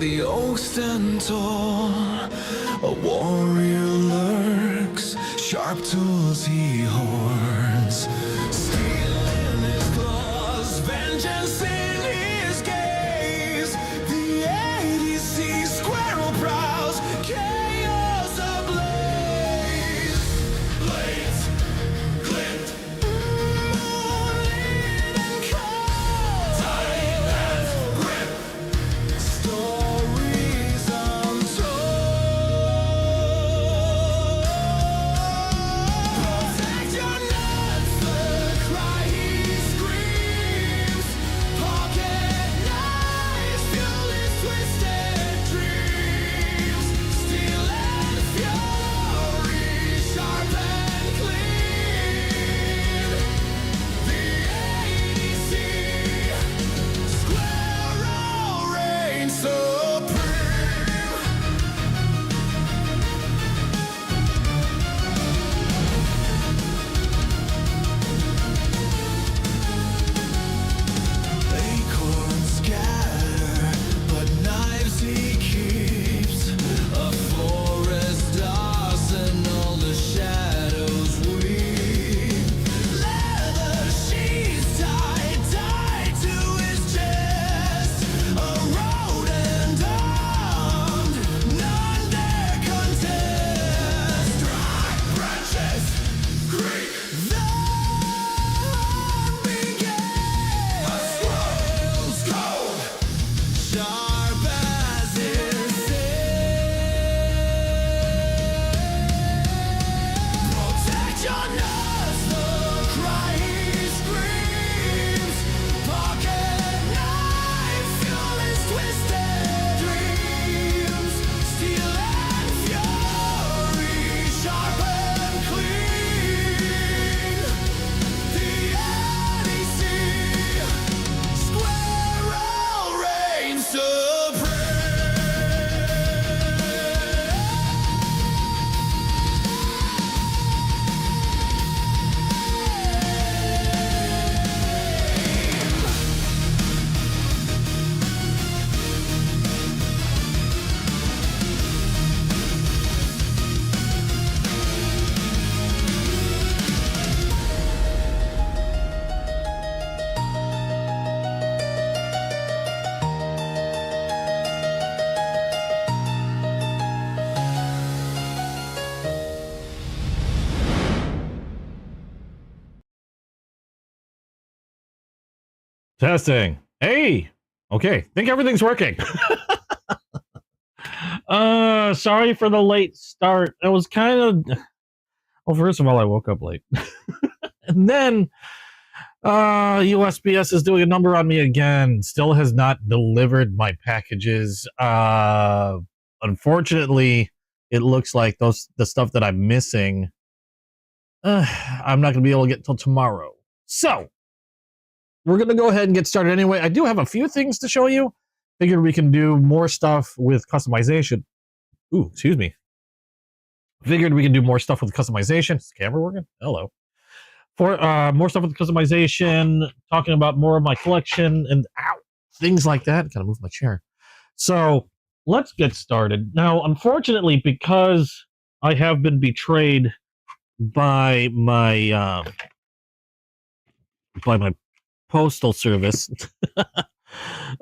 the oaks stand tall, a warrior lurks, sharp tools he hoards. Steel in his claws, vengeance in his gaze. The EDC Squirrel prowls, chaos ablaze. Blades clipped, moonlit and cold. Time and grip, stories untold. Protect your nuts, the cry he screams. Pocket knives fuel his twisted dreams. Steel and fury, sharp and clean. The EDC Squirrel reigns supreme. Acorns scatter, but knives he keeps. A forest arsenal, the shadows weep. Leather sheaths tied to his chest. A rodent armed, none dare contest. Dry branches creak. The hunt begins. A squirrel's code, sharp as his protect your nuts, the cry he screams. Pocket knife fuel his twisted dreams. Steel and fury, sharp and clean. The EDC Squirrel reigns supreme. Testing. Hey. Okay. Think everything's working. Sorry for the late start. It was kind of, well, first of all, I woke up late. And then USPS is doing a number on me again. Still has not delivered my packages. Unfortunately, it looks like the stuff that I'm missing, I'm not going to be able to get till tomorrow. So we're going to go ahead and get started anyway. I do have a few things to show you. Figured we can do more stuff with customization. Ooh, excuse me. Figured we can do more stuff with customization. Is the camera working? Hello. For more stuff with customization, talking about more of my collection and things like that. Gotta move my chair. So let's get started. Now, unfortunately, because I have been betrayed by my postal service,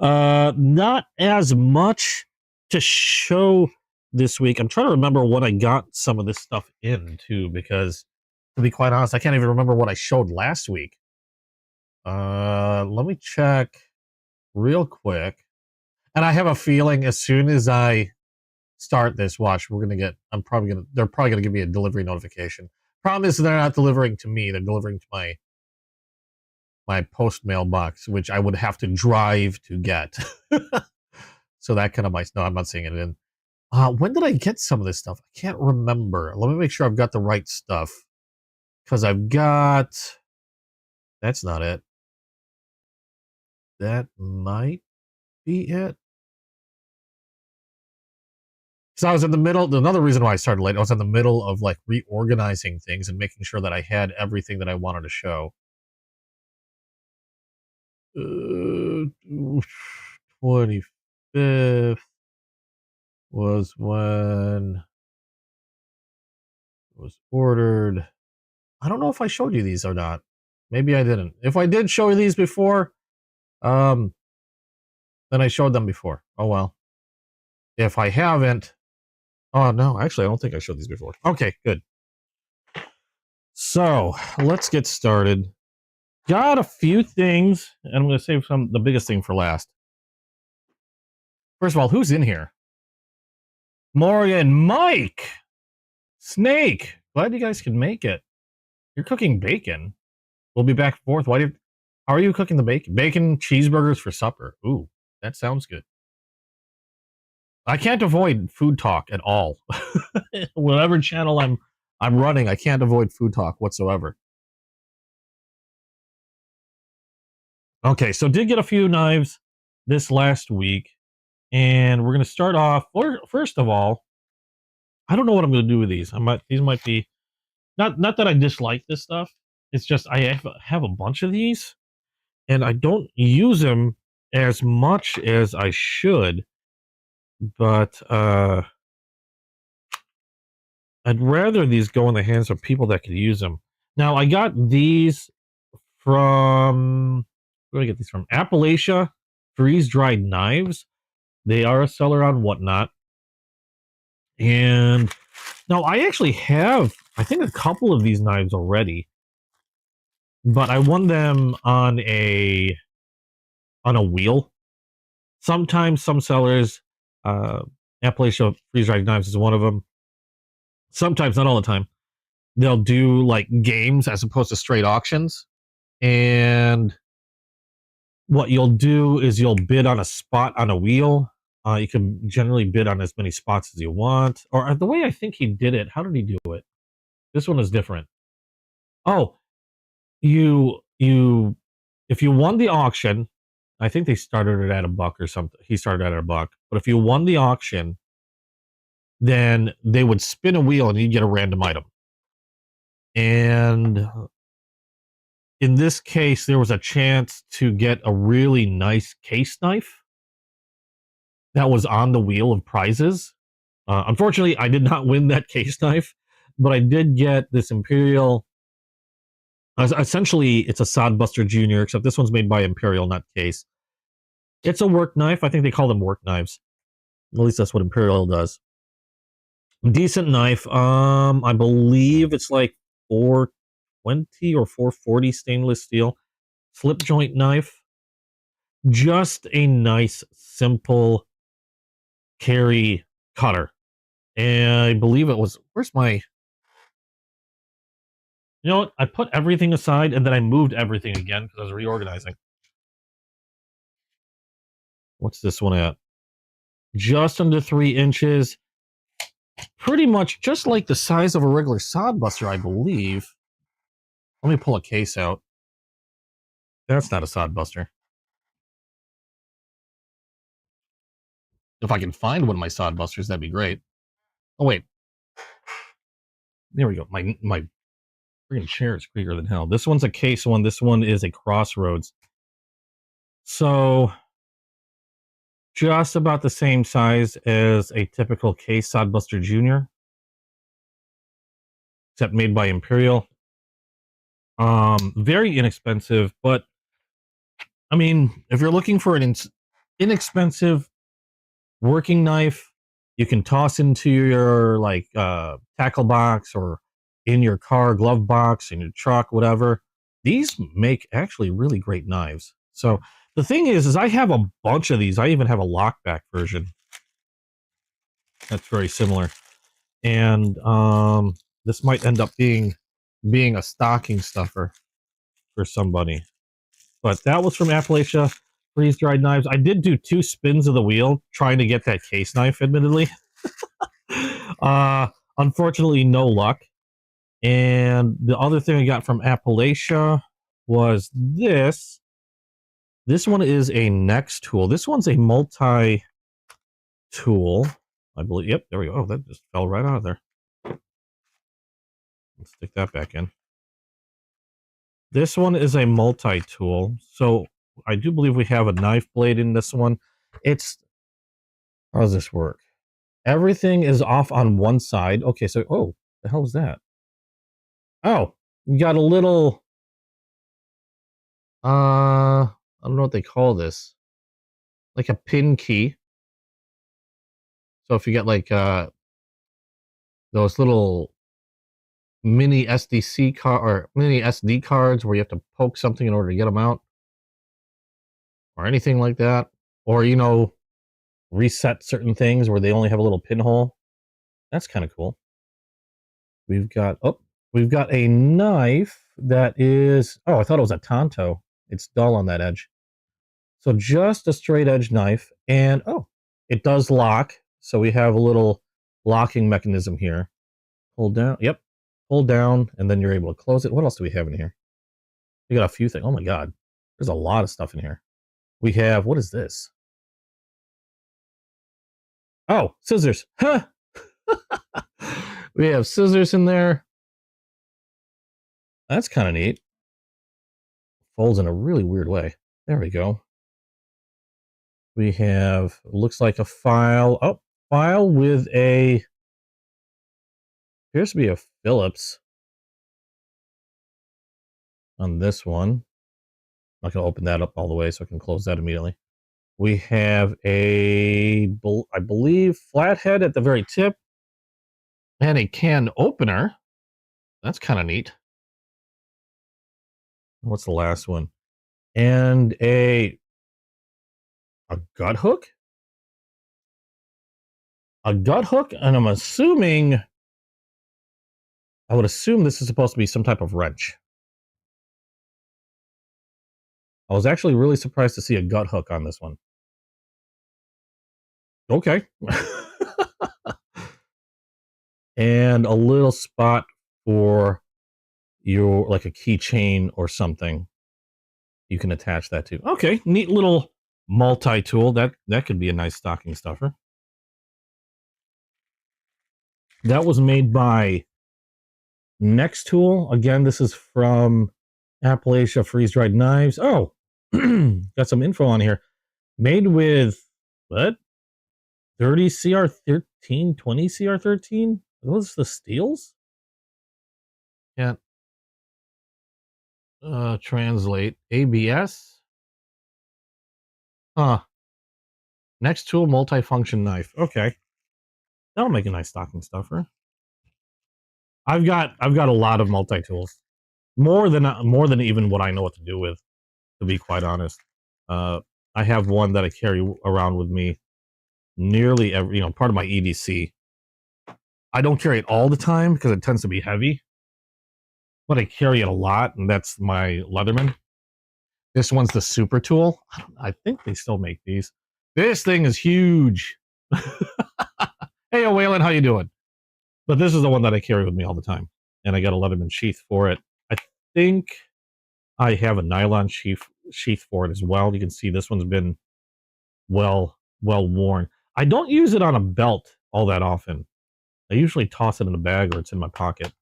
not as much to show this week. I'm trying to remember what I got some of this stuff into, because to be quite honest, I can't even remember what I showed last week. Let me check real quick. And I have a feeling as soon as I start this, watch, they're probably gonna give me a delivery notification. Problem is they're not delivering to me, they're delivering to my post mailbox, which I would have to drive to get. So that kind of might, no, I'm not seeing it in. When did I get some of this stuff? I can't remember. Let me make sure I've got the right stuff. Because I've got, that's not it. That might be it. So I was in the middle, another reason why I started late, I was in the middle of like reorganizing things and making sure that I had everything that I wanted to show. 25th. was when it was ordered. I don't know if I showed you these or not. Maybe I didn't. If I did show you these before, then I showed them before. Oh well. If I haven't, oh no, actually I don't think I showed these before. Okay, good. So let's get started. Got a few things, and I'm going to save the biggest thing for last. First of all, who's in here? Morgan, Mike, Snake. Glad you guys can make it. You're cooking bacon. We'll be back and forth. How are you cooking the bacon? Bacon cheeseburgers for supper. Ooh, that sounds good. I can't avoid food talk at all. Whatever channel I'm running, I can't avoid food talk whatsoever. Okay, so did get a few knives this last week, and we're going to start off. First of all, I don't know what I'm going to do with these. These might be not that I dislike this stuff. It's just I have a bunch of these, and I don't use them as much as I should. But I'd rather these go in the hands of people that could use them. Now I got these from, where did I get these from? Appalachia freeze-dried knives. They are a seller on Whatnot. And now I actually have, I think, a couple of these knives already, but I won them on a wheel. Sometimes some sellers, Appalachia freeze-dried knives is one of them. Sometimes, not all the time, they'll do like games as opposed to straight auctions. And what you'll do is you'll bid on a spot on a wheel. You can generally bid on as many spots as you want. Or the way I think he did it, how did he do it? This one is different. Oh, if you won the auction, I think they started it at $1 or something. He started at $1. But if you won the auction, then they would spin a wheel and you'd get a random item. And in this case, there was a chance to get a really nice case knife that was on the wheel of prizes. Unfortunately, I did not win that case knife, but I did get this Imperial. Essentially, it's a Sodbuster Junior, except this one's made by Imperial, not Case. It's a work knife. I think they call them work knives. At least that's what Imperial does. Decent knife. I believe it's like 420 or 440 stainless steel. Slip joint knife. Just a nice, simple carry cutter. And I believe it was, where's my, you know what? I put everything aside and then I moved everything again because I was reorganizing. What's this one at? Just under 3 inches. Pretty much just like the size of a regular Sodbuster, I believe. Let me pull a case out. That's not a Sodbuster. If I can find one of my Sodbusters, that'd be great. Oh, wait. There we go. My freaking chair is bigger than hell. This one's a case one. This one is a Crossroads. So, just about the same size as a typical case Sodbuster Junior. Except made by Imperial. Very inexpensive, but I mean, if you're looking for an inexpensive working knife, you can toss into your like tackle box or in your car glove box, in your truck, whatever. These make actually really great knives. So the thing is I have a bunch of these. I even have a lockback version that's very similar, and this might end up being a stocking stuffer for somebody. But that was from Appalachia freeze-dried knives. I did do 2 spins of the wheel trying to get that case knife, admittedly. Unfortunately, no luck. And the other thing I got from Appalachia was this. This one is a Nex tool. This one's a multi-tool, I believe. Yep, there we go. Oh, that just fell right out of there. Let's stick that back in. This one is a multi-tool. So I do believe we have a knife blade in this one. How does this work? Everything is off on one side. Okay, so, oh, the hell is that? Oh, you got a little, I don't know what they call this. Like a pin key. So if you get like, those little mini SDC card or mini SD cards where you have to poke something in order to get them out or anything like that, or, you know, reset certain things where they only have a little pinhole. That's kind of cool. We've got a knife that is, oh, I thought it was a Tonto. It's dull on that edge. So just a straight edge knife, and oh, it does lock. So we have a little locking mechanism here. Pull down, yep, pull down, and then you're able to close it. What else do we have in here? We got a few things. Oh my god, there's a lot of stuff in here. We have, what is this? Oh, scissors. Huh. We have scissors in there. That's kind of neat. Folds in a really weird way. There we go. We have, looks like a file. Oh, file with a, appears to be a Phillips on this one. I'm not going to open that up all the way so I can close that immediately. We have a, I believe, flathead at the very tip and a can opener. That's kind of neat. What's the last one? And a gut hook? A gut hook, and I'm assuming, I would assume this is supposed to be some type of wrench. I was actually really surprised to see a gut hook on this one. Okay. And a little spot for your, like a keychain or something. You can attach that to. Okay, neat little multi-tool. That could be a nice stocking stuffer. That was made by Next Tool. Again, this is from Appalachia Freeze-Dried Knives. Oh, got some info on here. Made with, what? 30 CR13, 20 CR13? Are those the steels? Can't translate. ABS? Huh. Next Tool multifunction knife. Okay. That'll make a nice stocking stuffer. I've got a lot of multi-tools. More than even what I know what to do with, to be quite honest. I have one that I carry around with me nearly every, you know, part of my EDC. I don't carry it all the time because it tends to be heavy, but I carry it a lot, and that's my Leatherman. This one's the Super Tool. I think they still make these. This thing is huge. Hey, Waylon, how you doing? But this is the one that I carry with me all the time, and I got a Leatherman sheath for it. I think I have a nylon sheath for it as well. You can see this one's been well worn. I don't use it on a belt all that often. I usually toss it in a bag or it's in my pocket.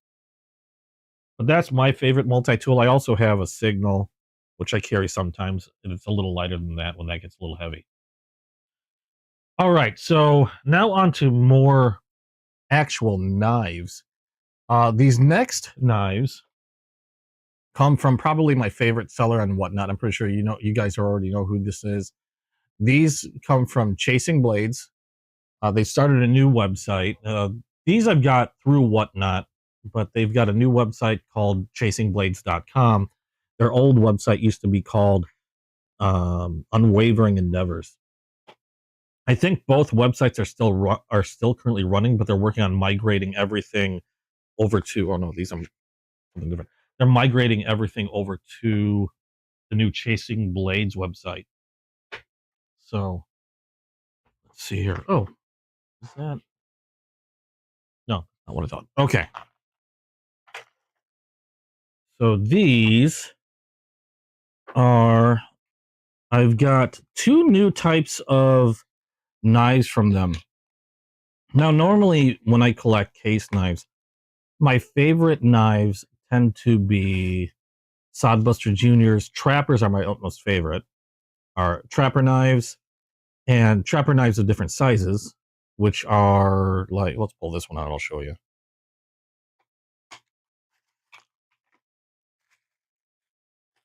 But that's my favorite multi-tool. I also have a Signal, which I carry sometimes, and it's a little lighter than that when that gets a little heavy. All right, so now on to more actual knives. These next knives come from probably my favorite seller and whatnot. I'm pretty sure you guys already know who this is. These come from Chasing Blades. They started a new website. These I've got through Whatnot, but they've got a new website called chasingblades.com. Their old website used to be called Unwavering Endeavors. I think both websites are still currently running, but they're working on migrating everything over to. Oh no, these are something different. They're migrating everything over to the new Chasing Blades website. So let's see here. Oh, is that? No, not what I thought. Okay. So these are, I've got two new types of knives from them. Now, normally when I collect case knives, my favorite knives tend to be Sodbuster Juniors. Trappers are my utmost favorite. Are trapper knives, and trapper knives of different sizes, which are like, let's pull this one out, I'll show you.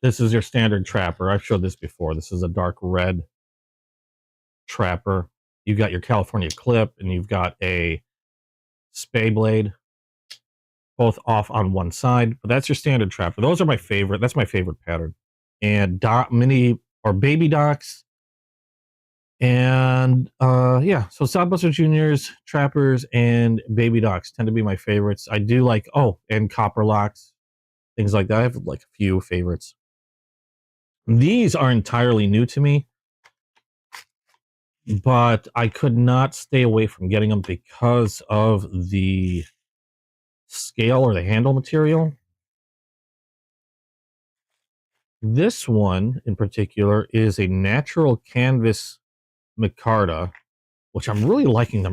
This is your standard trapper. I've showed this before. This is a dark red trapper. You've got your California clip and you've got a spay blade, both off on one side. But that's your standard trapper. Those are my favorite. That's my favorite pattern. And mini or baby docks. And yeah, so Sodbuster Juniors, trappers, and baby docks tend to be my favorites. I do like, oh, and copper locks, things like that. I have like a few favorites. These are entirely new to me, but I could not stay away from getting them because of the scale or the handle material. This one in particular is a natural canvas micarta, which I'm really liking their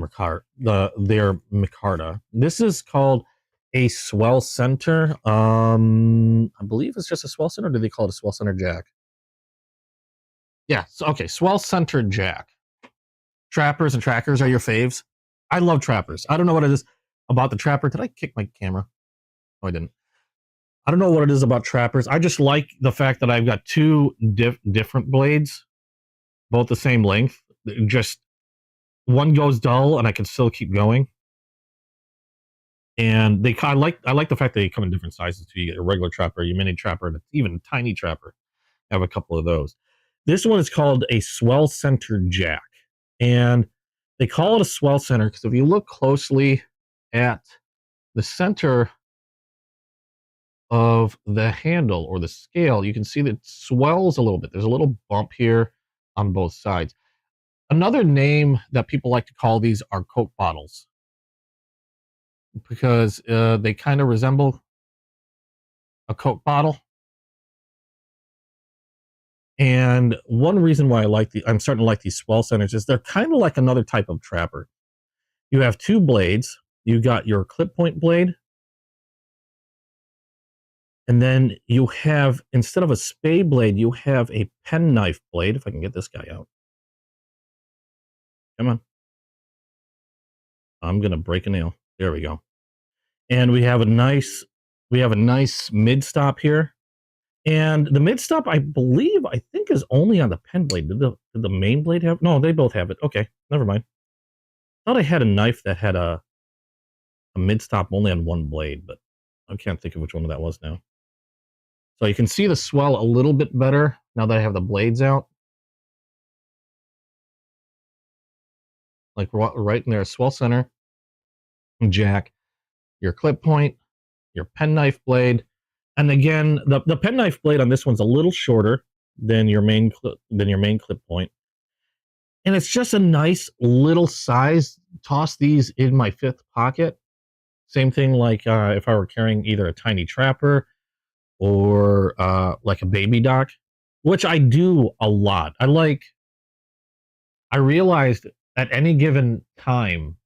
micarta. This is called a swell center. I believe it's just a swell center. Or do they call it a swell center jack? Yeah, so, okay, swell center jack. Trappers and trackers are your faves. I love trappers. I don't know what it is about the trapper. Did I kick my camera? No, I didn't. I don't know what it is about trappers. I just like the fact that I've got two different blades, both the same length. Just one goes dull, and I can still keep going. And I like the fact that they come in different sizes too. You get a regular trapper, your mini trapper, and even a tiny trapper. I have a couple of those. This one is called a swell center jack, and they call it a swell center because if you look closely at the center of the handle or the scale, you can see that it swells a little bit. There's a little bump here on both sides. Another name that people like to call these are Coke bottles because they kind of resemble a Coke bottle. And one reason why I'm starting to like these swell centers is they're kind of like another type of trapper. You have two blades. You got your clip point blade. And then you have, instead of a spay blade, you have a penknife blade. If I can get this guy out. Come on. I'm going to break a nail. There we go. And we have a nice mid stop here. And the mid stop, I think is only on the pen blade. Did the main blade have? No, they both have it. Okay, never mind. Thought I had a knife that had a mid stop only on one blade, but I can't think of which one that was now. So you can see the swell a little bit better now that I have the blades out. Like right in there, swell center, jack, your clip point, your penknife blade. And again, the penknife blade on this one's a little shorter than your main clip point. And it's just a nice little size. Toss these in my fifth pocket. Same thing like if I were carrying either a tiny trapper or like a baby dock, which I do a lot. I realized at any given time,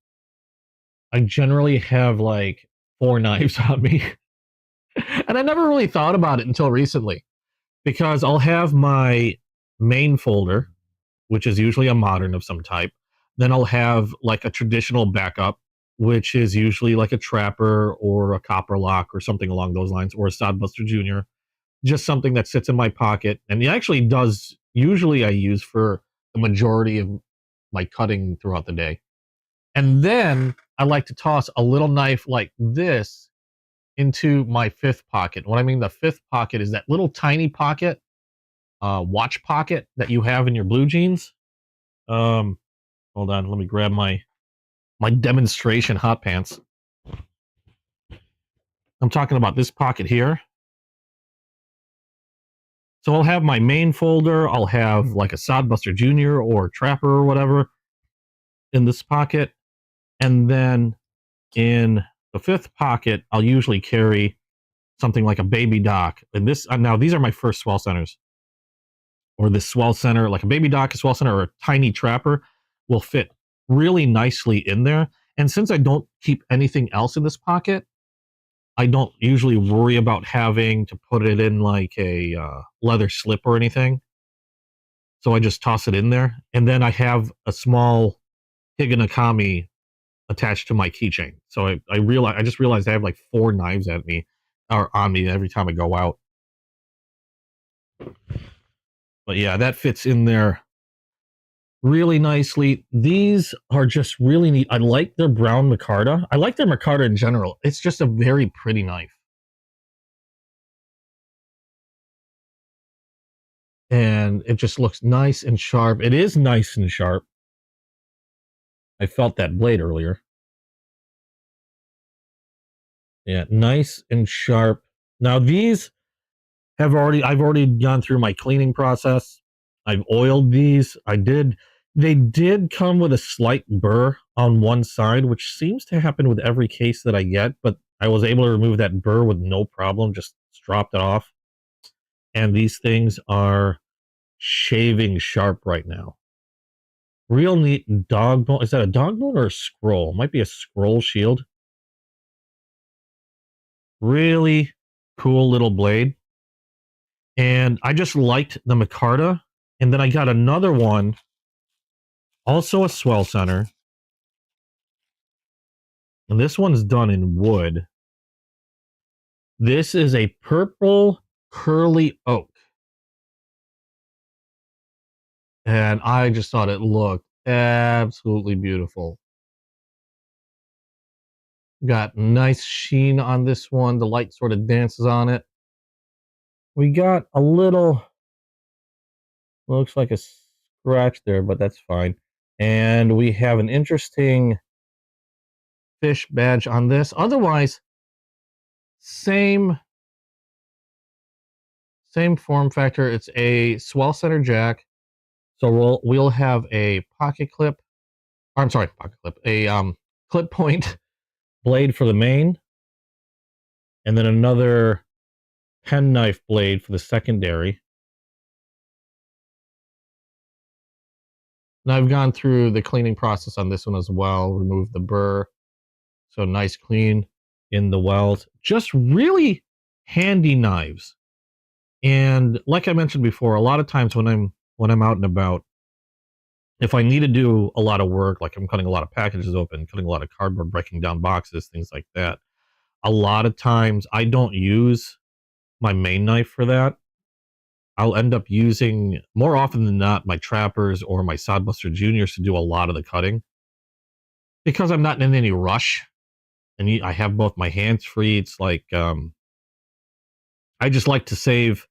I generally have like 4 knives on me. And I never really thought about it until recently, because I'll have my main folder, which is usually a modern of some type. Then I'll have like a traditional backup, which is usually like a trapper or a copper lock or something along those lines, or a Sodbuster Junior. Just something that sits in my pocket. And it actually does, usually I use for the majority of my cutting throughout the day. And then I like to toss a little knife like this into my fifth pocket. What I mean the fifth pocket is that little tiny pocket, watch pocket that you have in your blue jeans. Hold on, let me grab my demonstration hot pants. I'm talking about this pocket here. So I'll have my main folder. I'll have like a Sodbuster Junior or Trapper or whatever in this pocket. And then in the fifth pocket, I'll usually carry something like a baby dock. And this, now these are my first swell centers. Or this swell center, like a baby dock, a swell center, or a tiny trapper will fit really nicely in there. And since I don't keep anything else in this pocket, I don't usually worry about having to put it in like a leather slip or anything. So I just toss it in there. And then I have a small Higanakami attached to my keychain. So I just realized I have like 4 knives at me or on me every time I go out. But yeah, that fits in there really nicely. These are just really neat. I like their brown micarta. I like their micarta in general. It's just a very pretty knife. And it just looks nice and sharp. It is nice and sharp. I felt that blade earlier. Yeah, nice and sharp. Now these I've already gone through my cleaning process. I've oiled these. They did come with a slight burr on one side, which seems to happen with every case that I get, but I was able to remove that burr with no problem, just dropped it off. And these things are shaving sharp right now. Real neat dog bone. Is that a dog bone or a scroll? Might be a scroll shield. Really cool little blade. And I just liked the micarta. And then I got another one, also a swell center. And this one's done in wood. This is a purple curly oak. And I just thought it looked absolutely beautiful. Got nice sheen on this one. The light sort of dances on it. We got a little, looks like a scratch there, but that's fine. And we have an interesting fish badge on this. Otherwise, same form factor. It's a swell center jack. So we'll have a pocket clip. I'm sorry, pocket clip. A clip point blade for the main, and then another penknife blade for the secondary. Now I've gone through the cleaning process on this one as well. Removed the burr, so nice clean in the welds. Just really handy knives. And like I mentioned before, a lot of times when I'm out and about, if I need to do a lot of work, like I'm cutting a lot of packages open, cutting a lot of cardboard, breaking down boxes, things like that, a lot of times I don't use my main knife for that. I'll end up using, more often than not, my trappers or my Sodbuster Juniors to do a lot of the cutting. Because I'm not in any rush, and I have both my hands free, it's like, I just like to save.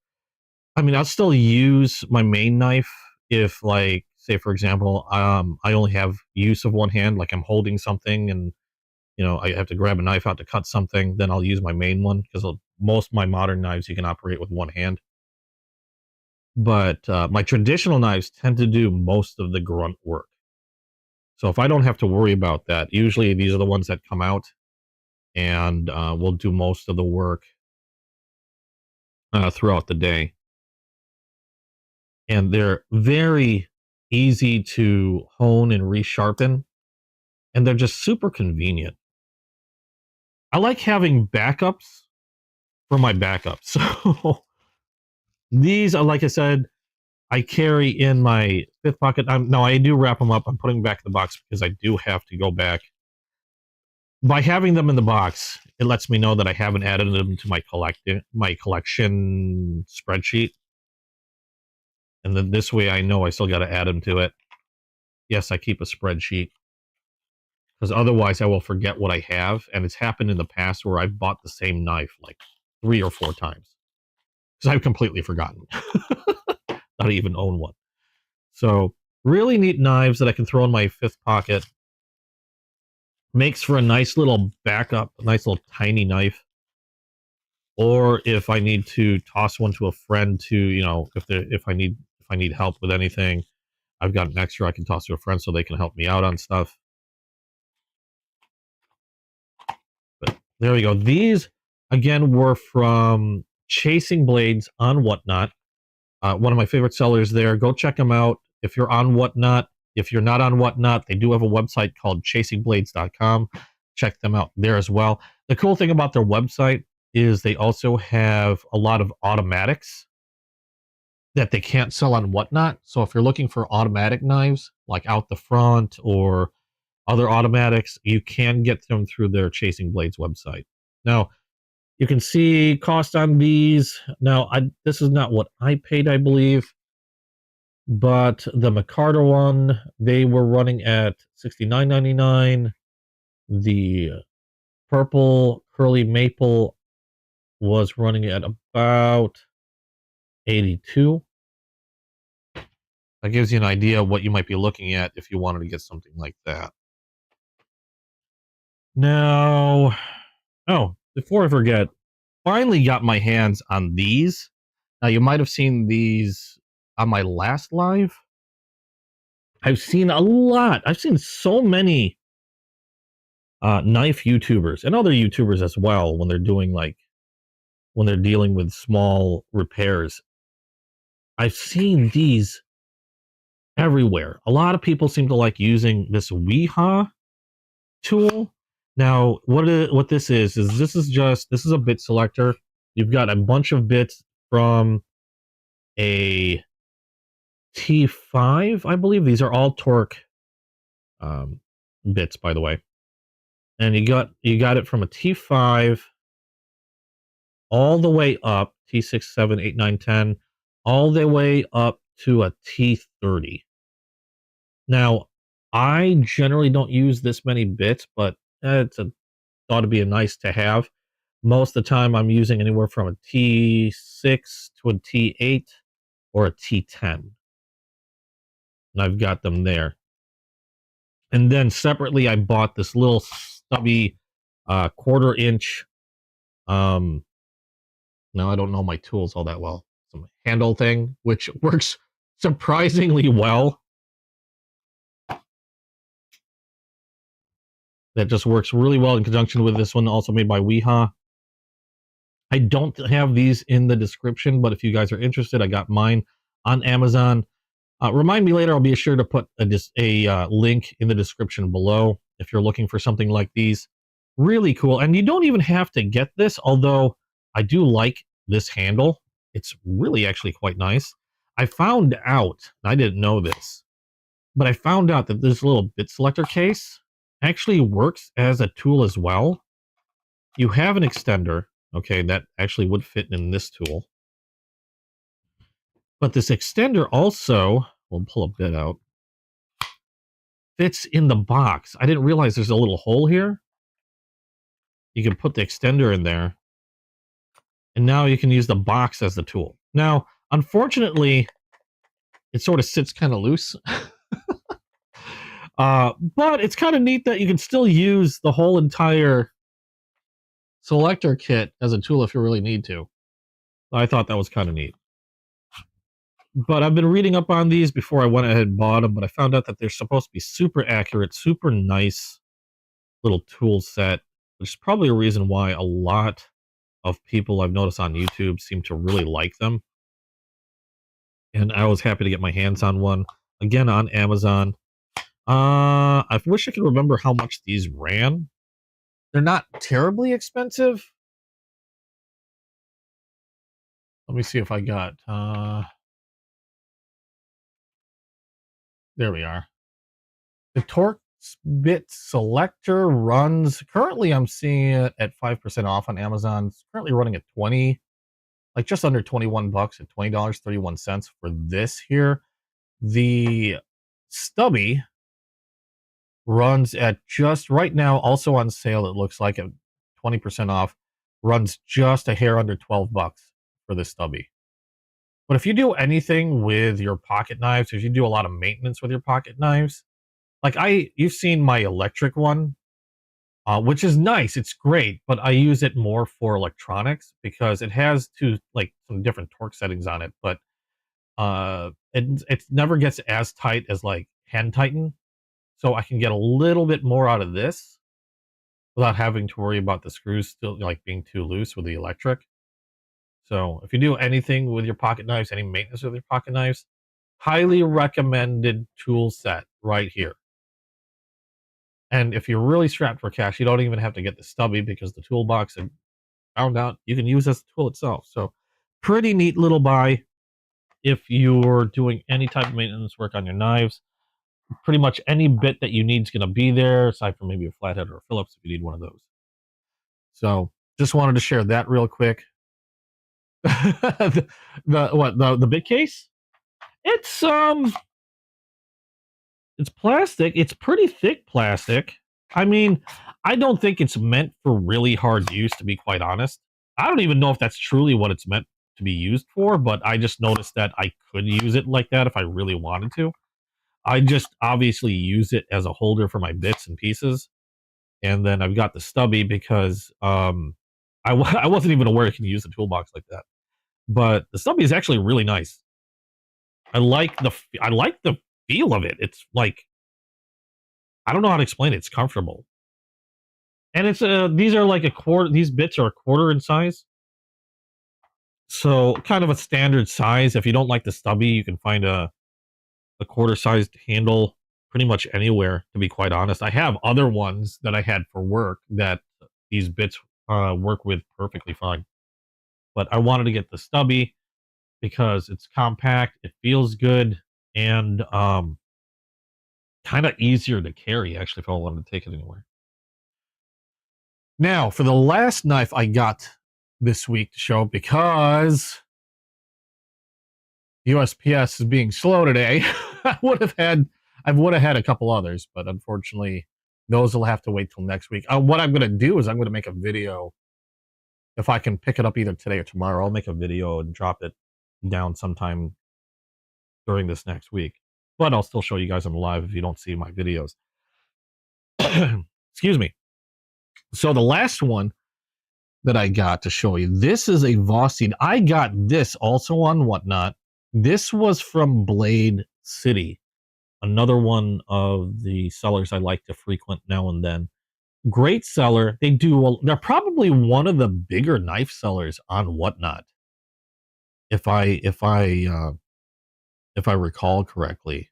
I mean, I'll still use my main knife if, like, say, for example, I only have use of one hand, like I'm holding something and, I have to grab a knife out to cut something, then I'll use my main one, because most of my modern knives you can operate with one hand. But my traditional knives tend to do most of the grunt work. So if I don't have to worry about that, usually these are the ones that come out and will do most of the work throughout the day. And they're very easy to hone and resharpen, and they're just super convenient. I like having backups for my backups. So these are, like I said, I carry in my fifth pocket. No, I do wrap them up. I'm putting them back in the box because I do have to go back. By having them in the box, it lets me know that I haven't added them to my collection spreadsheet. And then this way I know I still got to add them to it. Yes, I keep a spreadsheet, because otherwise I will forget what I have. And it's happened in the past where I've bought the same knife like 3 or 4 times because I've completely forgotten not to even own one. So really neat knives that I can throw in my fifth pocket. Makes for a nice little backup, a nice little tiny knife. Or if I need to toss one to a friend to, if I need help with anything, I've got an extra I can toss to a friend so they can help me out on stuff. But there we go. These, again, were from Chasing Blades on Whatnot. One of my favorite sellers there. Go check them out. If you're on Whatnot, if you're not on Whatnot, they do have a website called chasingblades.com. Check them out there as well. The cool thing about their website is they also have a lot of automatics that they can't sell on Whatnot. So if you're looking for automatic knives, like out the front or other automatics, you can get them through their Chasing Blades website. Now, you can see cost on these. Now, this is not what I paid, I believe, but the McCarter one, they were running at $69.99. The purple curly maple was running at about $82. That gives you an idea of what you might be looking at if you wanted to get something like that. Now, before I forget, finally got my hands on these. Now, you might have seen these on my last live. I've seen a lot. I've seen so many knife YouTubers and other YouTubers as well when they're doing when they're dealing with small repairs. I've seen these everywhere. A lot of people seem to like using this Weehaw tool. Now, what this is this is a bit selector. You've got a bunch of bits from a T5, I believe. These are all torque bits, by the way. And you got it from a T5 all the way up, T6, 7, 8, 9, 10, all the way up to a T30. Now, I generally don't use this many bits, but thought to be a nice to have. Most of the time, I'm using anywhere from a T6 to a T8 or a T10. And I've got them there. And then separately, I bought this little stubby 1/4 inch. Now I don't know my tools all that well. Some handle thing, which works surprisingly well. That just works really well in conjunction with this one, also made by Weehaw. I don't have these in the description, but if you guys are interested, I got mine on Amazon. Remind me later, I'll be sure to put a link in the description below if you're looking for something like these. Really cool. And you don't even have to get this, although I do like this handle. It's really actually quite nice. I found out, I didn't know this, but I found out that this little bit selector case actually works as a tool as well. You have an extender, okay, that actually would fit in this tool. But this extender also, we'll pull a bit out, fits in the box. I didn't realize there's a little hole here. You can put the extender in there, and now you can use the box as the tool. Now, unfortunately, it sort of sits kind of loose. But it's kind of neat that you can still use the whole entire selector kit as a tool if you really need to. I thought that was kind of neat. But I've been reading up on these before I went ahead and bought them, but I found out that they're supposed to be super accurate, super nice little tool set, which is probably a reason why a lot of people I've noticed on YouTube seem to really like them. And I was happy to get my hands on one, again, on Amazon. I wish I could remember how much these ran. They're not terribly expensive. Let me see if I got... there we are. The torque bit selector runs... Currently, I'm seeing it at 5% off on Amazon. It's currently running at 20, like just under 21 bucks at $20.31 for this here. The stubby runs at just right now, also on sale, it looks like, at 20% off, runs just a hair under 12 bucks for this stubby. But if you do anything with your pocket knives, if you do a lot of maintenance with your pocket knives, like you've seen my electric one, which is nice, it's great, but I use it more for electronics because it has some different torque settings on it, but it never gets as tight as like Hand Tighten. So I can get a little bit more out of this without having to worry about the screws still being too loose with the electric. So if you do anything with your pocket knives, any maintenance with your pocket knives, highly recommended tool set right here. And if you're really strapped for cash, you don't even have to get the stubby because the toolbox, and found out you can use as the tool itself. So pretty neat little buy if you're doing any type of maintenance work on your knives. pretty much any bit that you need is going to be there, aside from maybe a flathead or a Phillips if you need one of those. So just wanted to share that real quick. the bit case? It's plastic. It's pretty thick plastic. I mean, I don't think it's meant for really hard use, to be quite honest. I don't even know if that's truly what it's meant to be used for, but I just noticed that I could use it like that if I really wanted to. I just obviously use it as a holder for my bits and pieces. And then I've got the stubby because I wasn't even aware I can use the toolbox like that. But the stubby is actually really nice. I like the feel of it. It's like, I don't know how to explain it. It's comfortable. And it's these are like a quarter. These bits are a quarter in size, so kind of a standard size. If you don't like the stubby, you can find a quarter sized handle pretty much anywhere. To be quite honest, I have other ones that I had for work that these bits work with perfectly fine. But I wanted to get the stubby because it's compact, it feels good, and kind of easier to carry. Actually, if I wanted to take it anywhere. Now, for the last knife I got this week to show, because USPS is being slow today, I would have had a couple others, but unfortunately, those will have to wait till next week. What I'm going to do is I'm going to make a video. If I can pick it up either today or tomorrow, I'll make a video and drop it down sometime during this next week. But I'll still show you guys on live if you don't see my videos. Excuse me. So the last one that I got to show you, this is a Voss seed. I got this also on Whatnot. This was from Blade City, another one of the sellers I like to frequent now and then. Great seller. They're probably one of the bigger knife sellers on Whatnot, if I recall correctly.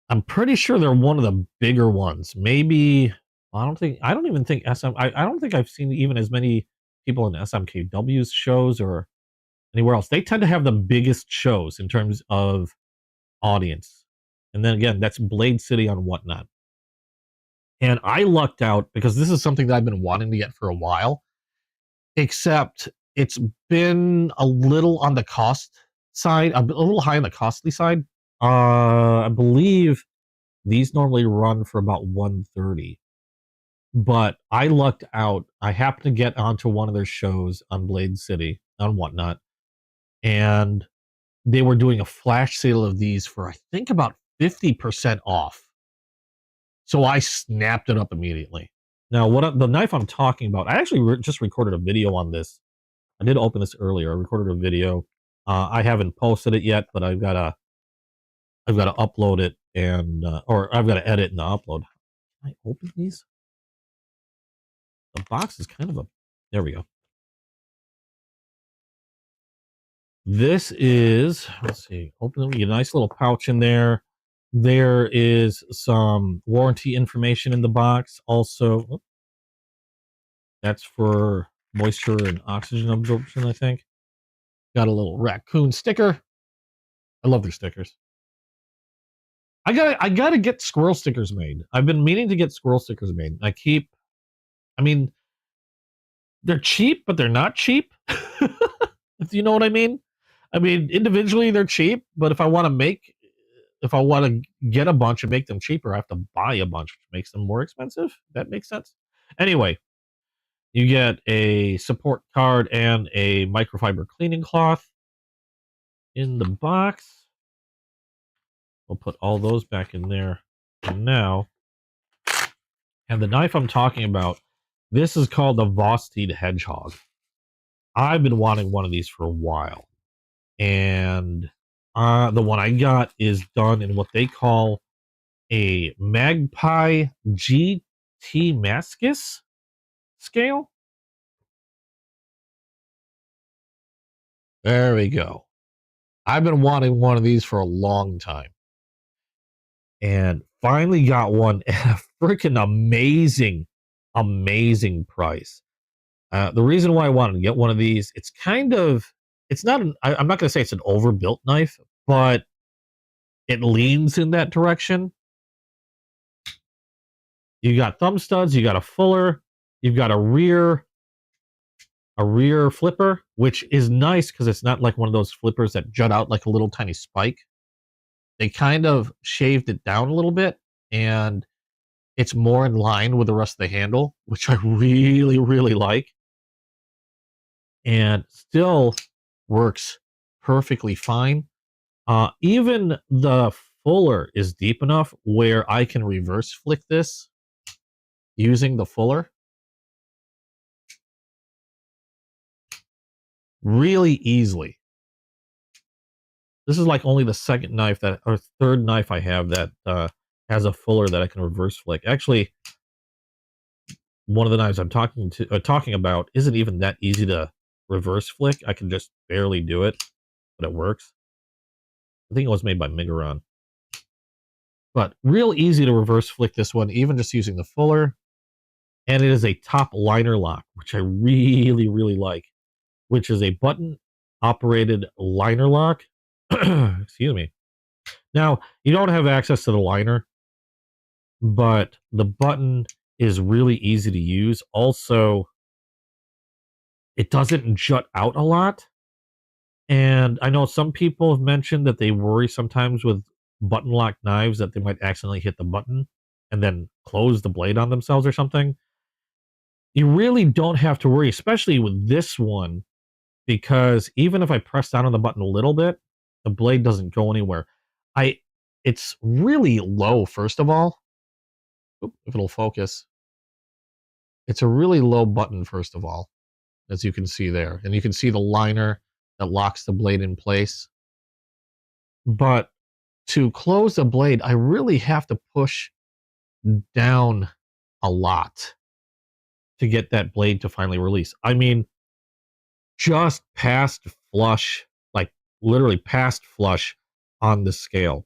I'm pretty sure they're one of the bigger ones. Maybe I don't even think I don't think I've seen even as many people in SMKW's shows or anywhere else. They tend to have the biggest shows in terms of audience. And then again, that's Blade City on Whatnot. And I lucked out because this is something that I've been wanting to get for a while, except it's been a little on the cost side, a little high on the costly side. I believe these normally run for about $130. But I lucked out. I happened to get onto one of their shows on Blade City on Whatnot, and they were doing a flash sale of these for I think about 50% off. So I snapped it up immediately. Now, the knife I'm talking about, I actually just recorded a video on this. I did open this earlier. I recorded a video. I haven't posted it yet, but I've got to upload it or I've got to edit and upload. Can I open these? The box is kind of there we go. This is, let's see, open it. You get a nice little pouch in there. There is some warranty information in the box. Also, that's for moisture and oxygen absorption, I think. Got a little raccoon sticker. I love their stickers. I gotta get squirrel stickers made. I've been meaning to get squirrel stickers made. I mean, they're cheap, but they're not cheap. If you know what I mean. I mean, individually they're cheap, but if I want to get a bunch and make them cheaper, I have to buy a bunch, which makes them more expensive. That makes sense. Anyway, you get a support card and a microfiber cleaning cloth in the box. We'll put all those back in there for now. And the knife I'm talking about, this is called the Voss Hedgehog. I've been wanting one of these for a while. And the one I got is done in what they call a Magpie GT Mascus scale. There we go. I've been wanting one of these for a long time. And finally got one at a freaking amazing price. The reason why I wanted to get one of these, I'm not going to say it's an overbuilt knife, but it leans in that direction. You got thumb studs, you got a fuller, you've got a rear flipper, which is nice because it's not like one of those flippers that jut out like a little tiny spike. They kind of shaved it down a little bit, and it's more in line with the rest of the handle, which I really, really like. And still works perfectly fine. Even the fuller is deep enough where I can reverse flick this using the fuller really easily. This is like only the second knife that, or third knife I have that has a fuller that I can reverse flick. Actually, one of the knives I'm talking about isn't even that easy to reverse flick. I can just barely do it, but it works. I think it was made by Migaron. But real easy to reverse flick this one, even just using the fuller. And it is a top liner lock, which I really, really like, which is a button operated liner lock. Excuse me. Now, you don't have access to the liner, but the button is really easy to use. Also, it doesn't jut out a lot. And I know some people have mentioned that they worry sometimes with button lock knives that they might accidentally hit the button and then close the blade on themselves or something. You really don't have to worry, especially with this one, because even if I press down on the button a little bit, the blade doesn't go anywhere. It's really low, first of all. Oop, if it'll focus. It's a really low button, first of all, as you can see there. And you can see the liner that locks the blade in place. But to close the blade, I really have to push down a lot to get that blade to finally release. I mean, just past flush, like literally past flush on the scale.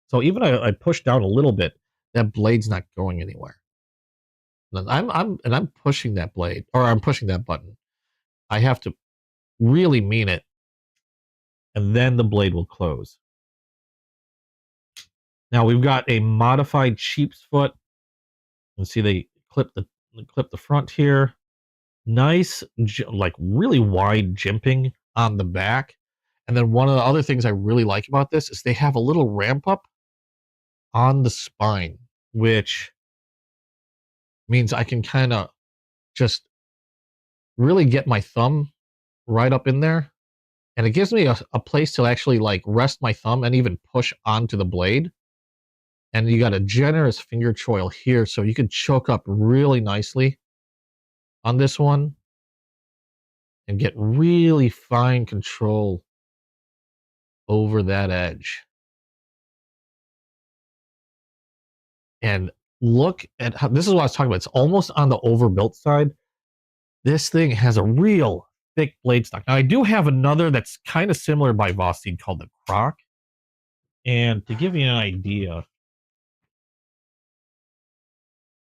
So even I push down a little bit, that blade's not going anywhere. And I'm pushing that blade, or I'm pushing that button. I have to really mean it, and then the blade will close. Now we've got a modified sheep's foot. You can see they clip the front here. Nice, like really wide jimping on the back. And then one of the other things I really like about this is they have a little ramp up on the spine, which means I can kind of just really get my thumb right up in there. And it gives me a place to actually like rest my thumb and even push onto the blade. And you got a generous finger choil here, so you can choke up really nicely on this one and get really fine control over that edge. And look at how, this is what I was talking about. It's almost on the overbuilt side. This thing has a real thick blade stock. Now, I do have another that's kind of similar by Vosteed called the Croc. And to give you an idea,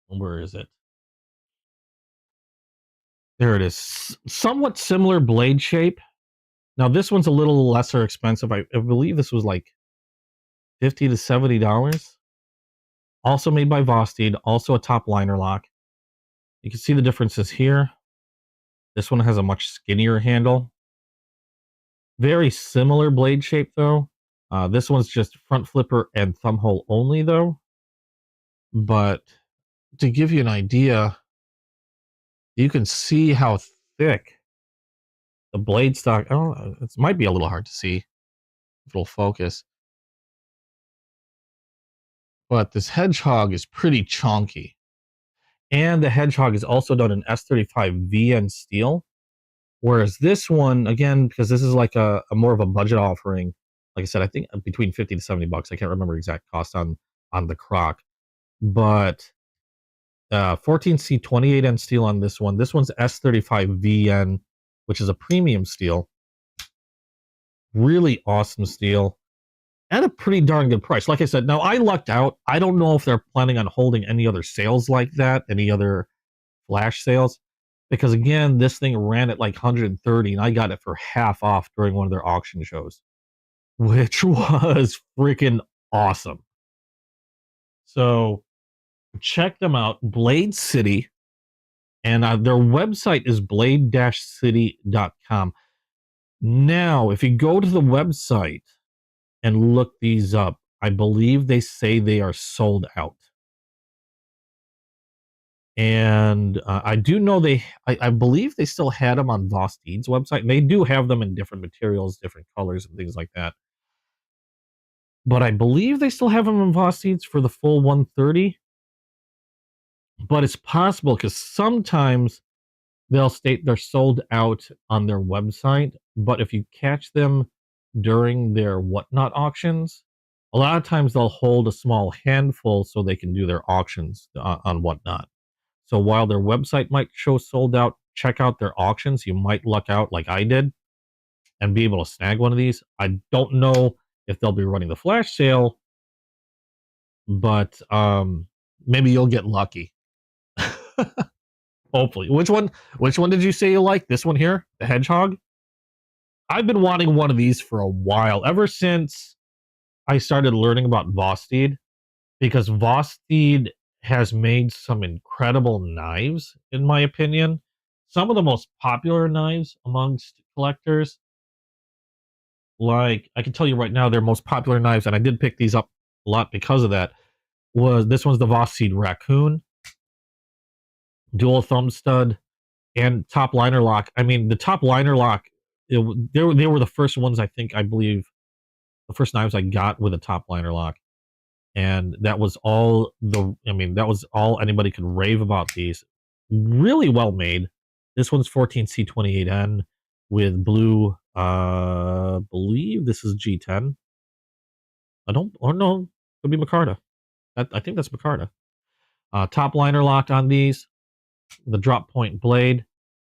where is it? There it is. Somewhat similar blade shape. Now, this one's a little lesser expensive. I believe this was like $50 to $70. Also made by Vosteed. Also a top liner lock. You can see the differences here. This one has a much skinnier handle. Very similar blade shape, though. This one's just front flipper and thumb hole only, though. But to give you an idea, you can see how thick the blade stock. Oh, it might be a little hard to see if it'll focus. But this Hedgehog is pretty chunky. And the Hedgehog is also done in S35 VN steel. Whereas this one, again, because this is like a more of a budget offering, like I said, I think between 50 to 70 bucks. I can't remember exact cost on the Croc. But 14C 28N steel on this one. This one's S35 VN, which is a premium steel. Really awesome steel. At a pretty darn good price. Like I said, now I lucked out. I don't know if they're planning on holding any other sales like that, any other flash sales. Because again, this thing ran at like 130 and I got it for half off during one of their auction shows, which was freaking awesome. So check them out, Blade City, and their website is blade-city.com. Now, if you go to the website and look these up, I believe they say they are sold out. And I do know I believe they still had them on Vosteed's website. And they do have them in different materials, different colors, and things like that. But I believe they still have them in Vosteed's for the full 130. But it's possible because sometimes they'll state they're sold out on their website. But if you catch them during their whatnot auctions, a lot of times they'll hold a small handful so they can do their auctions on whatnot. So while their website might show sold out, check out their auctions. You might luck out like I did and be able to snag one of these. I don't know if they'll be running the flash sale, but maybe you'll get lucky. Hopefully. Which one did you say you like? This one here? The hedgehog? I've been wanting one of these for a while, ever since I started learning about Vosteed, because Vosteed has made some incredible knives, in my opinion. Some of the most popular knives amongst collectors. Like, I can tell you right now, their most popular knives, and I did pick these up a lot because of that, this one's the Vosteed Raccoon, dual thumb stud, and top liner lock. I mean, the top liner lock, they were the first ones, I believe, the first knives I got with a top liner lock. And that was all anybody could rave about these. Really well made. This one's 14C28N with blue, believe this is G10. No, could be Micarta. I think that's Micarta. Top liner locked on these. The drop point blade.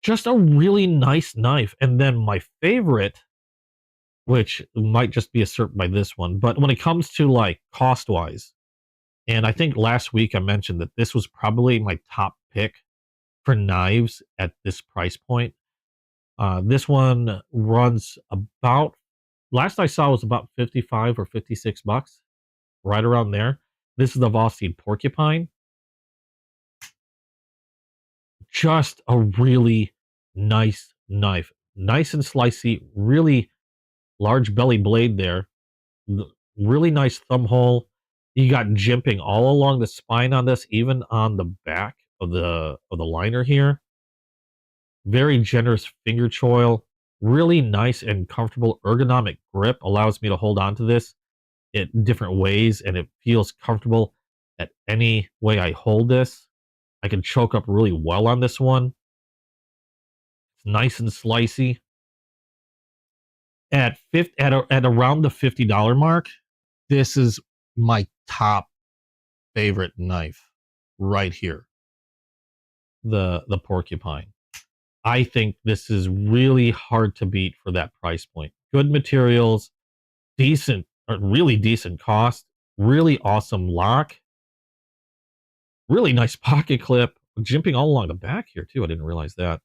Just a really nice knife. And then my favorite, which might just be usurped by this one, but when it comes to like cost wise, and I think last week I mentioned that this was probably my top pick for knives at this price point. This one runs about, last I saw was about 55 or 56 bucks, right around there. This is the Vosteed Porcupine. Just a really nice knife. Nice and slicey, really large belly blade there. Really nice thumb hole. You got jimping all along the spine on this, even on the back of the liner here. Very generous finger choil. Really nice and comfortable ergonomic grip. Allows me to hold on to this in different ways, and it feels comfortable at any way I hold this. I can choke up really well on this one. It's nice and slicey. At around the $50 mark, this is my top favorite knife right here. The Porcupine. I think this is really hard to beat for that price point. Good materials, really decent cost, really awesome lock, really nice pocket clip, jimping all along the back here too. I didn't realize that.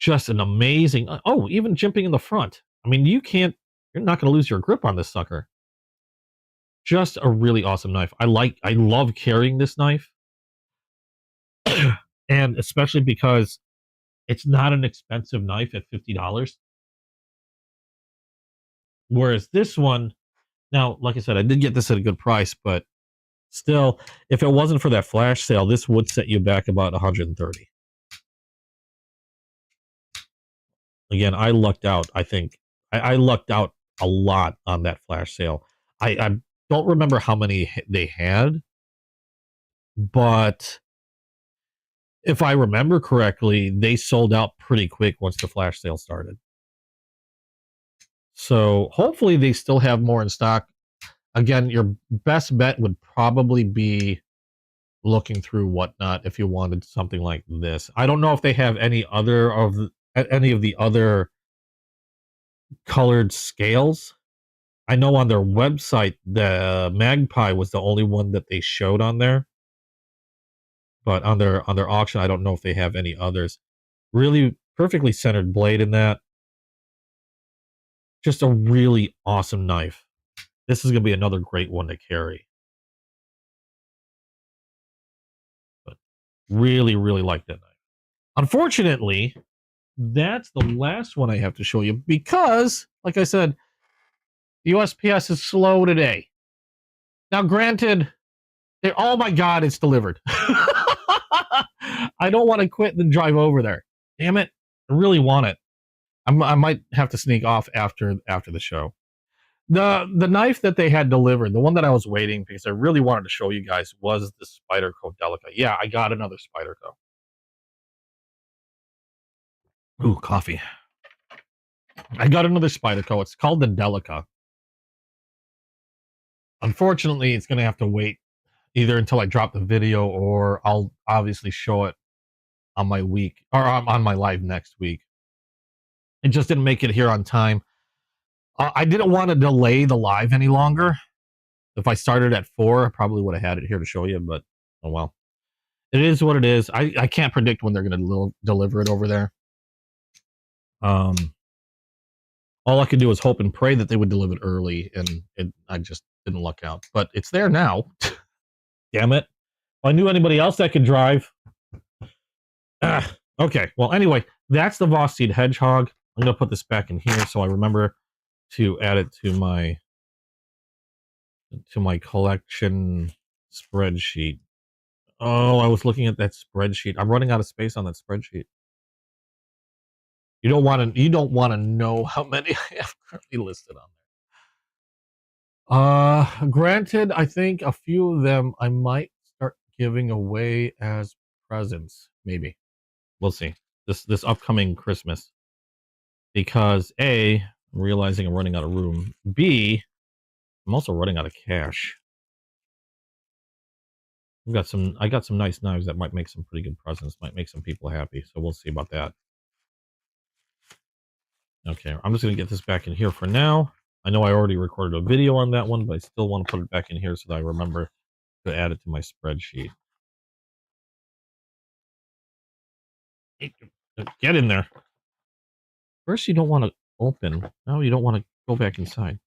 Just an amazing, even jimping in the front. I mean, you're not going to lose your grip on this sucker. Just a really awesome knife. I love carrying this knife. And especially because it's not an expensive knife at $50. Whereas this one, now, like I said, I did get this at a good price, but still, if it wasn't for that flash sale, this would set you back about 130. Again, I lucked out, I think. I lucked out a lot on that flash sale. I don't remember how many they had, but if I remember correctly, they sold out pretty quick once the flash sale started. So hopefully they still have more in stock. Again, your best bet would probably be looking through whatnot if you wanted something like this. I don't know if they have any of the other colored scales. I know on their website the Magpie was the only one that they showed on there. But on their auction, I don't know if they have any others. Really perfectly centered blade in that. Just a really awesome knife. This is going to be another great one to carry. Really, really like that knife. Unfortunately, that's the last one I have to show you because, like I said, the USPS is slow today. Now, granted, oh my God, it's delivered. I don't want to quit and drive over there. Damn it. I really want it. I might have to sneak off after the show. The knife that they had delivered, the one that I was waiting because I really wanted to show you guys was the Spyderco Delica. Yeah, I got another Spyderco. Ooh, coffee. I got another Spyderco. It's called the Delica. Unfortunately, it's going to have to wait either until I drop the video or I'll obviously show it on my week or on my live next week. It just didn't make it here on time. I didn't want to delay the live any longer. If I started at 4, I probably would have had it here to show you, but oh well. It is what it is. I can't predict when they're going to deliver it over there. All I could do is hope and pray that they would deliver it early, and I just didn't luck out. But it's there now. Damn it. If I knew anybody else that could drive. Okay, well, anyway, that's the Voss Hedgehog. I'm going to put this back in here so I remember to add it to my collection spreadsheet. Oh, I was looking at that spreadsheet. I'm running out of space on that spreadsheet. You don't want to know how many I have currently listed on there. Granted, I think a few of them I might start giving away as presents. Maybe. We'll see. This upcoming Christmas. Because A, I'm realizing I'm running out of room. B, I'm also running out of cash. I got some nice knives that might make some pretty good presents, might make some people happy. So we'll see about that. Okay, I'm just going to get this back in here for now. I know I already recorded a video on that one, but I still want to put it back in here so that I remember to add it to my spreadsheet. Get in there. First, you don't want to open. Now you don't want to go back inside.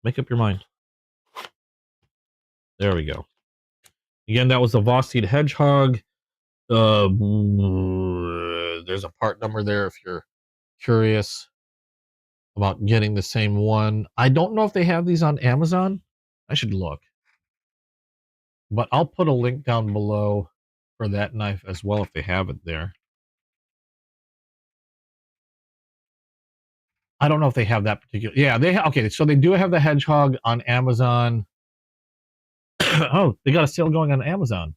Make up your mind. There we go. Again, that was the Voss Hedgehog. There's a part number there if you're curious about getting the same one. I don't know if they have these on Amazon. I should look. But I'll put a link down below for that knife as well if they have it there. I don't know if they have that particular. Yeah, okay, so they do have the Hedgehog on Amazon. Oh, they got a sale going on Amazon.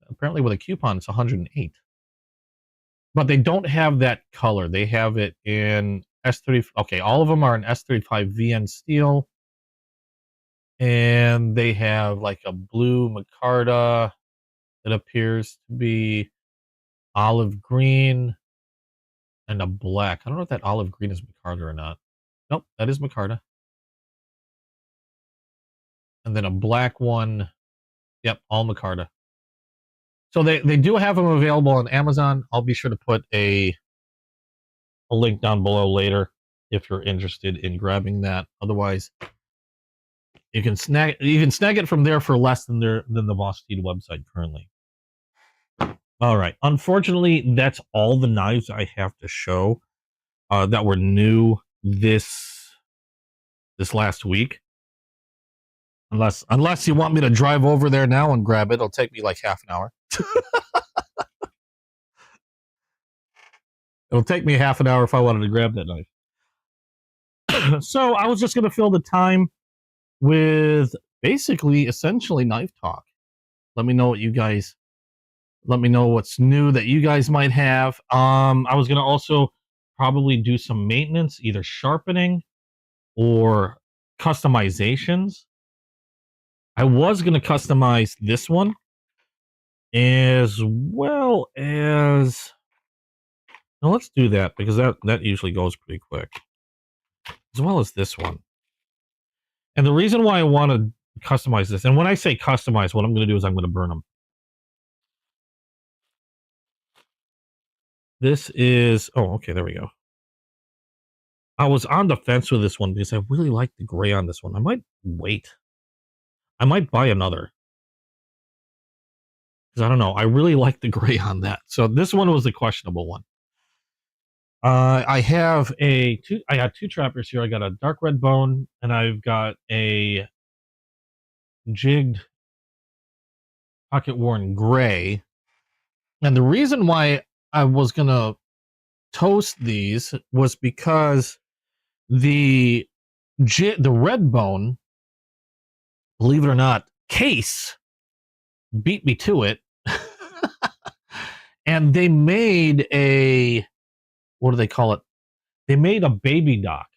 Apparently with a coupon, it's 108. But they don't have that color. They have it in S3. Okay, all of them are in S35 VN steel. And they have like a blue micarta that appears to be olive green and a black. I don't know if that olive green is micarta or not. Nope, that is micarta. And then a black one. Yep, all micarta. So they do have them available on Amazon. I'll be sure to put a link down below later if you're interested in grabbing that. Otherwise, you can snag it from there for less than the Voss website currently. All right. Unfortunately, that's all the knives I have to show that were new this last week. Unless you want me to drive over there now and grab it, it'll take me like half an hour. It'll take me half an hour if I wanted to grab that knife. So I was just going to fill the time with basically, essentially, knife talk. Let me know what you guys. Let me know what's new that you guys might have. I was going to also probably do some maintenance, either sharpening or customizations. I was going to customize this one as well as. Now let's do that because that usually goes pretty quick. As well as this one. And the reason why I want to customize this, and when I say customize, what I'm going to do is I'm going to burn them. This is, oh, okay, there we go. I was on the fence with this one because I really like the gray on this one. I might wait. I might buy another. Because I don't know, I really like the gray on that. So this one was the questionable one. I have I got two trappers here. I got a dark red bone, and I've got a jigged pocket worn gray. And the reason why I was gonna toast these was because the red bone, believe it or not, case beat me to it. And they made a, what do they call it? They made a baby dock.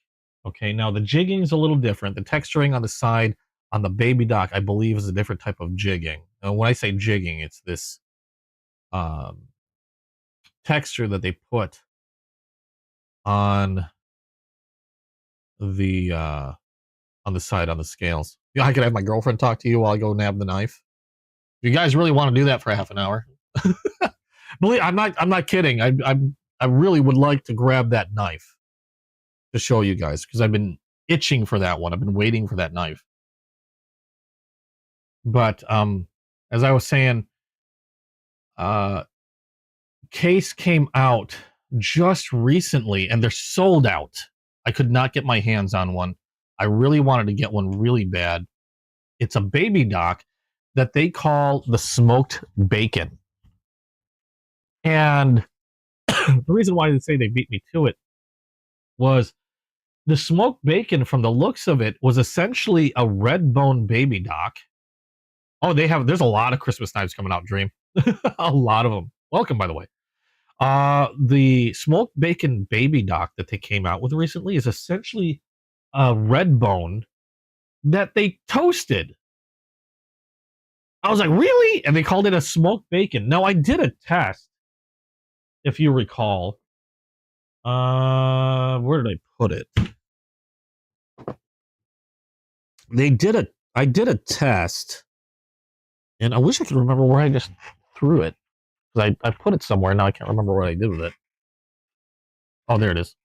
Okay, now the jigging is a little different. The texturing on the side on the baby dock, I believe, is a different type of jigging. And when I say jigging, it's this texture that they put on the side on the scales. Yeah, I could have my girlfriend talk to you while I go nab the knife. If you guys really want to do that for half an hour, believe I'm not kidding. I really would like to grab that knife to show you guys because I've been itching for that one. I've been waiting for that knife. But as I was saying, case came out just recently and they're sold out. I could not get my hands on one. I really wanted to get one really bad. It's a baby dock that they call the smoked bacon. And the reason why they say they beat me to it was the smoked bacon, from the looks of it, was essentially a red bone baby dock. Oh, there's a lot of Christmas knives coming out, Dream. A lot of them. Welcome, by the way. The smoked bacon baby dock that they came out with recently is essentially a red bone that they toasted. I was like, really? And they called it a smoked bacon. Now, I did a test, if you recall. Where did I put it? I did a test, and I wish I could remember where I just threw it. Because I put it somewhere, now I can't remember what I did with it. Oh, there it is.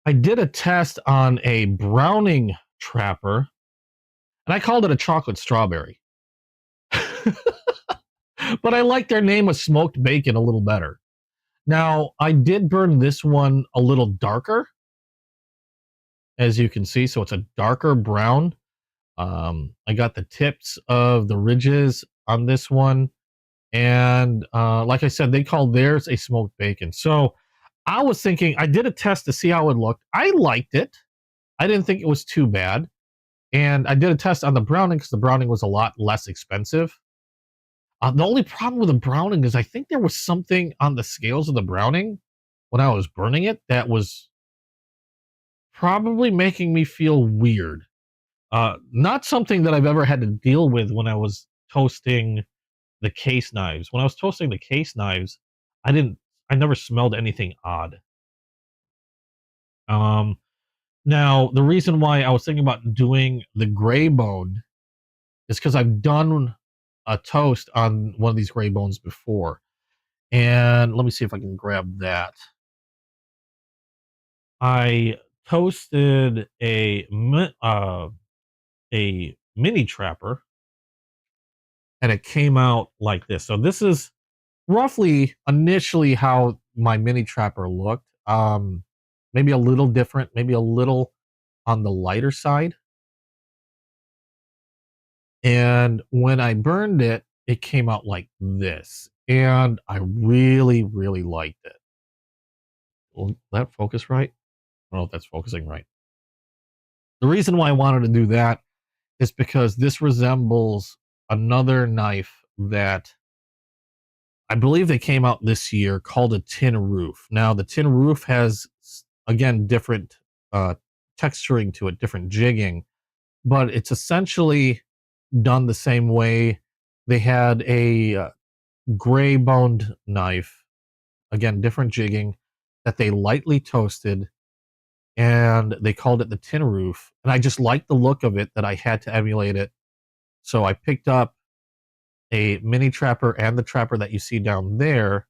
I did a test on a Browning trapper, and I called it a chocolate strawberry. But I like their name of smoked bacon a little better. Now, I did burn this one a little darker, as you can see. So it's a darker brown. I got the tips of the ridges on this one. And like I said, they call theirs a smoked bacon. So I was thinking, I did a test to see how it looked. I liked it. I didn't think it was too bad. And I did a test on the Browning because the Browning was a lot less expensive. The only problem with the Browning is I think there was something on the scales of the Browning when I was burning it that was probably making me feel weird. Not something that I've ever had to deal with when I was toasting the case knives. When I was toasting the case knives, I never smelled anything odd. Now, the reason why I was thinking about doing the gray bone is because I've done a toast on one of these gray bones before. And let me see if I can grab that. I toasted a mini trapper, and it came out like this. So this is roughly initially how my mini trapper looked. Maybe a little different, maybe a little on the lighter side. And when I burned it, it came out like this. And I really, really liked it. Will that focus right? I don't know if that's focusing right. The reason why I wanted to do that is because this resembles another knife that I believe they came out this year called a tin roof. Now, the tin roof has, again, different texturing to it, different jigging, but it's essentially done the same way. They had a gray boned knife, again, different jigging, that they lightly toasted, and they called it the tin roof. And I just liked the look of it that I had to emulate it. So I picked up a mini trapper and the trapper that you see down there.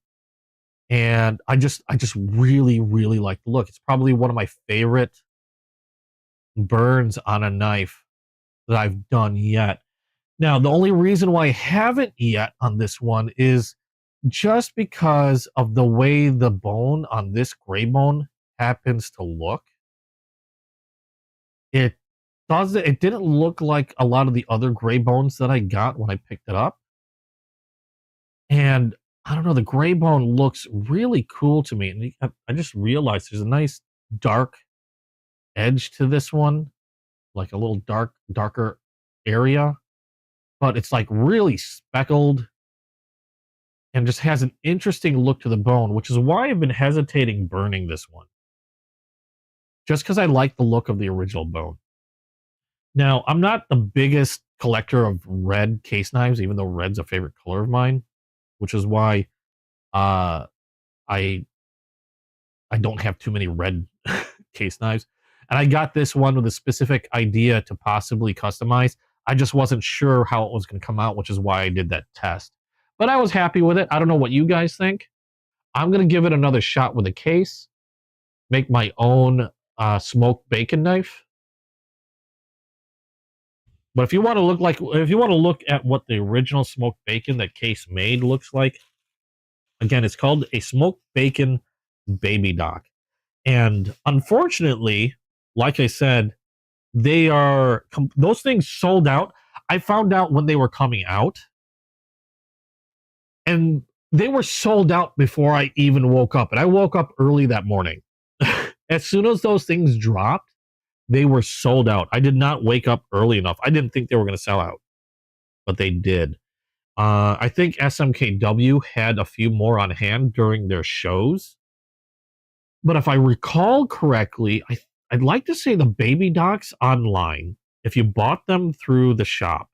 And I just really, really like the look. It's probably one of my favorite burns on a knife that I've done yet. Now, the only reason why I haven't yet on this one is just because of the way the bone on this gray bone happens to look. It it didn't look like a lot of the other gray bones that I got when I picked it up. And I don't know, the gray bone looks really cool to me. And I just realized there's a nice dark edge to this one, like a little darker area, but it's like really speckled and just has an interesting look to the bone, which is why I've been hesitating burning this one. Just because I like the look of the original bone. Now, I'm not the biggest collector of red case knives, even though red's a favorite color of mine, which is why uh, I I don't have too many red case knives. And I got this one with a specific idea to possibly customize. I just wasn't sure how it was going to come out, which is why I did that test. But I was happy with it. I don't know what you guys think. I'm going to give it another shot with a case, make my own smoked bacon knife. But if you want to look at what the original smoked bacon that Case made looks like, again, it's called a smoked bacon baby dock. And unfortunately, like I said, those things sold out. I found out when they were coming out, and they were sold out before I even woke up. And I woke up early that morning. As soon as those things dropped, they were sold out. I did not wake up early enough. I didn't think they were going to sell out, but they did. I think SMKW had a few more on hand during their shows. But if I recall correctly, I'd like to say the baby docks online, if you bought them through the shop,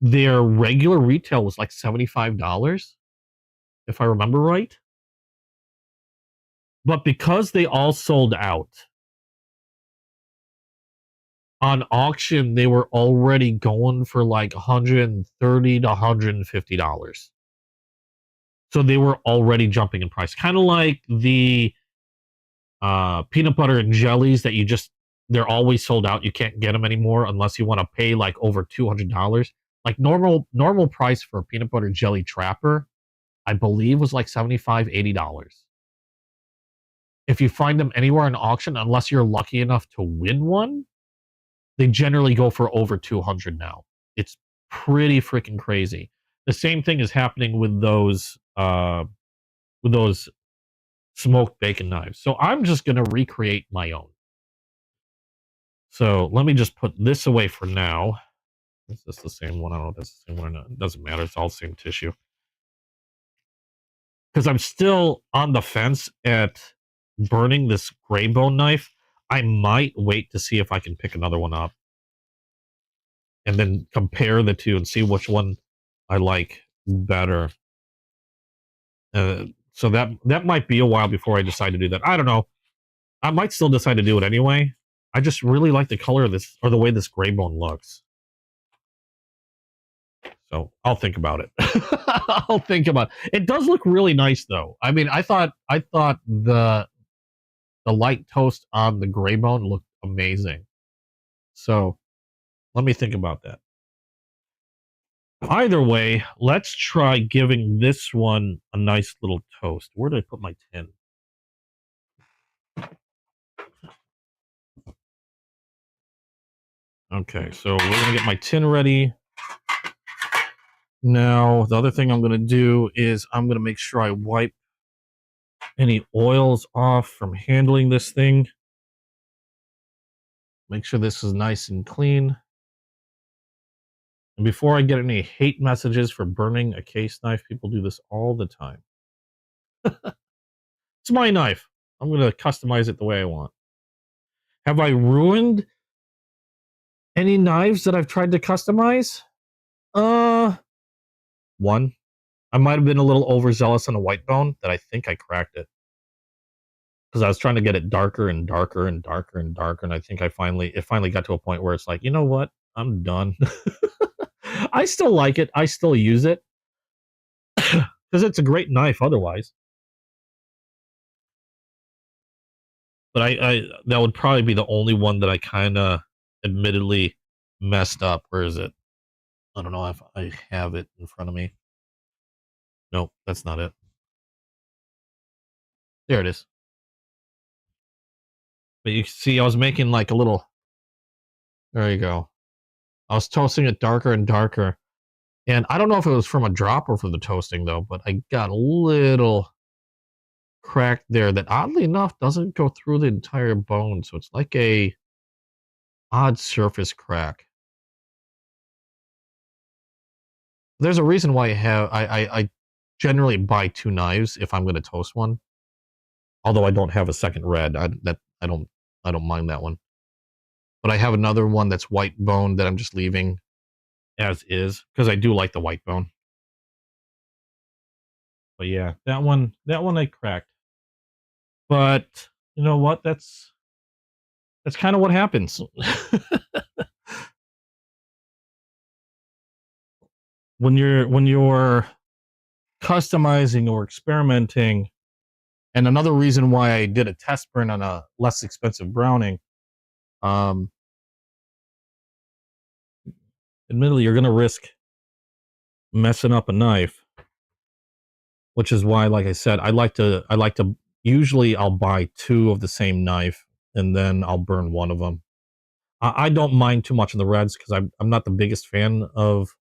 their regular retail was like $75, if I remember right. But because they all sold out, on auction, they were already going for like $130 to $150. So they were already jumping in price. Kind of like the peanut butter and jellies that they're always sold out. You can't get them anymore unless you want to pay like over $200. Like normal price for a peanut butter jelly trapper, I believe was like $75, $80. If you find them anywhere in auction, unless you're lucky enough to win one, they generally go for over 200 now. It's pretty freaking crazy. The same thing is happening with those smoked bacon knives. So I'm just going to recreate my own. So let me just put this away for now. Is this the same one? I don't know if that's the same one or not. It doesn't matter. It's all the same tissue. Because I'm still on the fence at burning this gray bone knife. I might wait to see if I can pick another one up and then compare the two and see which one I like better. So that might be a while before I decide to do that. I don't know. I might still decide to do it anyway. I just really like the color of this, or the way this gray bone looks. So I'll think about it. I'll think about it. It does look really nice, though. I mean, I thought the light toast on the gray bone looked amazing. So let me think about that. Either way, let's try giving this one a nice little toast. Where did I put my tin? Okay, so we're gonna get my tin ready. Now, the other thing I'm gonna do is I'm gonna make sure I wipe any oils off from handling this thing. Make sure this is nice and clean. And before I get any hate messages for burning a case knife, people do this all the time. It's my knife. I'm going to customize it the way I want. Have I ruined any knives that I've tried to customize? One. I might have been a little overzealous on a white bone that I think I cracked it. Because I was trying to get it darker and darker and darker and darker, and I think it finally got to a point where it's like, you know what? I'm done. I still like it. I still use it. Because it's a great knife otherwise. But I that would probably be the only one that I kind of admittedly messed up. Where is it? I don't know if I have it in front of me. Nope, that's not it. There it is. But you see, I was making like a little. There you go. I was toasting it darker and darker. And I don't know if it was from a drop or from the toasting, though, but I got a little crack there that oddly enough doesn't go through the entire bone. So it's like a odd surface crack. There's a reason why I generally buy 2 knives if I'm going to toast one. Although I don't have a second red, I don't mind that one. But I have another one that's white bone that I'm just leaving as is because I do like the white bone. But yeah, that one I cracked. But you know what? That's kind of what happens. when you're customizing or experimenting. And another reason why I did a test burn on a less expensive browning, um, admittedly, you're going to risk messing up a knife, which is why, like I said, I like to usually I'll buy 2 of the same knife and then I'll burn one of them. I don't mind too much in the reds because I'm not the biggest fan of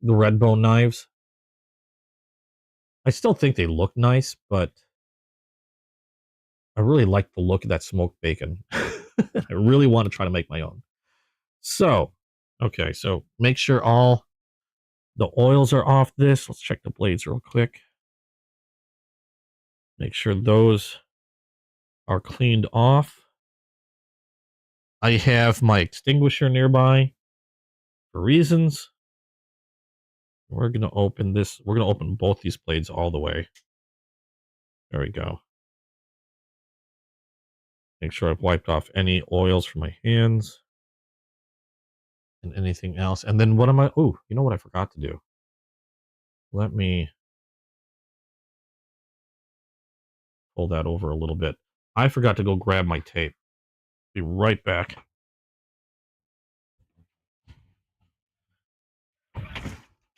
the red bone knives. I still think they look nice, but I really like the look of that smoked bacon. I really want to try to make my own. So, okay, so make sure all the oils are off this. Let's check the blades real quick. Make sure those are cleaned off. I have my extinguisher nearby for reasons. We're going to open this. We're going to open both these blades all the way. There we go. Make sure I've wiped off any oils from my hands and anything else. And then what am I? Oh, you know what I forgot to do? Let me pull that over a little bit. I forgot to go grab my tape. Be right back.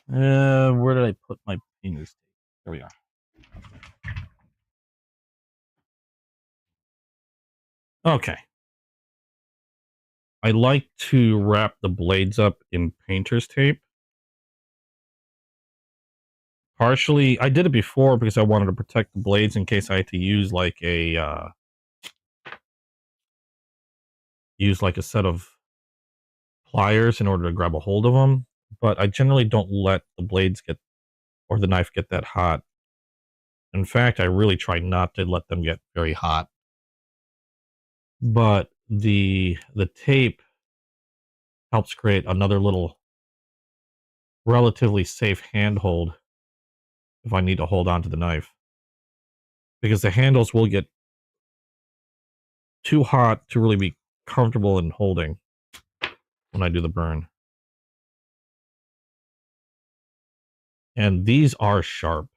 Where did I put my painter's tape? There we are. Okay. I like to wrap the blades up in painter's tape. Partially, I did it before because I wanted to protect the blades in case I had to use like a set of pliers in order to grab a hold of them. But I generally don't let the blades get or the knife get that hot. In fact, I really try not to let them get very hot. But the tape helps create another little relatively safe handhold if I need to hold on to the knife. Because the handles will get too hot to really be comfortable in holding when I do the burn. And these are sharp.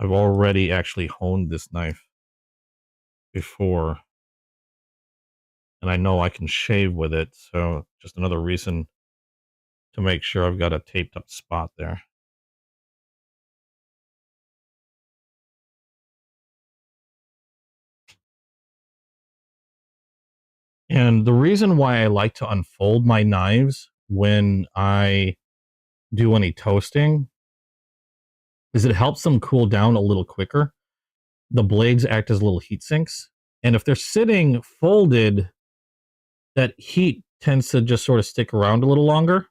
I've already actually honed this knife before. And I know I can shave with it, so just another reason to make sure I've got a taped up spot there. And the reason why I like to unfold my knives when I do any toasting is it helps them cool down a little quicker. The blades act as little heat sinks. And if they're sitting folded, that heat tends to just sort of stick around a little longer.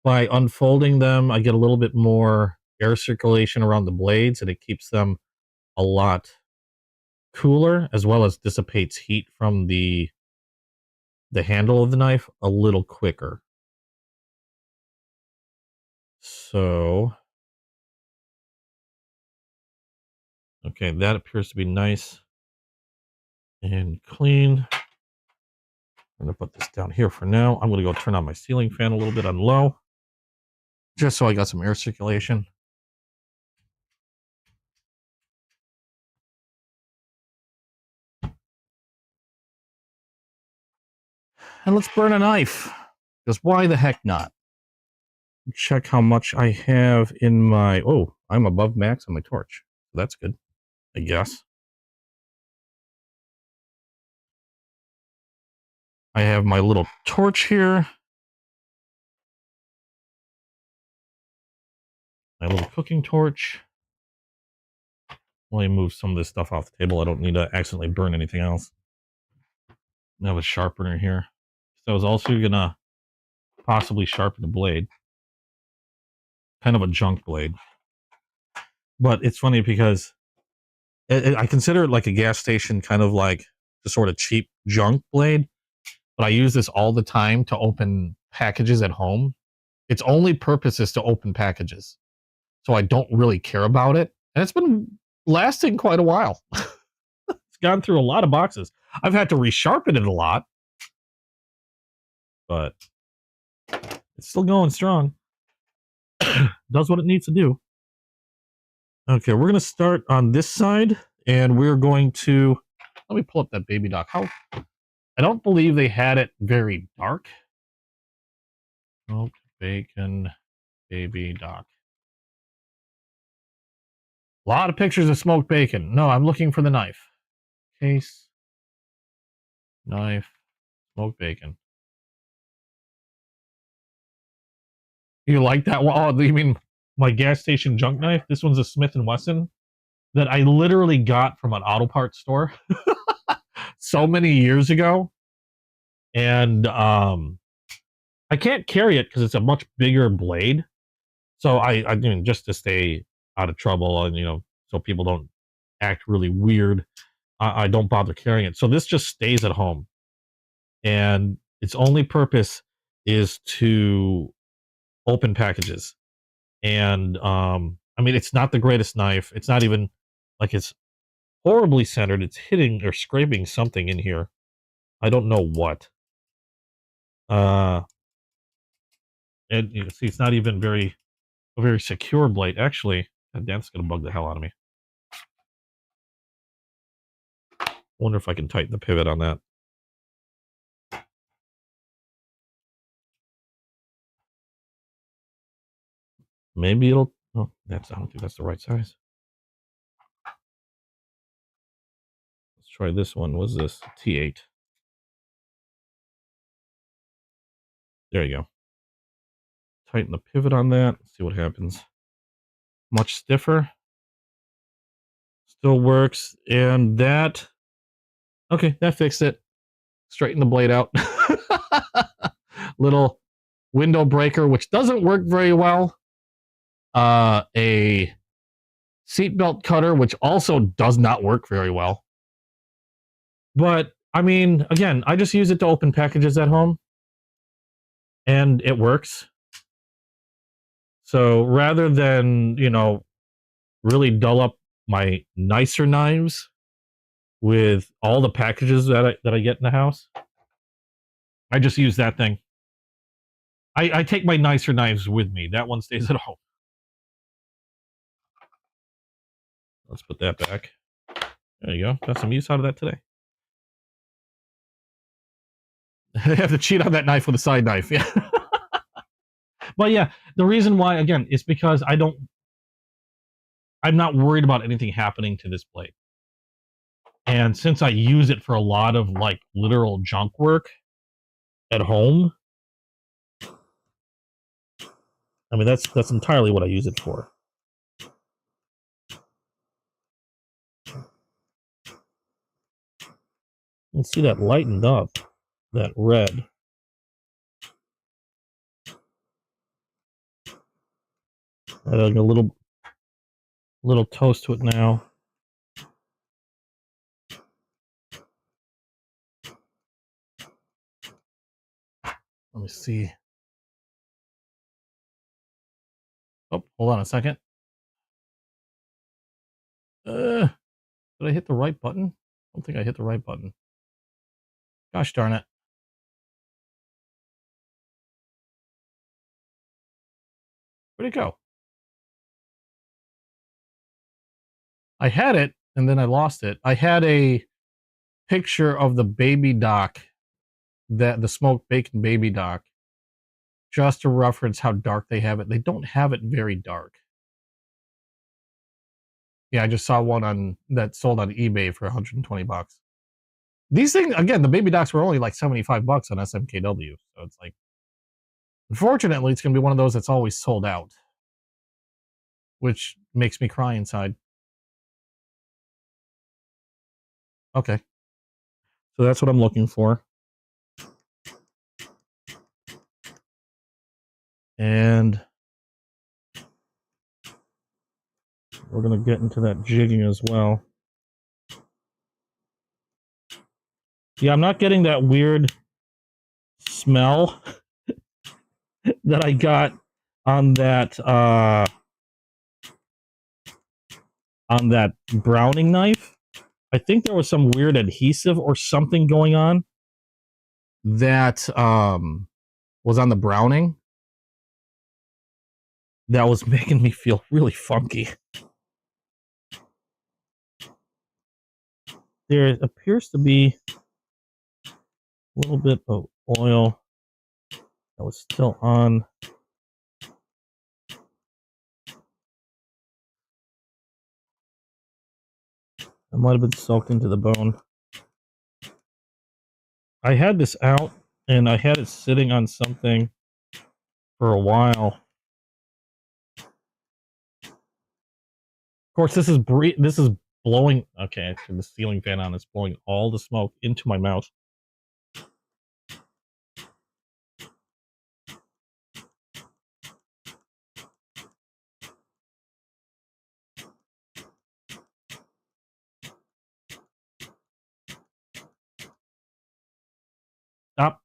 By unfolding them, I get a little bit more air circulation around the blades and it keeps them a lot cooler, as well as dissipates heat from the handle of the knife a little quicker. So, okay, that appears to be nice and clean. I'm going to put this down here for now. I'm going to go turn on my ceiling fan a little bit on low, just so I got some air circulation. And let's burn a knife. Because why the heck not? Check how much I have in my... Oh, I'm above max on my torch. That's good, I guess. I have my little torch here. My little cooking torch. Let me move some of this stuff off the table. I don't need to accidentally burn anything else. I have a sharpener here. So I was also going to possibly sharpen the blade. Kind of a junk blade. But it's funny because I consider it like a gas station, kind of like the sort of cheap junk blade. But I use this all the time to open packages at home. Its only purpose is to open packages. So I don't really care about it. And it's been lasting quite a while. It's gone through a lot of boxes. I've had to resharpen it a lot. But it's still going strong. Does what it needs to do. Okay, we're going to start on this side. And we're going to... Let me pull up that baby dock. I don't believe they had it very dark. Smoked bacon baby dock. A lot of pictures of smoked bacon. No, I'm looking for the knife. Case. Knife. Smoked bacon. You like that one? Oh, you mean my gas station junk knife? This one's a Smith & Wesson that I literally got from an auto parts store so many years ago. And I can't carry it because it's a much bigger blade. So I mean, just to stay out of trouble and, you know, so people don't act really weird, I don't bother carrying it. So this just stays at home. And its only purpose is to open packages. And I mean, it's not the greatest knife. It's not even like it's horribly centered. It's hitting or scraping something in here. I don't know what. And you can see it's not even a very secure blade. Actually, that's gonna bug the hell out of me. Wonder if I can tighten the pivot on that. Maybe it'll... Oh, I don't think that's the right size. Let's try this one. What's this? T8. There you go. Tighten the pivot on that. See what happens. Much stiffer. Still works. And that... Okay, that fixed it. Straighten the blade out. Little window breaker, which doesn't work very well. A seatbelt cutter, which also does not work very well. But, I mean, again, I just use it to open packages at home. And it works. So rather than, you know, really dull up my nicer knives with all the packages that I get in the house, I just use that thing. I take my nicer knives with me. That one stays at home. Let's put that back. There you go. Got some use out of that today. I have to cheat on that knife with a side knife. Yeah. But yeah, the reason why, again, is because I'm not worried about anything happening to this blade. And since I use it for a lot of like literal junk work at home, I mean, that's entirely what I use it for. Let's see that lightened up, that red. Adding a little toast to it now. Let me see. Oh, hold on a second. Did I hit the right button? I don't think I hit the right button. Gosh darn it. Where'd it go? I had it, and then I lost it. I had a picture of the baby dock, the smoked bacon baby dock, just to reference how dark they have it. They don't have it very dark. Yeah, I just saw one on that sold on eBay for 120 bucks. These things, again, the baby docks were only like 75 bucks on SMKW. So it's like, unfortunately, it's going to be one of those that's always sold out, which makes me cry inside. Okay. So that's what I'm looking for. And we're going to get into that jigging as well. Yeah, I'm not getting that weird smell that I got on that browning knife. I think there was some weird adhesive or something going on that was on the browning that was making me feel really funky. There appears to be a little bit of oil that was still on. It might have been soaked into the bone. I had this out and I had it sitting on something for a while. Of course, this is blowing. Okay, I turned the ceiling fan on. It's blowing all the smoke into my mouth. Stop.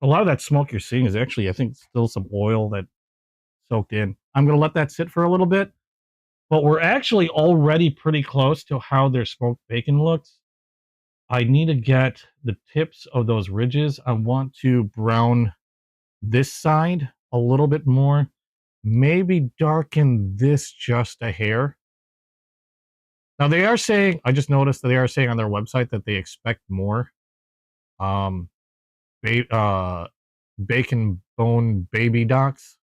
A lot of that smoke you're seeing is actually, I think, still some oil that soaked in. I'm going to let that sit for a little bit, but we're actually already pretty close to how their smoked bacon looks. I need to get the tips of those ridges. I want to brown this side a little bit more, maybe darken this just a hair. Now they are saying, I just noticed that they are saying on their website that they expect more bacon bone baby docks.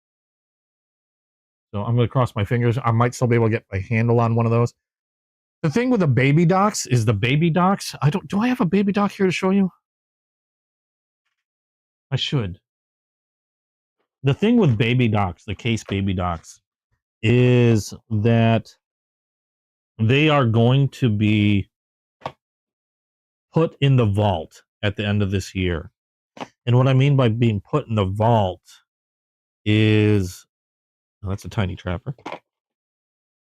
So I'm going to cross my fingers. I might still be able to get my handle on one of those. The thing with the baby docks is the baby docks. Do I have a baby dock here to show you? I should. The thing with baby docks, the case baby docks, is that they are going to be put in the vault at the end of this year. And what I mean by being put in the vault is, oh, that's a tiny trapper.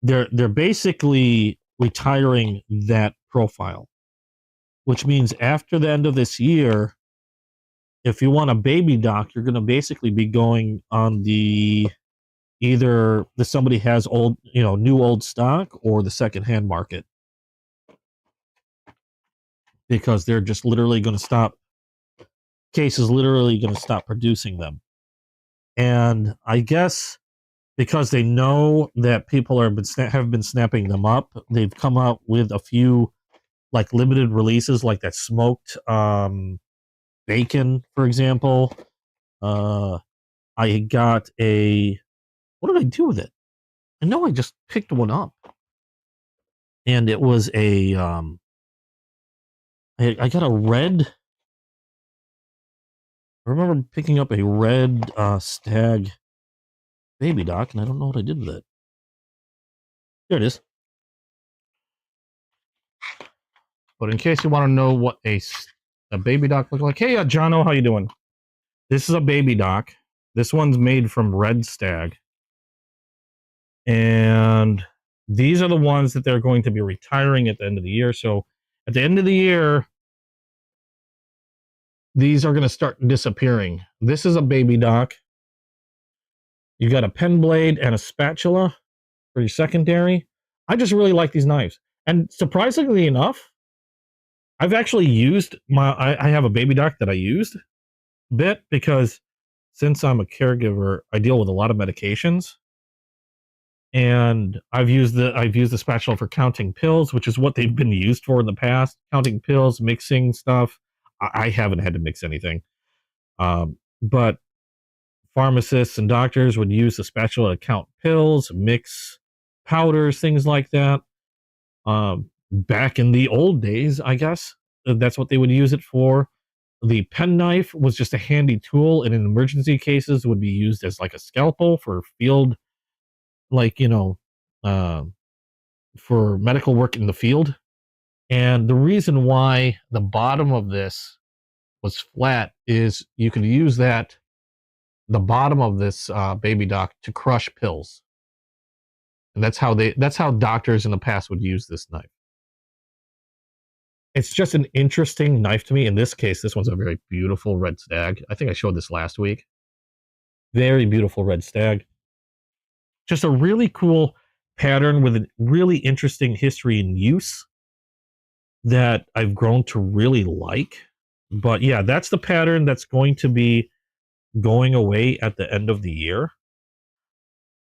They're basically retiring that profile, which means after the end of this year, if you want a baby dock, you're going to basically be going on the either the somebody has old, new old stock or the secondhand market, because they're just literally going to stop. Case is literally going to stop producing them, and I guess because they know that people have been snapping them up, they've come out with a few like limited releases, like that smoked bacon, for example. I got what did I do with it? I know I just picked one up, and it was I got a red. I remember picking up a red stag baby dock, and I don't know what I did with it. There it is. But in case you want to know what a baby dock looks like, hey, Jono, how you doing? This is a baby dock. This one's made from red stag. And these are the ones that they're going to be retiring at the end of the year. So at the end of the year, these are going to start disappearing. This is a baby dock. You got a pen blade and a spatula for your secondary. I just really like these knives. And surprisingly enough, I've actually used I have a baby dock that I used, bit because since I'm a caregiver, I deal with a lot of medications, and I've used the spatula for counting pills, which is what they've been used for in the past, counting pills, mixing stuff. I haven't had to mix anything, but pharmacists and doctors would use the spatula to count pills, mix powders, things like that. Back in the old days, I guess that's what they would use it for. The penknife was just a handy tool, and in emergency cases, would be used as like a scalpel for field, like uh, for medical work in the field. And the reason why the bottom of this was flat is you could use the bottom of this baby dock to crush pills, and that's how doctors in the past would use this knife. It's just an interesting knife to me. In this case, this one's a very beautiful red stag. I think I showed this last week. Very beautiful red stag. Just a really cool pattern with a really interesting history and use that I've grown to really like. But yeah, that's the pattern that's going to be going away at the end of the year.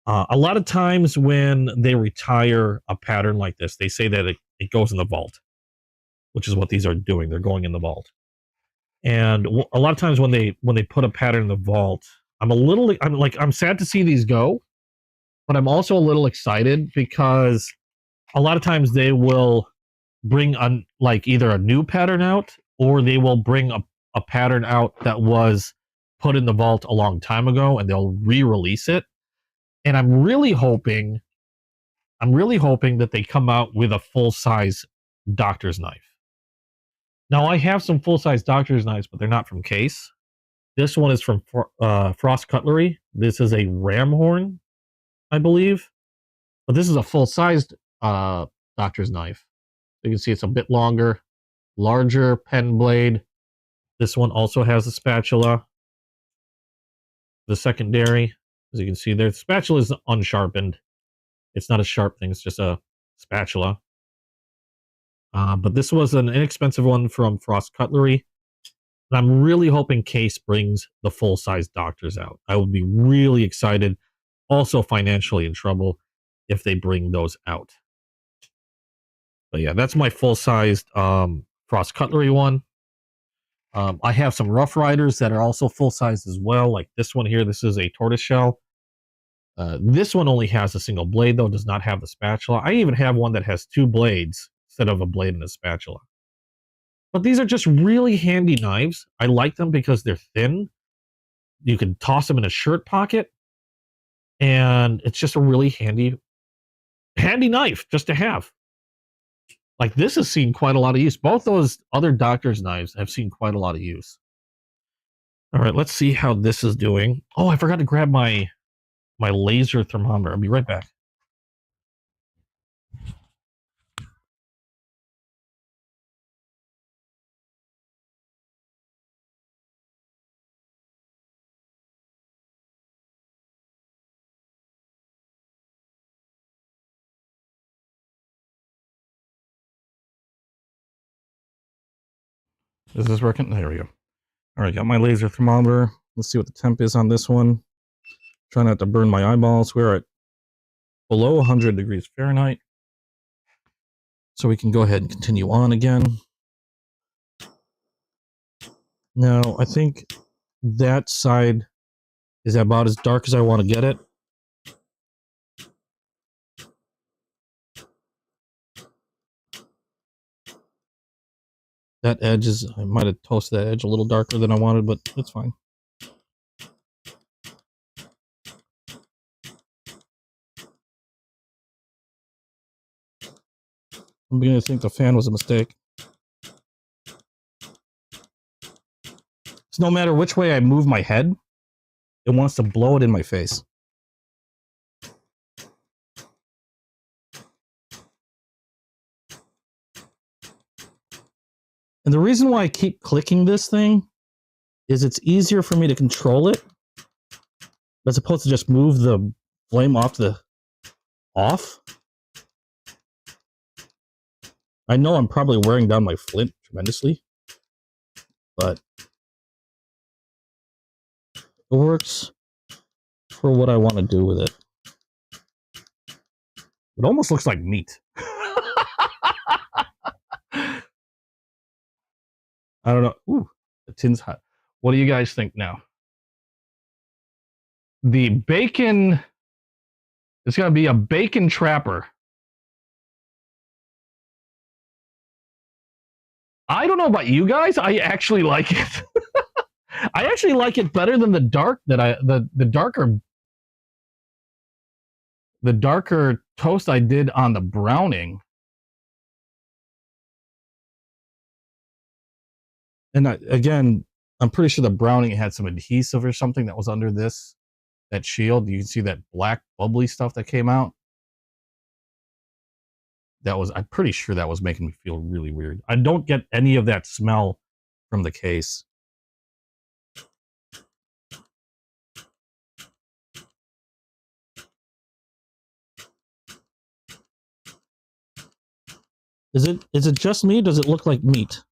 A lot of times when they retire a pattern like this, they say that it goes in the vault, which is what these are doing. They're going in the vault. And a lot of times when they put a pattern in the vault, I'm sad to see these go, but I'm also a little excited because a lot of times they will bring either a new pattern out, or they will bring a pattern out that was put in the vault a long time ago and they'll re-release it. And I'm really hoping that they come out with a full-size doctor's knife. Now, I have some full-size doctor's knives, but they're not from Case. This one is from Frost Cutlery. This is a ram horn, I believe. But this is a full-sized doctor's knife. You can see it's a bit longer, larger pen blade. This one also has a spatula. The secondary, as you can see there, the spatula is unsharpened. It's not a sharp thing, it's just a spatula. But this was an inexpensive one from Frost Cutlery. And I'm really hoping Case brings the full-size doctors out. I would be really excited, also financially in trouble, if they bring those out. But yeah, that's my full-sized Frost Cutlery one. I have some Rough Riders that are also full-sized as well, like this one here. This is a tortoiseshell. This one only has a single blade, though, does not have the spatula. I even have one that has two blades instead of a blade and a spatula. But these are just really handy knives. I like them because they're thin. You can toss them in a shirt pocket. And it's just a really handy knife just to have. Like, this has seen quite a lot of use. Both those other doctor's knives have seen quite a lot of use. All right, let's see how this is doing. Oh, I forgot to grab my laser thermometer. I'll be right back. Is this working? There we go. All right, got my laser thermometer. Let's see what the temp is on this one. Try not to burn my eyeballs. We're at below 100 degrees Fahrenheit. So we can go ahead and continue on again. Now, I think that side is about as dark as I want to get it. That edge is, I might have toasted that edge a little darker than I wanted, but it's fine. I'm beginning to think the fan was a mistake. So no matter which way I move my head, it wants to blow it in my face. And the reason why I keep clicking this thing is it's easier for me to control it as opposed to just move the flame off. I know I'm probably wearing down my flint tremendously, but It works for what I want to do with it. It almost looks like meat. I don't know. Ooh, the tin's hot. What do you guys think now? The bacon, it's going to be a bacon trapper. I don't know about you guys. I actually like it. I actually like it better than the dark that the darker toast I did on the browning. And again, I'm pretty sure the browning had some adhesive or something that was under that shield. You can see that black bubbly stuff that came out. I'm pretty sure that was making me feel really weird. I don't get any of that smell from the case. Is it just me? Does it look like meat?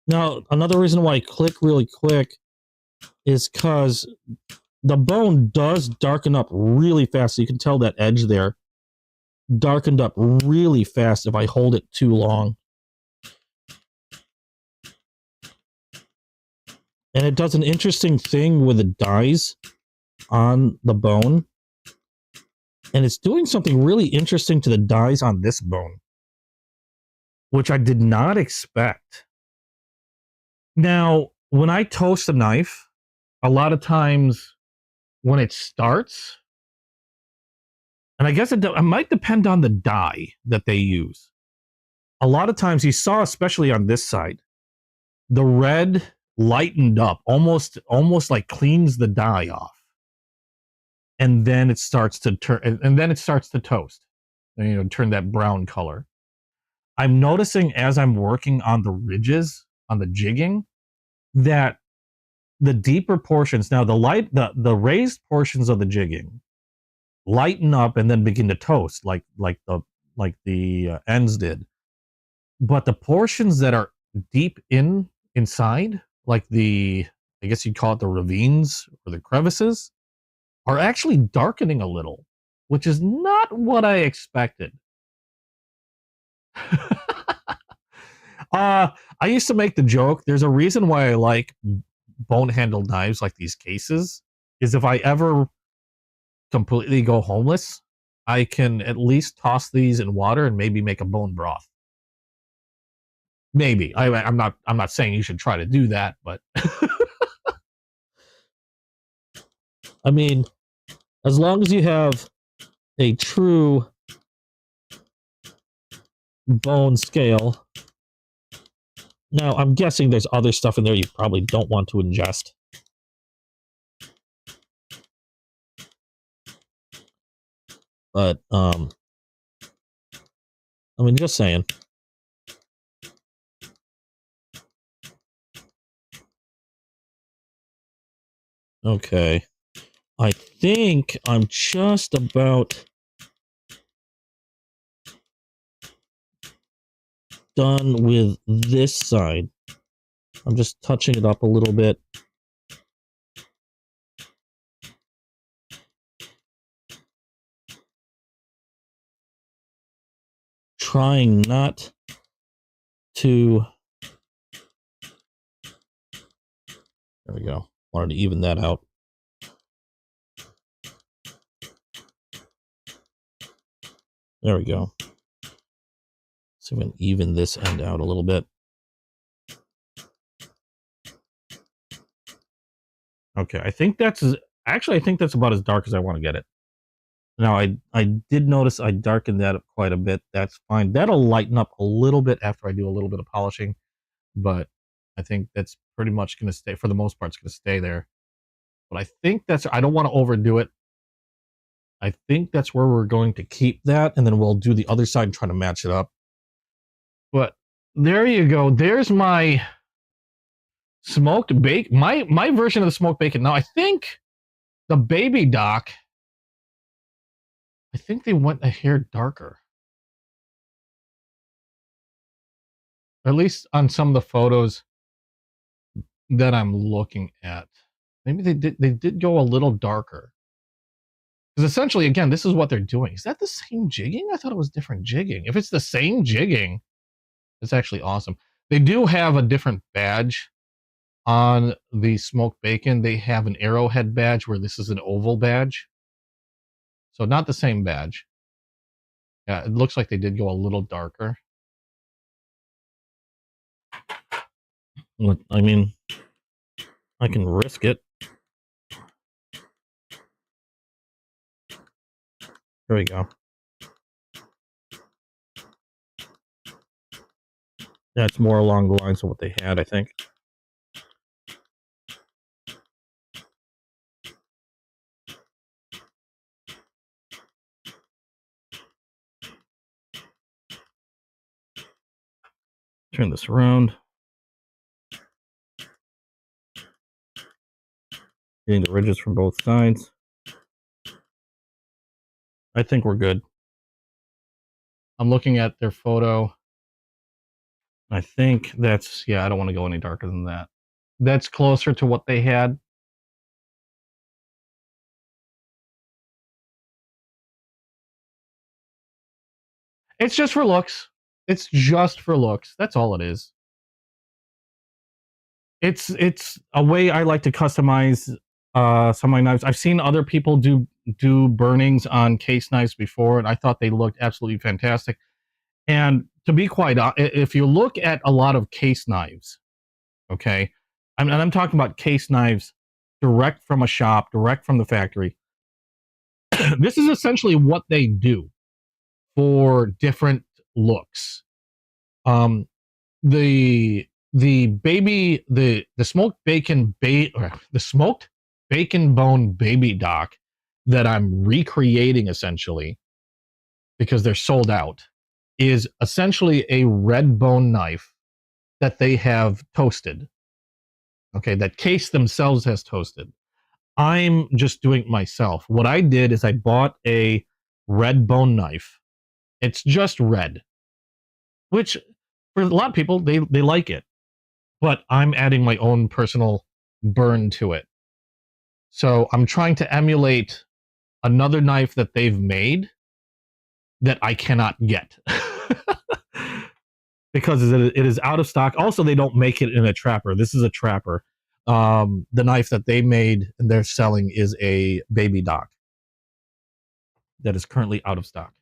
Now, another reason why I click really quick is because the bone does darken up really fast. So you can tell that edge there darkened up really fast if I hold it too long. And it does an interesting thing with the dyes on the bone. And it's doing something really interesting to the dyes on this bone, which I did not expect. Now, when I toast a knife, a lot of times when it starts, and I guess it might depend on the dye that they use. A lot of times you saw, especially on this side, the red lightened up, almost like cleans the dye off. And then it starts to turn, and then it starts to toast, turn that brown color. I'm noticing as I'm working on the ridges, on the jigging, that the deeper portions, now the raised portions of the jigging lighten up and then begin to toast like the ends did. But the portions that are deep inside, like I guess you'd call it the ravines or the crevices, are actually darkening a little, which is not what I expected. I used to make the joke, there's a reason why I like bone-handled knives like these cases, is if I ever completely go homeless, I can at least toss these in water and maybe make a bone broth. Maybe. I'm not saying you should try to do that, but I mean, as long as you have a true bone scale. Now, I'm guessing there's other stuff in there you probably don't want to ingest. But, I mean, just saying. Okay. I think I'm just about done with this side. I'm just touching it up a little bit. Trying not to... There we go. Wanted to even that out. There we go. So I'm going to even this end out a little bit. Okay, I think that's about as dark as I want to get it. Now, I did notice I darkened that up quite a bit. That's fine. That'll lighten up a little bit after I do a little bit of polishing, but I think that's pretty much going to stay, for the most part, it's going to stay there. But I think I don't want to overdo it. I think that's where we're going to keep that, and then we'll do the other side and try to match it up. But there you go. There's my smoked bacon, my version of the smoked bacon. Now, I think the baby doc, I think they went a hair darker. at least on some of the photos that I'm looking at. Maybe they did go a little darker. Because essentially, again, this is what they're doing. Is that the same jigging? I thought it was different jigging. If it's the same jigging, it's actually awesome. They do have a different badge on the smoked bacon. They have an arrowhead badge where this is an oval badge. So not the same badge. Yeah, it looks like they did go a little darker. I mean, I can risk it. There we go. That's more along the lines of what they had, I think. Turn this around. Getting the ridges from both sides. I think we're good. I'm looking at their photo. I think that's, yeah, I don't want to go any darker than that. That's closer to what they had. It's just for looks. It's just for looks. That's all it is. It's a way I like to customize some of my knives. I've seen other people do burnings on case knives before, and I thought they looked absolutely fantastic. And to be quite honest, if you look at a lot of case knives, okay, and I'm talking about case knives direct from a shop, direct from the factory. This is essentially what they do for different looks. The smoked bacon the smoked bacon bone baby dock that I'm recreating essentially because they're sold out is essentially a red bone knife that they have toasted. Okay, that case themselves has toasted. I'm just doing it myself. What I did is I bought a red bone knife. It's just red, which for a lot of people they like it, but I'm adding my own personal burn to it. So I'm trying to emulate another knife that they've made that I cannot get because it is out of stock. Also, they don't make it in a trapper. This is a trapper. The knife that they made and they're selling is a baby dock that is currently out of stock.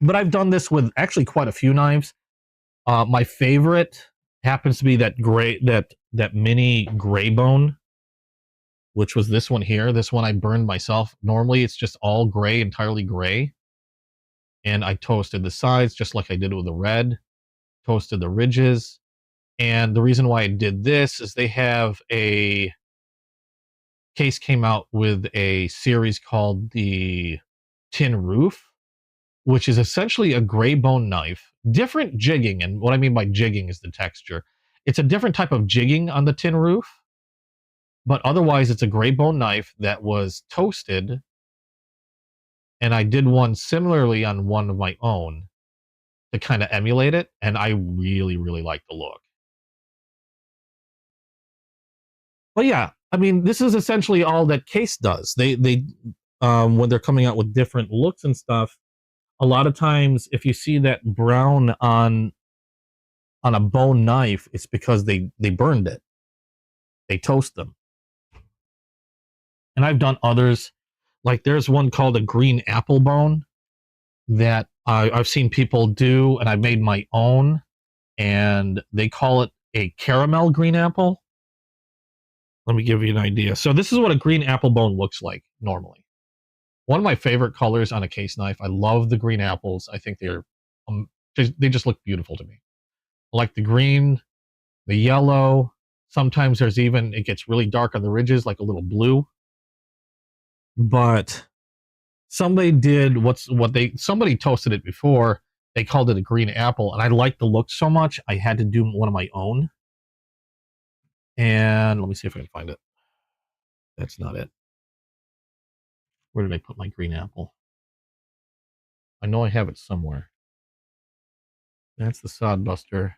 But I've done this with actually quite a few knives. My favorite happens to be that mini gray bone, which was this one here. This one I burned myself. Normally it's just all gray, entirely gray. And I toasted the sides just like I did with the red, toasted the ridges. And the reason why I did this is they have a case came out with a series called the Tin Roof, which is essentially a gray bone knife, different jigging. And what I mean by jigging is the texture. It's a different type of jigging on the tin roof, but otherwise it's a gray bone knife that was toasted. And I did one similarly on one of my own to kind of emulate it. And I really, really like the look. But yeah, I mean, this is essentially all that Case does. They when they're coming out with different looks and stuff, a lot of times if you see that brown on a bone knife, it's because they burned it. They toast them. And I've done others. Like there's one called a green apple bone that I've seen people do, and I made my own, and they call it a caramel green apple. Let me give you an idea. So this is what a green apple bone looks like normally. One of my favorite colors on a case knife. I love the green apples. I think they just look beautiful to me. I like the green, the yellow. Sometimes it gets really dark on the ridges, like a little blue. But somebody toasted it before. They called it a green apple, and I liked the look so much I had to do one of my own. And let me see if I can find it. That's not it. Where did I put my green apple? I know I have it somewhere. That's the sod buster.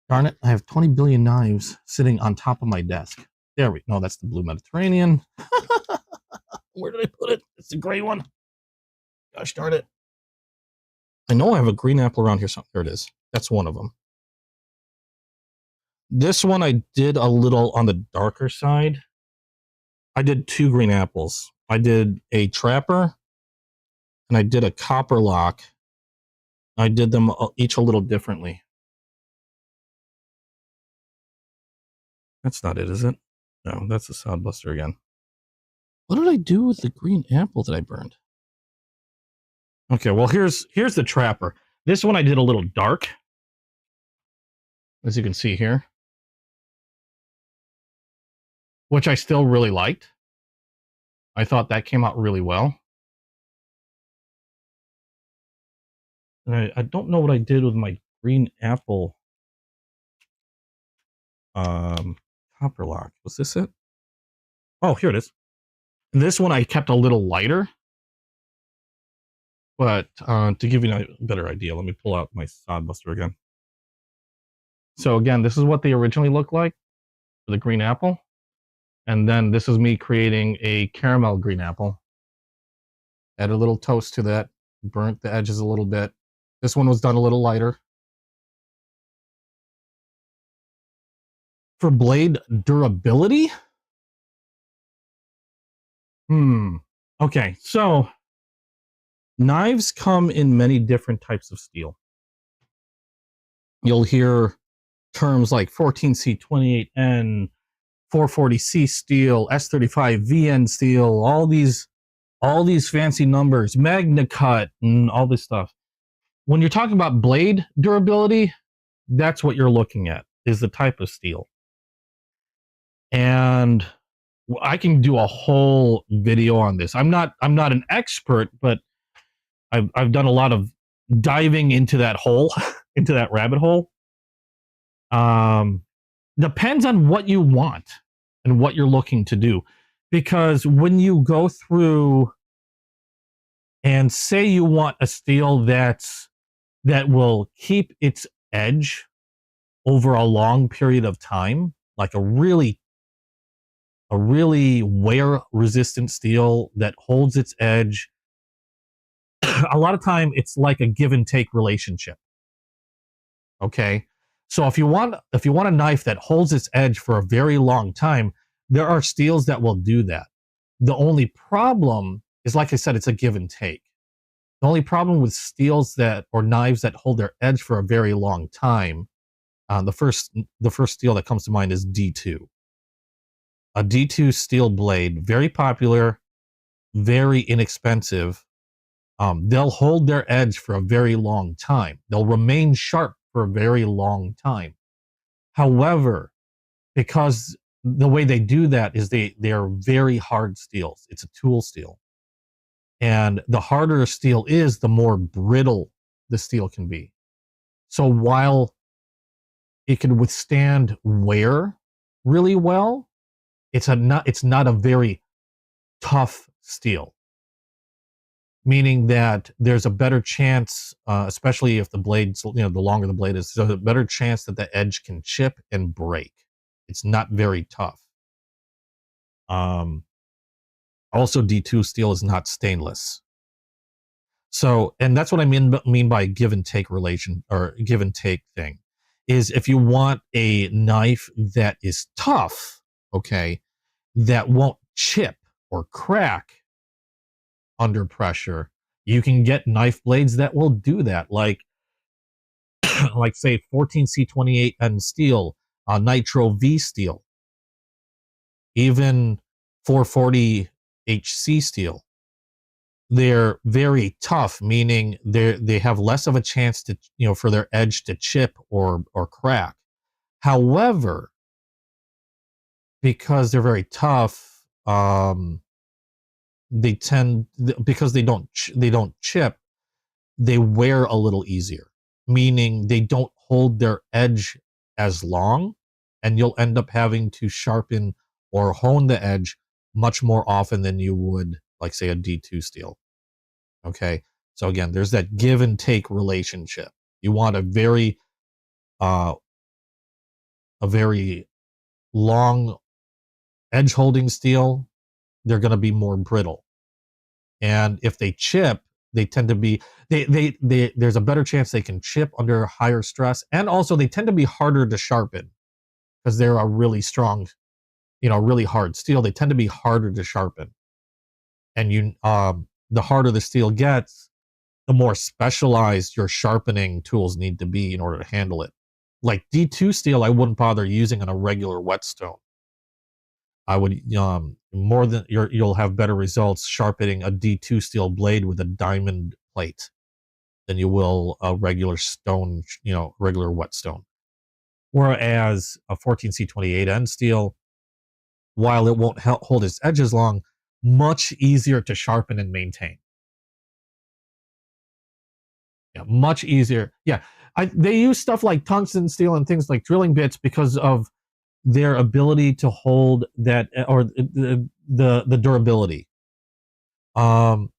Darn it, I have 20 billion knives sitting on top of my desk. There we go. No, that's the blue Mediterranean. Where did I put it? It's the gray one. Gosh darn it. I know I have a green apple around here. There it is. That's one of them. This one I did a little on the darker side. I did 2 green apples. I did a trapper and I did a copper lock. I did them each a little differently. That's not it, is it? No, that's the sod buster again. What did I do with the green apple that I burned? Okay, well, here's the trapper. This one I did a little dark, as you can see here, which I still really liked. I thought that came out really well. And I don't know what I did with my green apple copper lock. Was this it? Oh, here it is. This one I kept a little lighter. But to give you a better idea, let me pull out my sod buster again. So again, this is what they originally looked like for the green apple. And then this is me creating a caramel green apple. Add a little toast to that. Burnt the edges a little bit. This one was done a little lighter. For blade durability? Okay, so knives come in many different types of steel. You'll hear terms like 14C28N, 440C steel, S35VN steel, all these fancy numbers, Magna Cut, and all this stuff. When you're talking about blade durability, that's what you're looking at, is the type of steel. And I can do a whole video on this. I'm not an expert, but I've done a lot of diving into that hole, into that rabbit hole. Depends on what you want and what you're looking to do. Because when you go through and say you want a steel that will keep its edge over a long period of time, like a really wear resistant steel that holds its edge, a lot of time it's like a give and take relationship. Okay, so if you want a knife that holds its edge for a very long time, there are steels that will do that. The only problem is, like I said, it's a give and take. The only problem with steels or knives that hold their edge for a very long time, the first steel that comes to mind is D2. A D2 steel blade, very popular, very inexpensive. They'll hold their edge for a very long time. They'll remain sharp for a very long time. However, because the way they do that is they are very hard steels. It's a tool steel. And the harder a steel is, the more brittle the steel can be. So while it can withstand wear really well, it's not a very tough steel. Meaning that there's a better chance, especially if the blade's, the longer the blade is, there's a better chance that the edge can chip and break. It's not very tough. Also, D2 steel is not stainless. So, and that's what I mean by give and take relation, or give and take thing, is if you want a knife that is tough, okay, that won't chip or crack under pressure, you can get knife blades that will do that, like say 14C28N steel, Nitro V steel, even 440HC steel. They're very tough, meaning they have less of a chance to, for their edge to chip or crack. However, because they're very tough, because they don't chip, they wear a little easier, meaning they don't hold their edge as long, and you'll end up having to sharpen or hone the edge much more often than you would, like, say, a D2 steel. Okay, So again, there's that give and take relationship. You want a very long edge holding steel. They're going to be more brittle, and if they chip, they tend to be there's a better chance they can chip under higher stress, and also they tend to be harder to sharpen because they're a really strong, really hard steel. They tend to be harder to sharpen, and the harder the steel gets, the more specialized your sharpening tools need to be in order to handle it. Like D2 steel, I wouldn't bother using on a regular whetstone. I would you'll have better results sharpening a D2 steel blade with a diamond plate than you will a regular stone, regular whetstone. Whereas a 14C28N steel, while it won't hold its edges long, much easier to sharpen and maintain. Yeah, much easier. Yeah, they use stuff like tungsten steel and things like drilling bits because of their ability to hold that, or the durability. And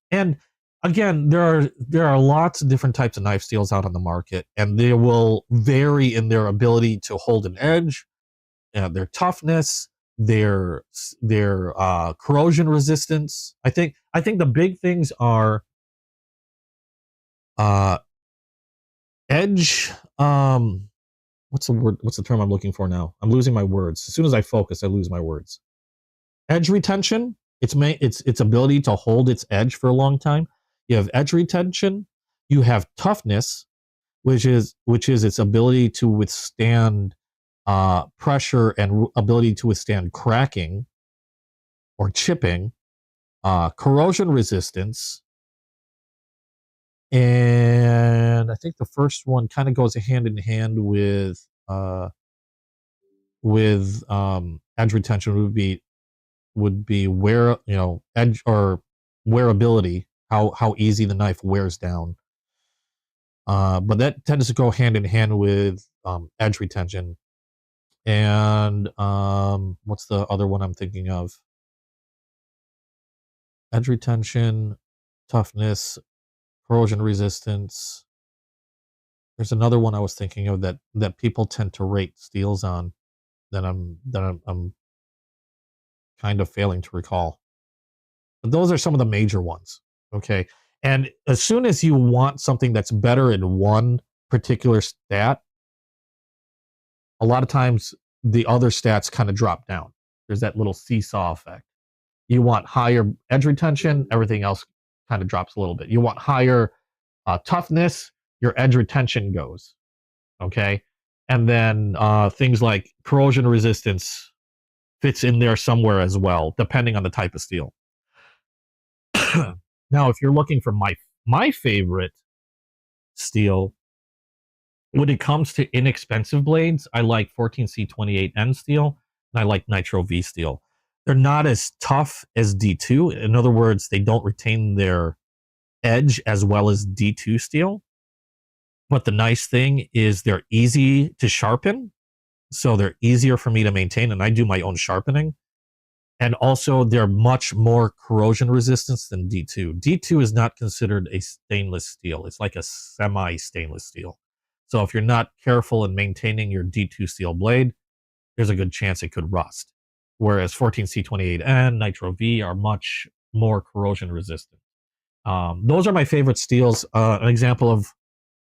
again, there are lots of different types of knife steels out on the market, and they will vary in their ability to hold an edge, their toughness, their corrosion resistance. I think the big things are edge. What's the term I'm looking for now? I'm losing my words. As soon as I focus, I lose my words. Edge retention. Its ability to hold its edge for a long time. You have edge retention. You have toughness, which is its ability to withstand pressure and ability to withstand cracking or chipping, corrosion resistance, and I think the first one kind of goes hand in hand with edge retention would be edge or wearability, how easy the knife wears down. But that tends to go hand in hand with edge retention. And what's the other one I'm thinking of? Edge retention, toughness, corrosion resistance. There's another one I was thinking of that people tend to rate steels on that I'm kind of failing to recall. But those are some of the major ones. Okay. And as soon as you want something that's better in one particular stat, a lot of times the other stats kind of drop down. There's that little seesaw effect. You want higher edge retention, everything else kind of drops a little bit. You want higher toughness, your edge retention goes. Okay. And then things like corrosion resistance fits in there somewhere as well, depending on the type of steel. Now, if you're looking for my favorite steel, when it comes to inexpensive blades, I like 14C28N steel, and I like Nitro V steel. They're not as tough as D2. In other words, they don't retain their edge as well as D2 steel. But the nice thing is they're easy to sharpen, so they're easier for me to maintain, and I do my own sharpening. And also, they're much more corrosion resistant than D2. D2 is not considered a stainless steel. It's like a semi-stainless steel. So if you're not careful in maintaining your D2 steel blade, there's a good chance it could rust. Whereas 14C28N, Nitro V are much more corrosion resistant. Those are my favorite steels. An example of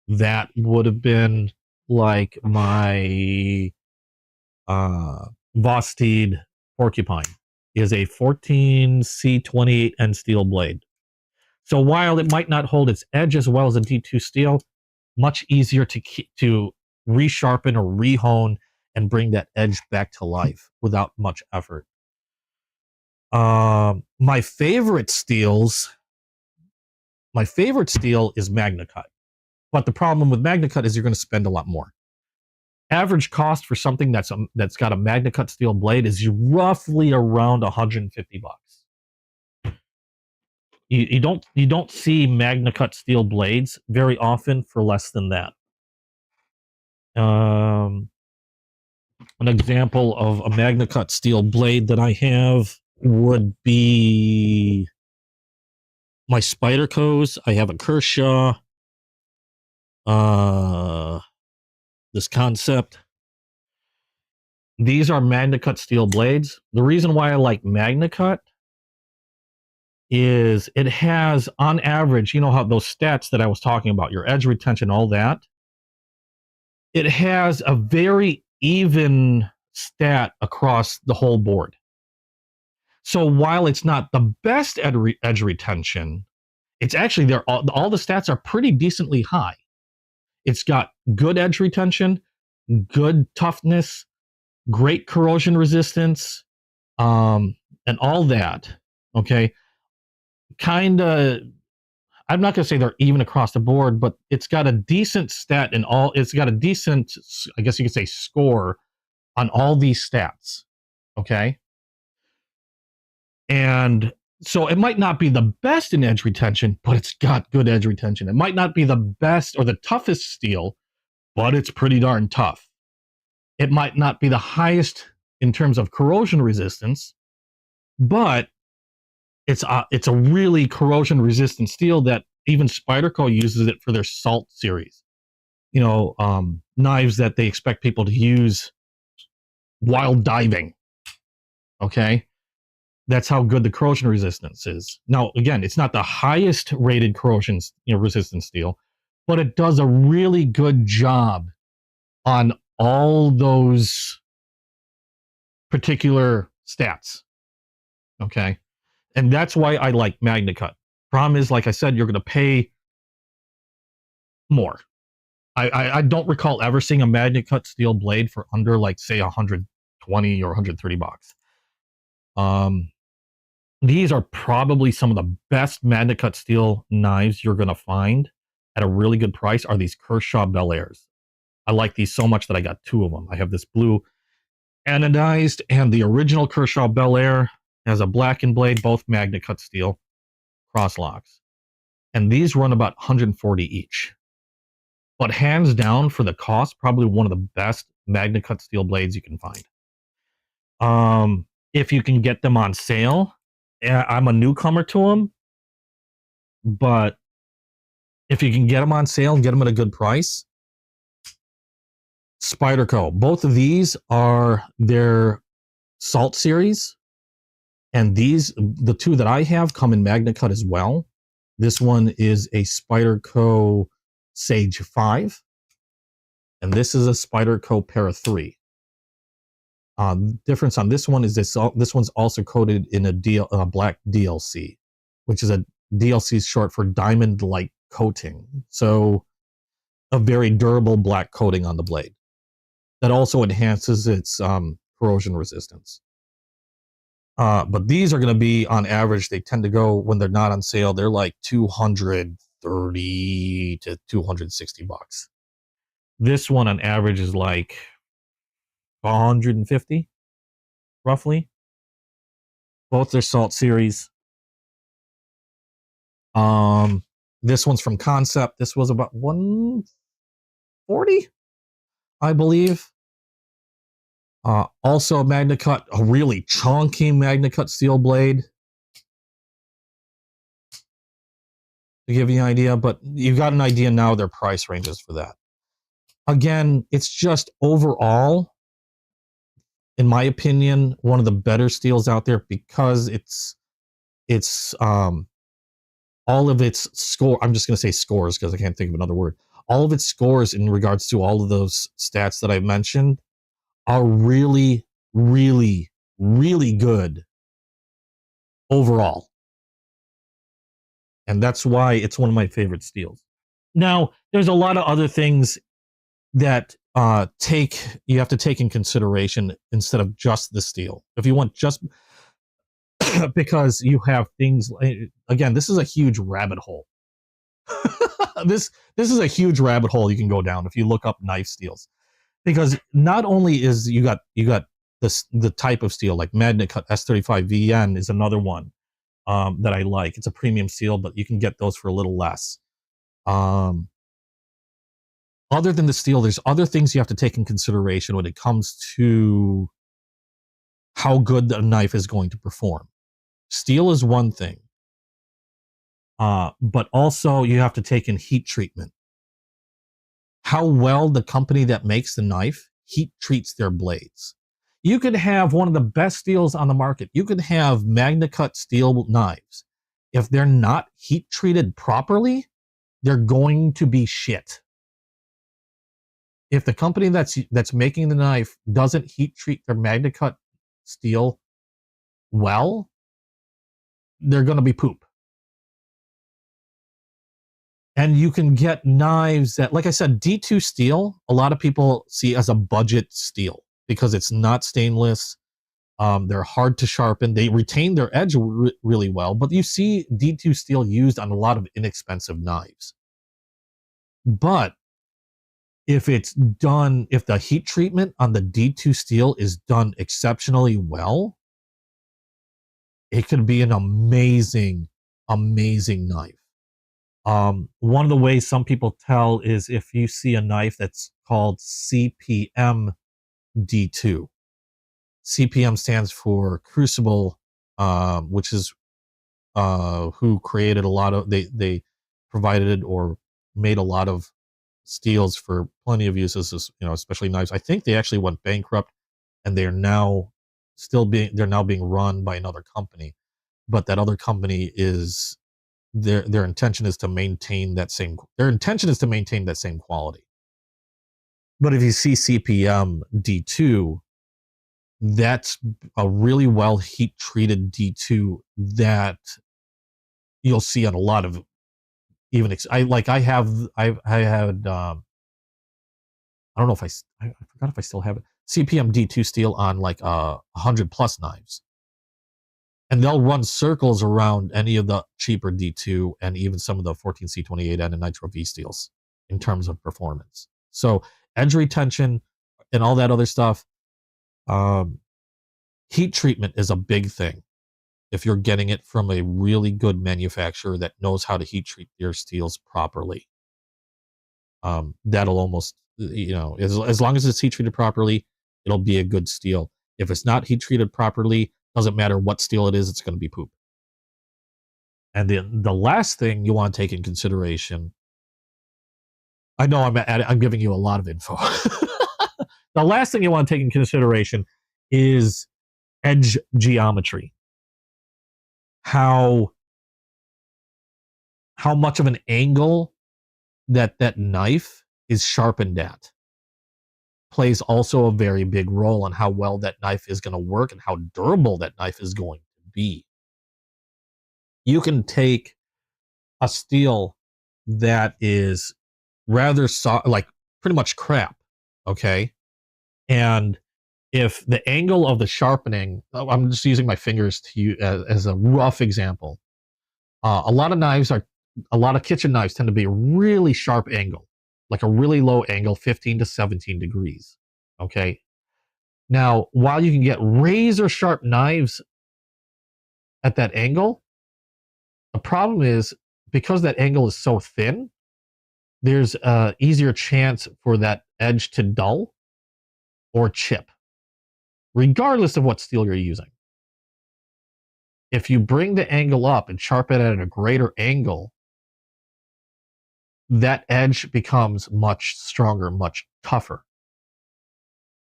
that would have been like my Vosteed Porcupine is a 14C28N steel blade. So while it might not hold its edge as well as a D2 steel, much easier to resharpen or rehone and bring that edge back to life without much effort. My favorite steel is MagnaCut. But the problem with MagnaCut is you're going to spend a lot more. Average cost for something that's got a MagnaCut steel blade is roughly around $150. You don't see MagnaCut steel blades very often for less than that. An example of a MagnaCut steel blade that I have would be my Spydercos. I have a Kershaw. This Concept. These are MagnaCut steel blades. The reason why I like MagnaCut is it has, on average, you know how those stats that I was talking about, your edge retention, all that, it has a very even stat across the whole board. So while it's not the best edge retention, it's actually there. All the stats are pretty decently high. It's got good edge retention, good toughness, great corrosion resistance, and all that. Okay, kind of. I'm not going to say they're even across the board, but it's got a decent stat in all. It's got a decent, I guess you could say, score on all these stats. Okay. And so it might not be the best in edge retention, but it's got good edge retention. It might not be the best or the toughest steel, but it's pretty darn tough. It might not be the highest in terms of corrosion resistance, but it's a really corrosion resistant steel that even Spyderco uses it for their salt series. You know, knives that they expect people to use while diving. Okay. That's how good the corrosion resistance is. Now, again, it's not the highest rated corrosion resistant steel, but it does a really good job on all those particular stats. Okay. And that's why I like MagnaCut. Problem is, like I said, you're going to pay more. I don't recall ever seeing a MagnaCut steel blade for under, like, say, 120 or 130 bucks. These are probably some of the best MagnaCut steel knives you're going to find at a really good price are these Kershaw Bel Airs. I like these so much that I got two of them. I have this blue anodized, and the original Kershaw Bel Air has a blackened blade, both MagnaCut steel cross locks. And these run about 140 each. But hands down, for the cost, probably one of the best MagnaCut steel blades you can find. If you can get them on sale, I'm a newcomer to them, but if you can get them on sale and get them at a good price, Spyderco. Both of these are their Salt series, and these, the two that I have, come in MagnaCut as well. This one is a Spyderco Sage 5, and this is a Spyderco Para 3. Difference on this one is this one's also coated in a black DLC, which is a DLC is short for diamond light coating. So a very durable black coating on the blade that also enhances its corrosion resistance. But these are going to be, on average, they tend to go, when they're not on sale, they're like 230 to 260 bucks. This one on average is like 150, roughly. Both their Salt series. This one's from Concept. This was about 140, I believe. Also MagnaCut, a really chunky MagnaCut steel blade, to give you an idea, but you've got an idea now their price ranges for that. Again, it's just overall, in my opinion, one of the better steels out there, because it's all of its score, I'm just going to say scores because I can't think of another word. All of its scores in regards to all of those stats that I mentioned are really, really, really good overall. And that's why it's one of my favorite steels. Now, there's a lot of other things that you have to take in consideration instead of just the steel. If you want just because you have things, again, this is a huge rabbit hole. this is a huge rabbit hole you can go down if you look up knife steels, because not only is you got the type of steel, like MagnaCut S35 VN is another one that I like. It's a premium steel, but you can get those for a little less. Other than the steel, there's other things you have to take in consideration when it comes to how good the knife is going to perform. Steel is one thing. But also you have to take in heat treatment. How well the company that makes the knife heat treats their blades. You could have one of the best steels on the market. You could have Magna Cut steel knives. If they're not heat treated properly, they're going to be shit. If the company that's making the knife doesn't heat treat their Magna Cut steel well, they're going to be poop. And you can get knives that, like I said, D2 steel, a lot of people see as a budget steel because it's not stainless. They're hard to sharpen. They retain their edge really well, but you see D2 steel used on a lot of inexpensive knives. But if it's done, if the heat treatment on the D2 steel is done exceptionally well, it could be an amazing, amazing knife. One of the ways some people tell is if you see a knife that's called CPM D2. CPM stands for Crucible, which is who created a lot of, they provided or made a lot of steels for plenty of uses, especially knives. I think they actually went bankrupt and they're now being run by another company, but that other company is their intention is to maintain that same quality. But if you see CPM D2, that's a really well heat treated D2 that you'll see on a lot of I don't know if I forgot if I still have it. CPM D2 steel on like 100 plus knives. And they'll run circles around any of the cheaper D2 and even some of the 14C28N and Nitro V steels in terms of performance. So edge retention and all that other stuff. Heat treatment is a big thing. If you're getting it from a really good manufacturer that knows how to heat treat their steels properly, that'll almost, as long as it's heat treated properly, it'll be a good steel. If it's not heat treated properly, doesn't matter what steel it is, it's going to be poop. And then the last thing you want to take in consideration, I know I'm giving you a lot of info. The last thing you want to take in consideration is edge geometry. How much of an angle that knife is sharpened at plays also a very big role on how well that knife is going to work and how durable that knife is going to be. You can take a steel that is rather soft, like pretty much crap, okay? And if the angle of the sharpening, I'm just using my fingers to use as a rough example. A lot of kitchen knives tend to be a really sharp angle, like a really low angle, 15 to 17 degrees. Okay. Now, while you can get razor sharp knives at that angle, the problem is because that angle is so thin, there's an easier chance for that edge to dull or chip, regardless of what steel you're using. If you bring the angle up and sharpen it at a greater angle, that edge becomes much stronger, much tougher.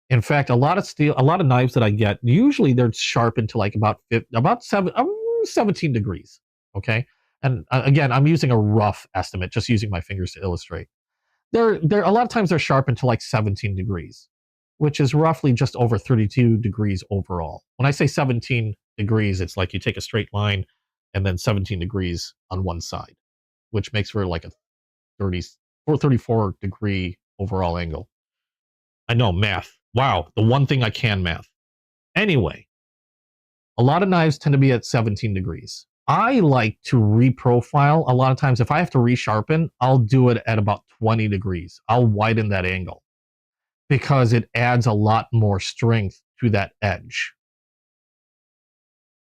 In fact, a lot of knives that I get, usually they're sharpened to like about 17 degrees. Okay. And again, I'm using a rough estimate, just using my fingers to illustrate. They're a lot of times they're sharpened to like 17 degrees, which is roughly just over 32 degrees overall. When I say 17 degrees, it's like you take a straight line and then 17 degrees on one side, which makes for like a 34 degree overall angle. I know, math. Wow, the one thing I can math. Anyway, a lot of knives tend to be at 17 degrees. I like to reprofile. A lot of times, if I have to resharpen, I'll do it at about 20 degrees. I'll widen that angle because it adds a lot more strength to that edge.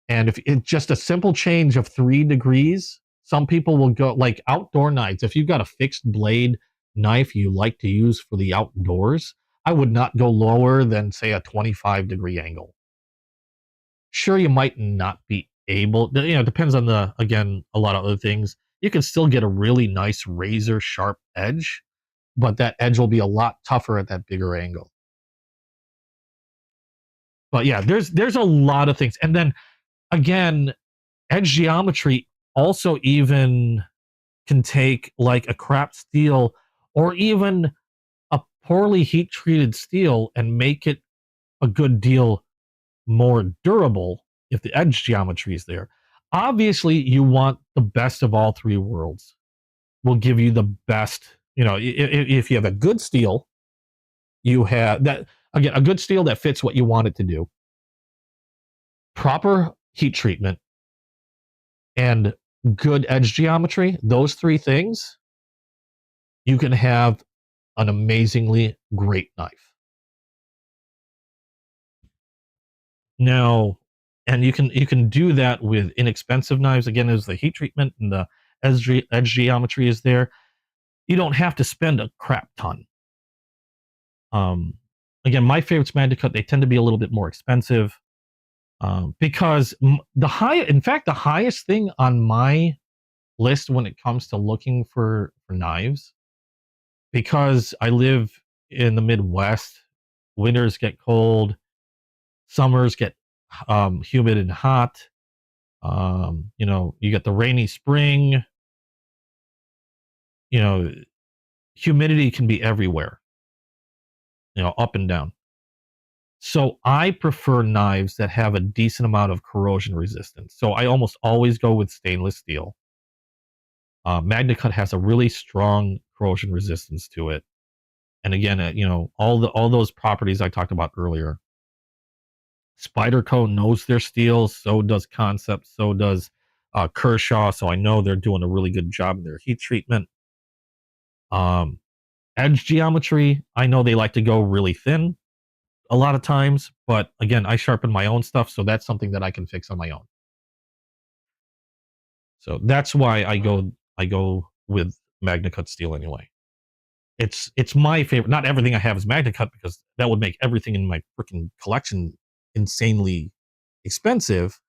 And if it's just a simple change of 3 degrees, some people will go like outdoor knives. If you've got a fixed blade knife you like to use for the outdoors, I would not go lower than, say, a 25 degree angle. Sure, you might not be able, it depends on a lot of other things. you can still get a really nice razor sharp edge, but that edge will be a lot tougher at that bigger angle. But yeah, there's a lot of things. And then again, edge geometry also even can take like a crap steel or even a poorly heat treated steel and make it a good deal more durable if the edge geometry is there. Obviously, you want the best of all three worlds. Will give you the best, if you have a good steel, you have that, again, a good steel that fits what you want it to do, proper heat treatment, and good edge geometry. Those three things, you can have an amazingly great knife. Now, and you can do that with inexpensive knives. Again, as the heat treatment and the edge geometry is there, you don't have to spend a crap ton. Again, my favorites Magnacut, they tend to be a little bit more expensive, because the highest thing on my list when it comes to looking for knives, because I live in the Midwest, winters get cold, summers get humid and hot. You get the rainy spring. Humidity can be everywhere, up and down. So I prefer knives that have a decent amount of corrosion resistance. So I almost always go with stainless steel. Magnacut has a really strong corrosion resistance to it. And again, all those properties I talked about earlier. Spyderco knows their steel, so does Concept, so does Kershaw. So I know they're doing a really good job in their heat treatment. Edge geometry, I know they like to go really thin a lot of times, but again, I sharpen my own stuff, so that's something that I can fix on my own. So that's why I go with Magnacut steel anyway. It's my favorite. Not everything I have is Magnacut, because that would make everything in my freaking collection insanely expensive.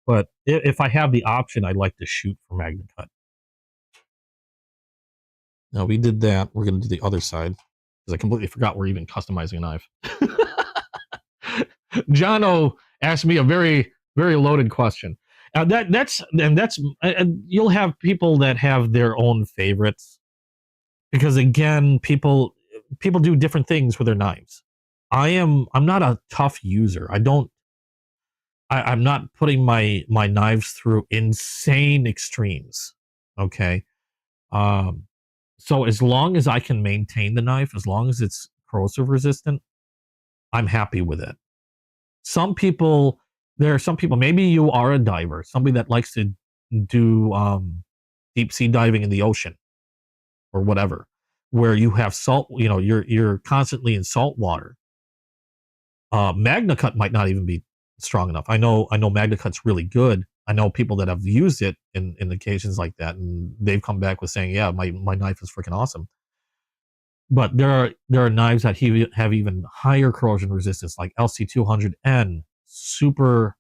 But if I have the option, I'd like to shoot for Magnacut. Now we did that. We're going to do the other side, because I completely forgot we're even customizing a knife. Jono asked me a very, very loaded question. That's you'll have people that have their own favorites, because again, people do different things with their knives. I'm not a tough user. I'm not putting my knives through insane extremes. Okay. So as long as I can maintain the knife, as long as it's corrosive resistant, I'm happy with it. There are some people, maybe you are a diver, somebody that likes to do deep sea diving in the ocean or whatever, where you have salt, you're constantly in salt water. Magnacut might not even be strong enough. I know Magnacut's really good. I know people that have used it in occasions like that, and they've come back with saying, yeah, my knife is freaking awesome. But there are knives that have even higher corrosion resistance, like LC200N, super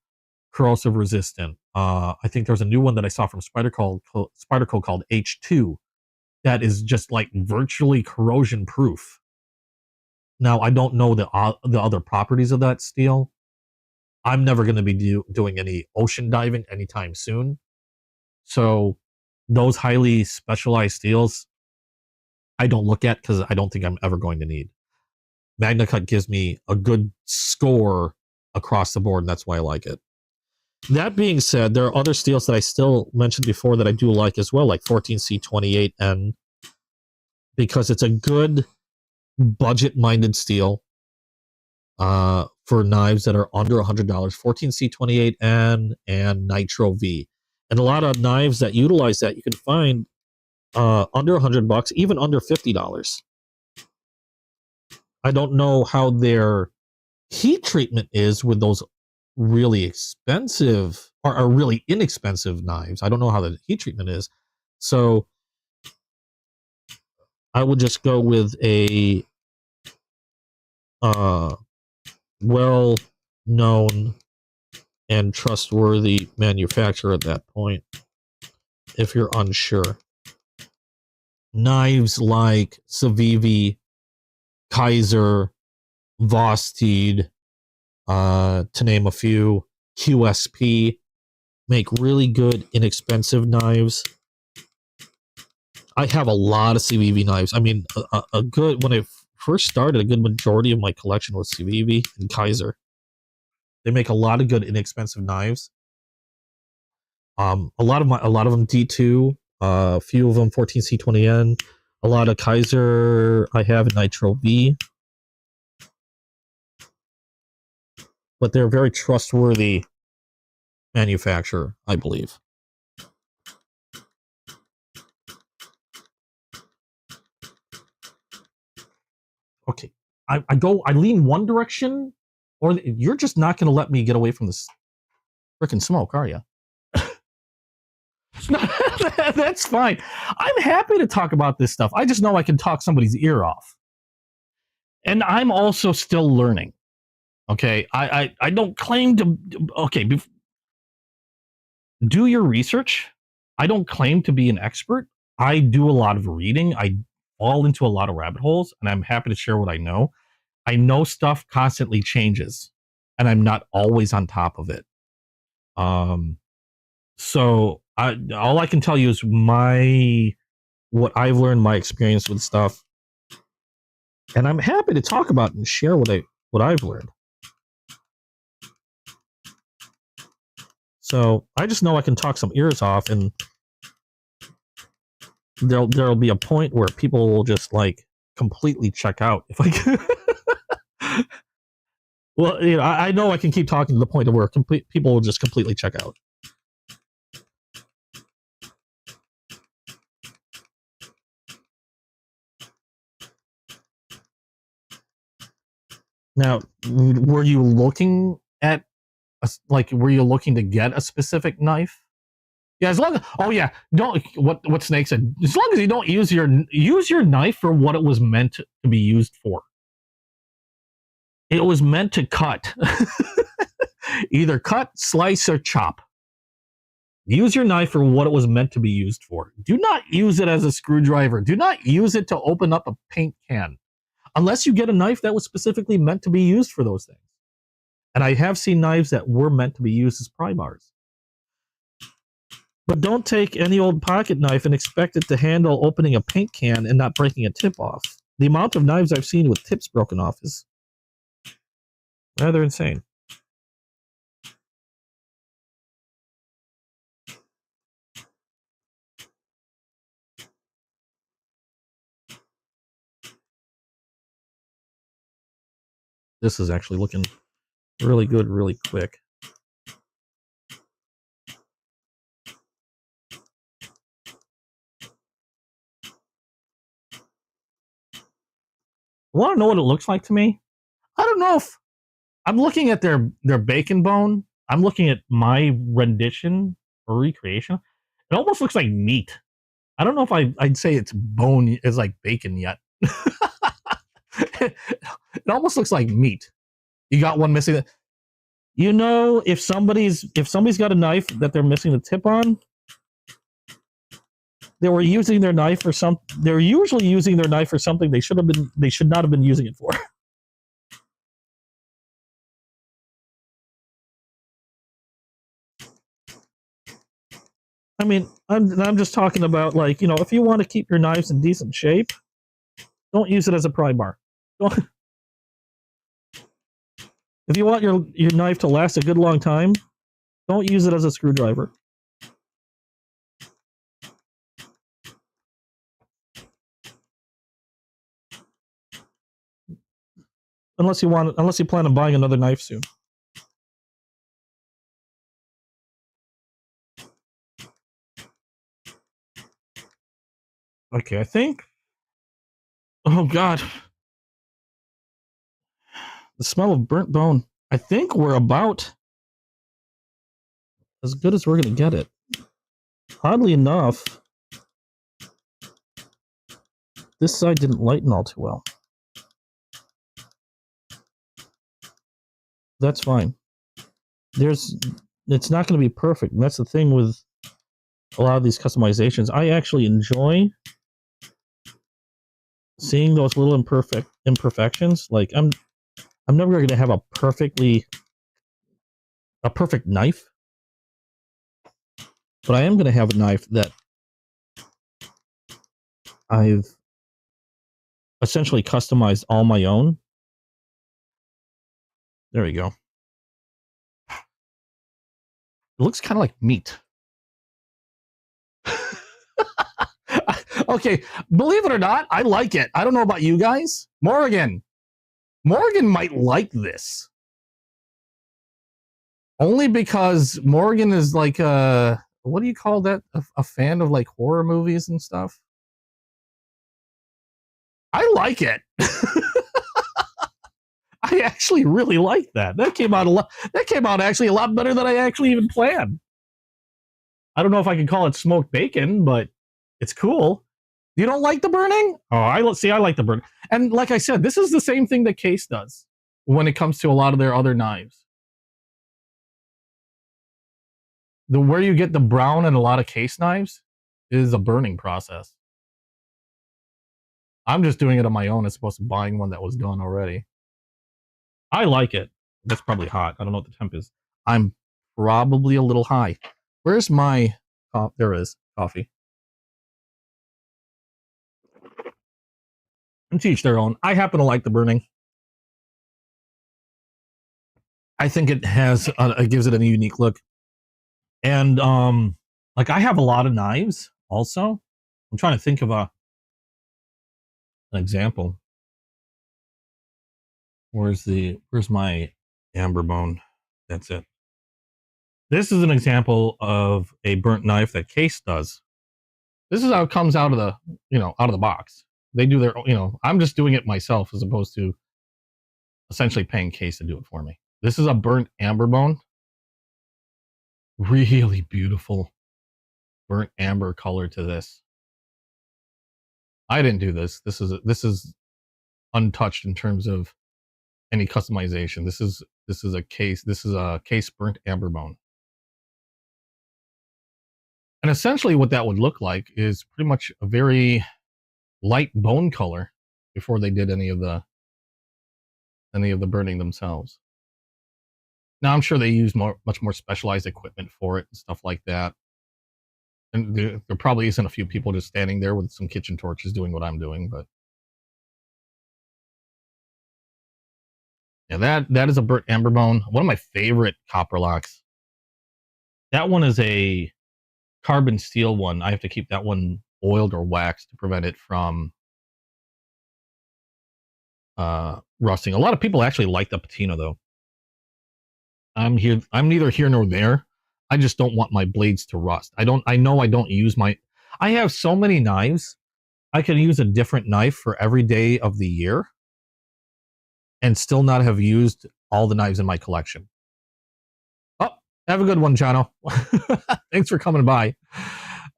corrosive resistant. I think there's a new one that I saw from Spyderco called H2 that is just like virtually corrosion proof. Now, I don't know the other properties of that steel. I'm never going to be doing any ocean diving anytime soon. So those highly specialized steels, I don't look at, because I don't think I'm ever going to need. Magnacut gives me a good score across the board, and that's why I like it. That being said, there are other steels that I still mentioned before that I do like as well, like 14C28N, because it's a good budget-minded steel for knives that are under $100. 14C28N and Nitro V. And a lot of knives that utilize that you can find under $100, even under $50. I don't know how their heat treatment is with those really expensive or really inexpensive knives. I don't know how the heat treatment is. So I would just go with a well-known and trustworthy manufacturer at that point, if you're unsure. Knives like Civivi, Kaiser, Vosteed, to name a few, QSP, make really good, inexpensive knives. I have a lot of Civivi knives. I mean, a good, when I first started, a good majority of my collection was Civivi and Kaiser. They make a lot of good, inexpensive knives. A lot of them D2, a few of them 14C20N, a lot of Kaiser I have Nitro V. But they're a very trustworthy manufacturer, I believe. Okay, I lean one direction, or you're just not going to let me get away from this freaking smoke, are you? That's fine. I'm happy to talk about this stuff. I just know I can talk somebody's ear off. And I'm also still learning. Okay, I don't claim to. Okay, do your research. I don't claim to be an expert. I do a lot of reading. I fall into a lot of rabbit holes, and I'm happy to share what I know. I know stuff constantly changes, and I'm not always on top of it. So all I can tell you is what I've learned, my experience with stuff, and I'm happy to talk about and share what I've learned. So I just know I can talk some ears off, and there'll be a point where people will just like completely check out if I can. Well, you know, I know I can keep talking to the point of where people will just completely check out. Now, were you looking at were you looking to get a specific knife? Yeah, as long as don't what Snake said. As long as you don't use your knife for what it was meant to be used for. It was meant to cut. Either cut, slice, or chop. Use your knife for what it was meant to be used for. Do not use it as a screwdriver. Do not use it to open up a paint can. Unless you get a knife that was specifically meant to be used for those things. And I have seen knives that were meant to be used as pry bars. But don't take any old pocket knife and expect it to handle opening a paint can and not breaking a tip off. The amount of knives I've seen with tips broken off is rather insane. This is actually looking really good, really quick. Want to know what it looks like to me? I don't know if I'm looking at their bacon bone. I'm looking at my rendition or recreation. It almost looks like meat. I don't know if I'd say it's bone is like bacon yet. It almost looks like meat. You got one missing. You know, if somebody's got a knife that they're missing the tip on, they were using their knife for some. They're usually using their knife for something they should not have been using it for. I mean, I'm just talking about, like, you know, if you want to keep your knives in decent shape, don't use it as a pry bar. If you want your knife to last a good long time, don't use it as a screwdriver. Unless you plan on buying another knife soon. Okay, I think. Oh God, the smell of burnt bone. I think we're about as good as we're gonna get it. Oddly enough, this side didn't lighten all too well. That's fine. it's not going to be perfect. And that's the thing with a lot of these customizations. I actually enjoy seeing those little imperfections. Like I'm never going to have a perfect knife, but I am going to have a knife that I've essentially customized all my own. There we go. It looks kind of like meat. Okay, believe it or not, I like it. I don't know about you guys. Morgan might like this. Only because Morgan is like what do you call that? A fan of like horror movies and stuff. I like it. I actually really like that. That came out actually a lot better than I actually even planned. I don't know if I can call it smoked bacon, but it's cool. You don't like the burning? Oh, I like the burn. And like I said, this is the same thing that Case does when it comes to a lot of their other knives. Where you get the brown in a lot of Case knives is a burning process. I'm just doing it on my own as opposed to buying one that was done already. I like it. That's probably hot. I don't know what the temp is. I'm probably a little high. Where's my... Oh, there it is. Coffee. And to each their own. I happen to like the burning. I think it has... it gives it a unique look. And, like, I have a lot of knives, also. I'm trying to think of an example. Where's my amber bone? That's it. This is an example of a burnt knife that Case does. This is how it comes out of the, out of the box. They do their, I'm just doing it myself as opposed to essentially paying Case to do it for me. This is a burnt amber bone. Really beautiful burnt amber color to this. I didn't do this. This is untouched in terms of any customization. This is a Case burnt amber bone. And essentially what that would look like is pretty much a very light bone color before they did any of the burning themselves. Now I'm sure they use much more specialized equipment for it and stuff like that. And there probably isn't a few people just standing there with some kitchen torches doing what I'm doing, but yeah, that is a burnt amber bone. One of my favorite copper locks. That one is a carbon steel one. I have to keep that one oiled or waxed to prevent it from rusting. A lot of people actually like the patina though. I'm neither here nor there. I just don't want my blades to rust. I know I don't use I have so many knives. I can use a different knife for every day of the year and still not have used all the knives in my collection. Oh, have a good one, Jono. Thanks for coming by.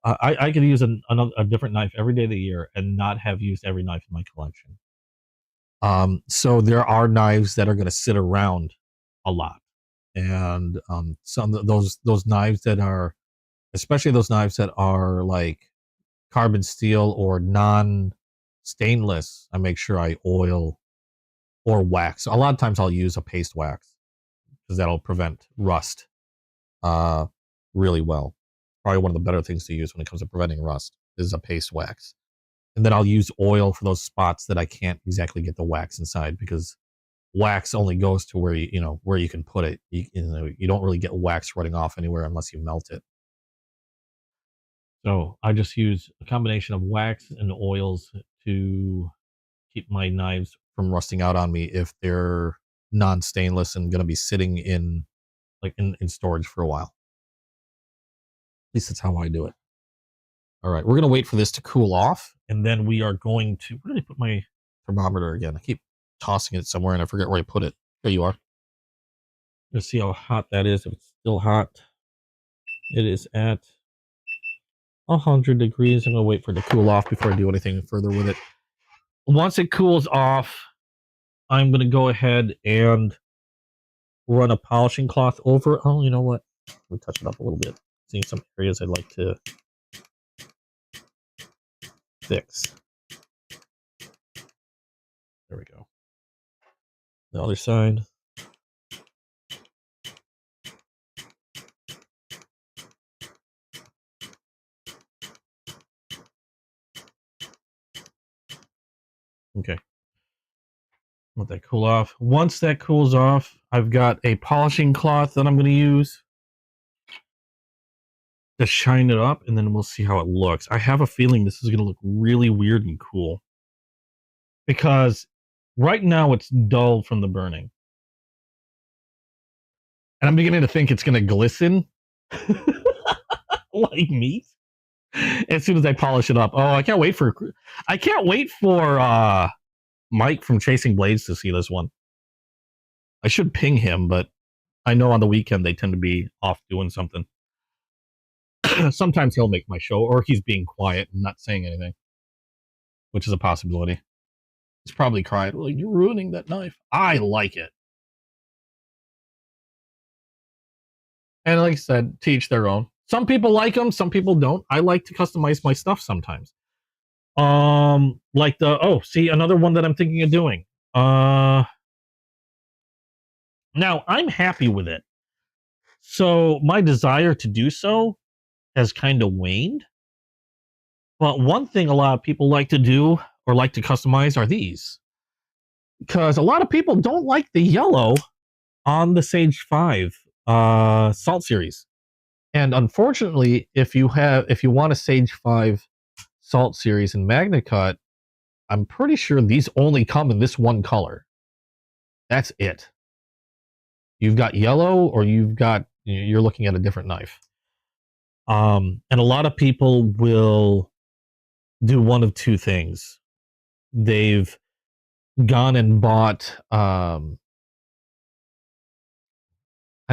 I could use a different knife every day of the year and not have used every knife in my collection. So there are knives that are going to sit around a lot. And some of those knives that are, especially those knives that are like carbon steel or non-stainless, I make sure I oil or wax. A lot of times I'll use a paste wax because that'll prevent rust really well. Probably one of the better things to use when it comes to preventing rust is a paste wax. And then I'll use oil for those spots that I can't exactly get the wax inside, because wax only goes to where you can put it. You don't really get wax running off anywhere unless you melt it. So I just use a combination of wax and oils to keep my knives from rusting out on me if they're non-stainless and going to be sitting in storage for a while. At least that's how I do it. All right, we're going to wait for this to cool off, and then we are going to... Where did I put my thermometer again? I keep tossing it somewhere and I forget where I put it. There you are. Let's see how hot that is. If it's still hot, it is at 100 degrees. I'm going to wait for it to cool off before I do anything further with it. Once it cools off, I'm going to go ahead and run a polishing cloth over it. Oh, you know what? Let me touch it up a little bit. Seeing some areas I'd like to fix. There we go. The other side. Okay. Let that cool off. Once that cools off, I've got a polishing cloth that I'm going to use to shine it up, and then we'll see how it looks. I have a feeling this is going to look really weird and cool because right now it's dull from the burning. And I'm beginning to think it's going to glisten like meat as soon as I polish it up. Oh, I can't wait for Mike from Chasing Blades to see this one. I should ping him, but I know on the weekend they tend to be off doing something. Sometimes he'll make my show, or he's being quiet and not saying anything, which is a possibility. He's probably crying, well, you're ruining that knife. I like it. And like I said, teach their own. Some people like them, some people don't. I like to customize my stuff sometimes. Like another one that I'm thinking of doing. Now I'm happy with it. So my desire to do so has kind of waned. But one thing a lot of people like to do or like to customize are these. Because a lot of people don't like the yellow on the Sage 5 Salt series. And unfortunately, if you want a Sage 5 Salt series in Magna Cut, I'm pretty sure these only come in this one color. That's it. You've got yellow, or you're looking at a different knife. And a lot of people will do one of two things. They've gone and bought I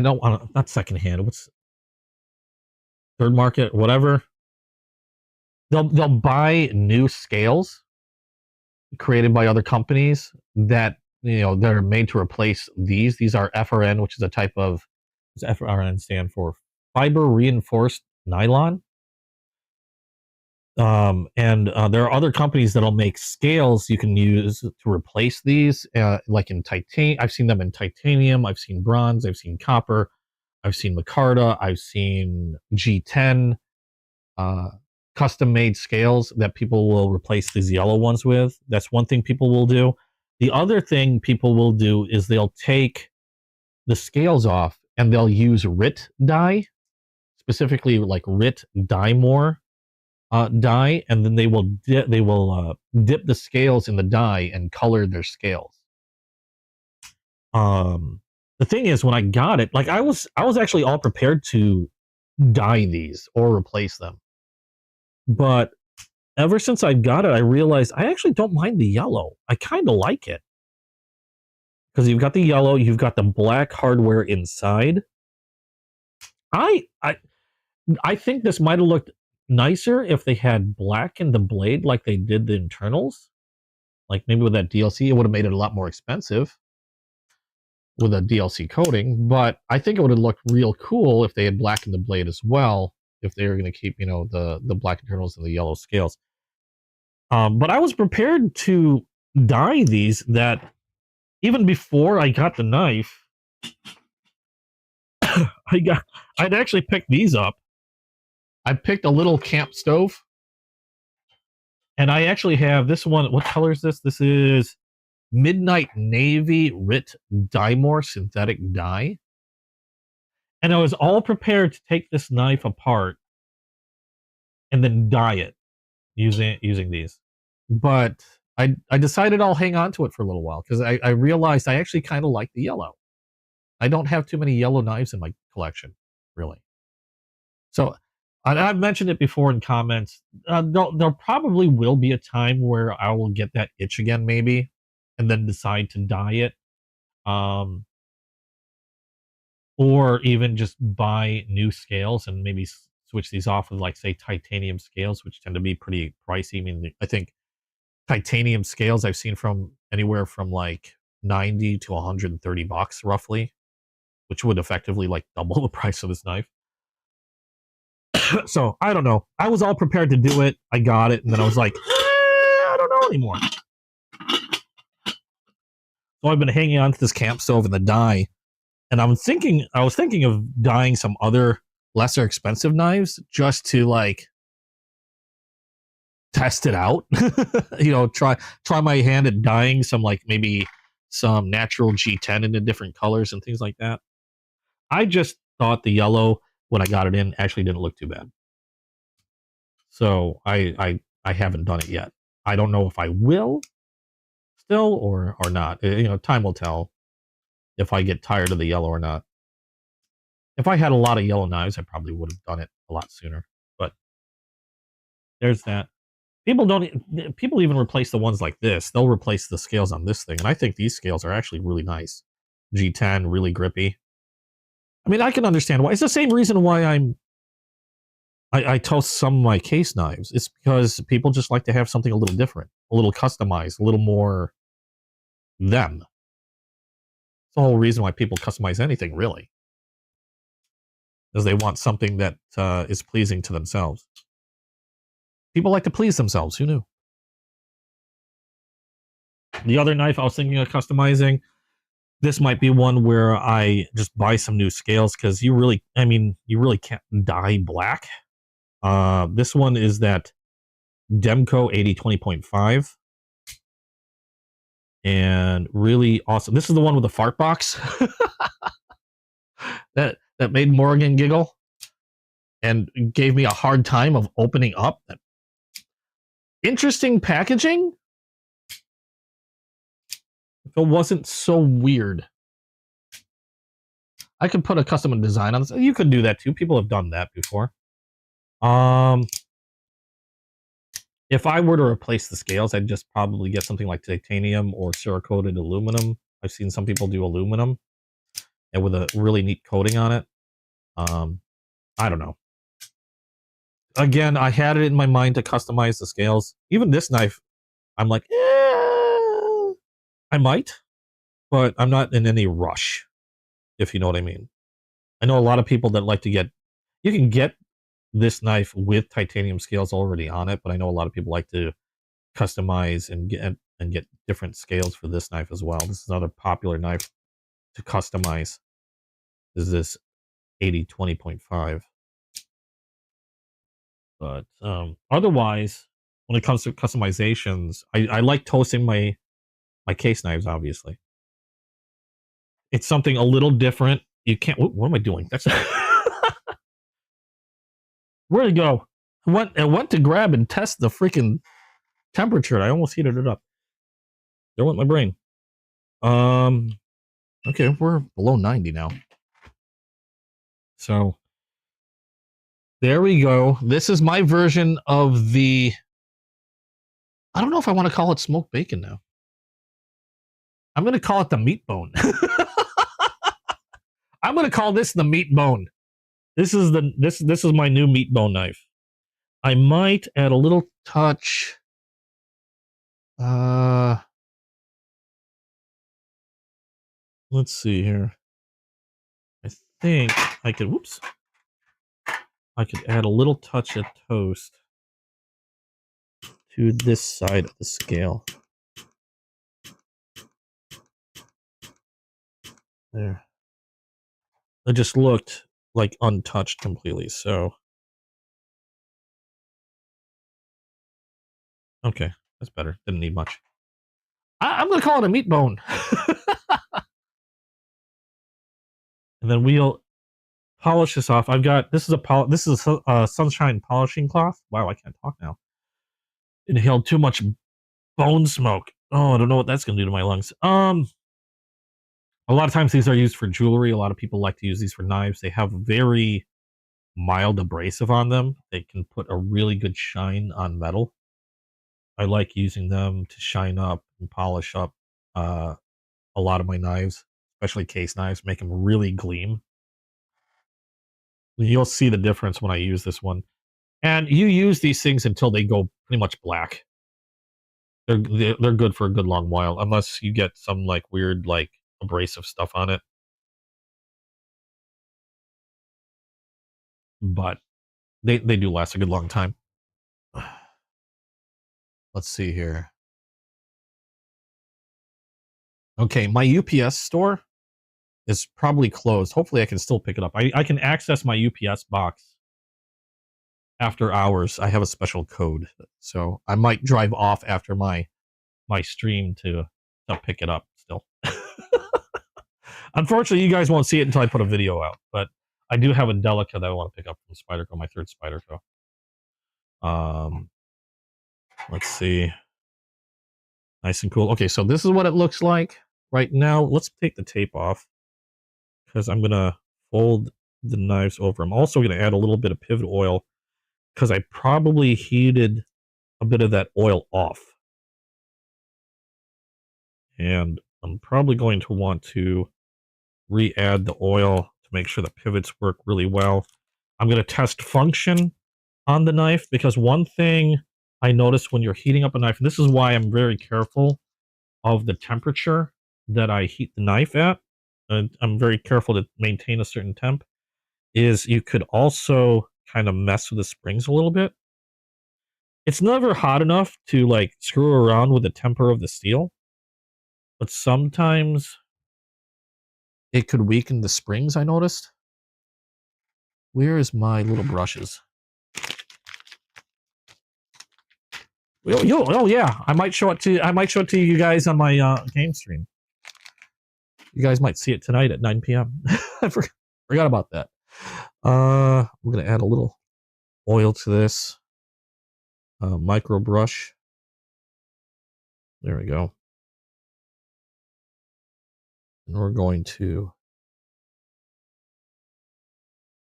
don't want not secondhand. What's third market, whatever. They'll buy new scales created by other companies that that are made to replace these. These are FRN, which is a type of, does FRN stand for? Fiber reinforced nylon. And there are other companies that'll make scales you can use to replace these, like in titanium. I've seen them in titanium. I've seen bronze. I've seen copper. I've seen micarta. I've seen G10. Custom made scales that people will replace these yellow ones with. That's one thing people will do. The other thing people will do is they'll take the scales off and they'll use RIT dye, specifically like RIT Dye-More dye, and then they will dip the scales in the dye and color their scales. The thing is, when I got it, like I was actually all prepared to dye these or replace them. But ever since I got it, I realized I actually don't mind the yellow. I kind of like it. Because you've got the yellow, you've got the black hardware inside. I think this might have looked nicer if they had black in the blade like they did the internals. Like maybe with that DLC, it would have made it a lot more expensive with a DLC coating. But I think it would have looked real cool if they had black in the blade as well, if they were going to keep, the black internals and the yellow scales. But I was prepared to dye these that even before I got the knife, I'd actually picked these up. I picked a little camp stove, and I actually have this one. What color is this? This is Midnight Navy RIT Dye-More synthetic dye. And I was all prepared to take this knife apart and then dye it using these. But I decided I'll hang on to it for a little while because I realized I actually kind of like the yellow. I don't have too many yellow knives in my collection, really. So I've mentioned it before in comments. There probably will be a time where I will get that itch again, maybe, and then decide to dye it. Or even just buy new scales and maybe switch these off with, like, say, titanium scales, which tend to be pretty pricey. I mean, I think titanium scales I've seen from anywhere from like 90 to $130 roughly. which would effectively like double the price of this knife. So I don't know. I was all prepared to do it. I got it, and then I was like, I don't know anymore. So I've been hanging on to this camp stove and the dye, and I was thinking of dyeing some other lesser expensive knives just to like test it out. You know, try my hand at dyeing some like maybe some natural G10 into different colors and things like that. I just thought the yellow when I got it in actually didn't look too bad. So I haven't done it yet. I don't know if I will still or not. You know, time will tell if I get tired of the yellow or not. If I had a lot of yellow knives, I probably would have done it a lot sooner. But there's that. People even replace the ones like this. They'll replace the scales on this thing, and I think these scales are actually really nice. G10, really grippy. I mean, I can understand why. It's the same reason why I toast some of my case knives. It's because people just like to have something a little different, a little customized, a little more them. It's the whole reason why people customize anything, really, because they want something that is pleasing to themselves. People like to please themselves. Who knew? The other knife I was thinking of customizing, this might be one where I just buy some new scales because you really can't dye black. This one is that Demco 8020.5. And really awesome. This is the one with the fart box that made Morgan giggle and gave me a hard time of opening up. Interesting packaging. If it wasn't so weird, I could put a custom design on this. You could do that too. People have done that before. If I were to replace the scales, I'd just probably get something like titanium or Cerakoted aluminum. I've seen some people do aluminum and with a really neat coating on it. I don't know. Again, I had it in my mind to customize the scales. Even this knife, I'm like, I might, but I'm not in any rush, if you know what I mean. I know a lot of people that like to get, you can get this knife with titanium scales already on it, but I know a lot of people like to customize and get different scales for this knife as well. This is another popular knife to customize. Is this 8020.5. But otherwise, when it comes to customizations, I like toasting my case knives, obviously. It's something a little different. You can't, what am I doing? That's where'd it go? I went to grab and test the freaking temperature. I almost heated it up. There went my brain. Okay, we're below 90 now. So there we go. This is my version of the, I don't know if I want to call it smoked bacon now. I'm going to call it the meat bone. I'm going to call this the meat bone. This is my new meat bone knife. I might add a little touch. Let's see here. I think I could, whoops. I could add a little touch of toast to this side of the scale. There. It just looked like untouched completely, so. Okay, that's better. Didn't need much. I'm going to call it a meat bone. And then we'll polish this off. I've got, this is a sunshine polishing cloth. Wow, I can't talk now. Inhaled too much bone smoke. Oh, I don't know what that's going to do to my lungs. A lot of times these are used for jewelry. A lot of people like to use these for knives. They have very mild abrasive on them. They can put a really good shine on metal. I like using them to shine up and polish up a lot of my knives, especially case knives, make them really gleam. You'll see the difference when I use this one. And you use these things until they go pretty much black. They're good for a good long while, unless you get some like weird like abrasive stuff on it. but they do last a good long time. Let's see here. Okay, my UPS store is probably closed. Hopefully I can still pick it up. I can access my UPS box after hours. I have a special code, so I might drive off after my stream to pick it up still. Unfortunately, you guys won't see it until I put a video out, but I do have a Delica that I want to pick up from Spyderco, my third Spyderco. Let's see. Nice and cool. Okay, so this is what it looks like right now. Let's take the tape off because I'm going to fold the knives over. I'm also going to add a little bit of pivot oil because I probably heated a bit of that oil off. And I'm probably going to want to re-add the oil to make sure the pivots work really well. I'm going to test function on the knife because one thing I noticed when you're heating up a knife, and this is why I'm very careful of the temperature that I heat the knife at, and I'm very careful to maintain a certain temp, is you could also kind of mess with the springs a little bit. It's never hot enough to like screw around with the temper of the steel, but sometimes it could weaken the springs, I noticed. Where is my little brushes? Oh yeah, I might show it to you guys on my game stream. You guys might see it tonight at 9 p.m. I forgot about that. We're gonna add a little oil to this micro brush. There we go. And we're going to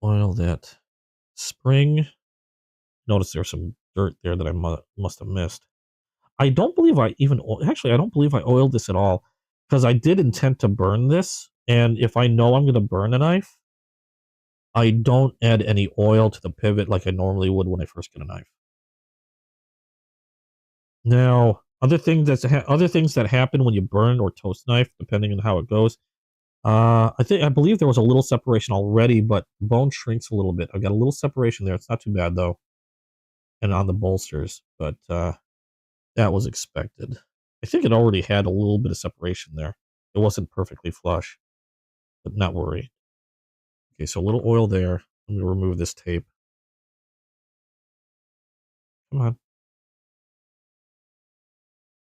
oil that spring. Notice there's some dirt there that I must have missed. I don't believe I even actually I don't believe I oiled this at all because I did intend to burn this, and if I know I'm going to burn a knife, I don't add any oil to the pivot like I normally would when I first get a knife. Now, other things that happen when you burn or toast knife, depending on how it goes. I believe there was a little separation already, but bone shrinks a little bit. I've got a little separation there. It's not too bad though, and on the bolsters, but that was expected. I think it already had a little bit of separation there. It wasn't perfectly flush, but not worried. Okay, so a little oil there. I'm going to remove this tape. Come on.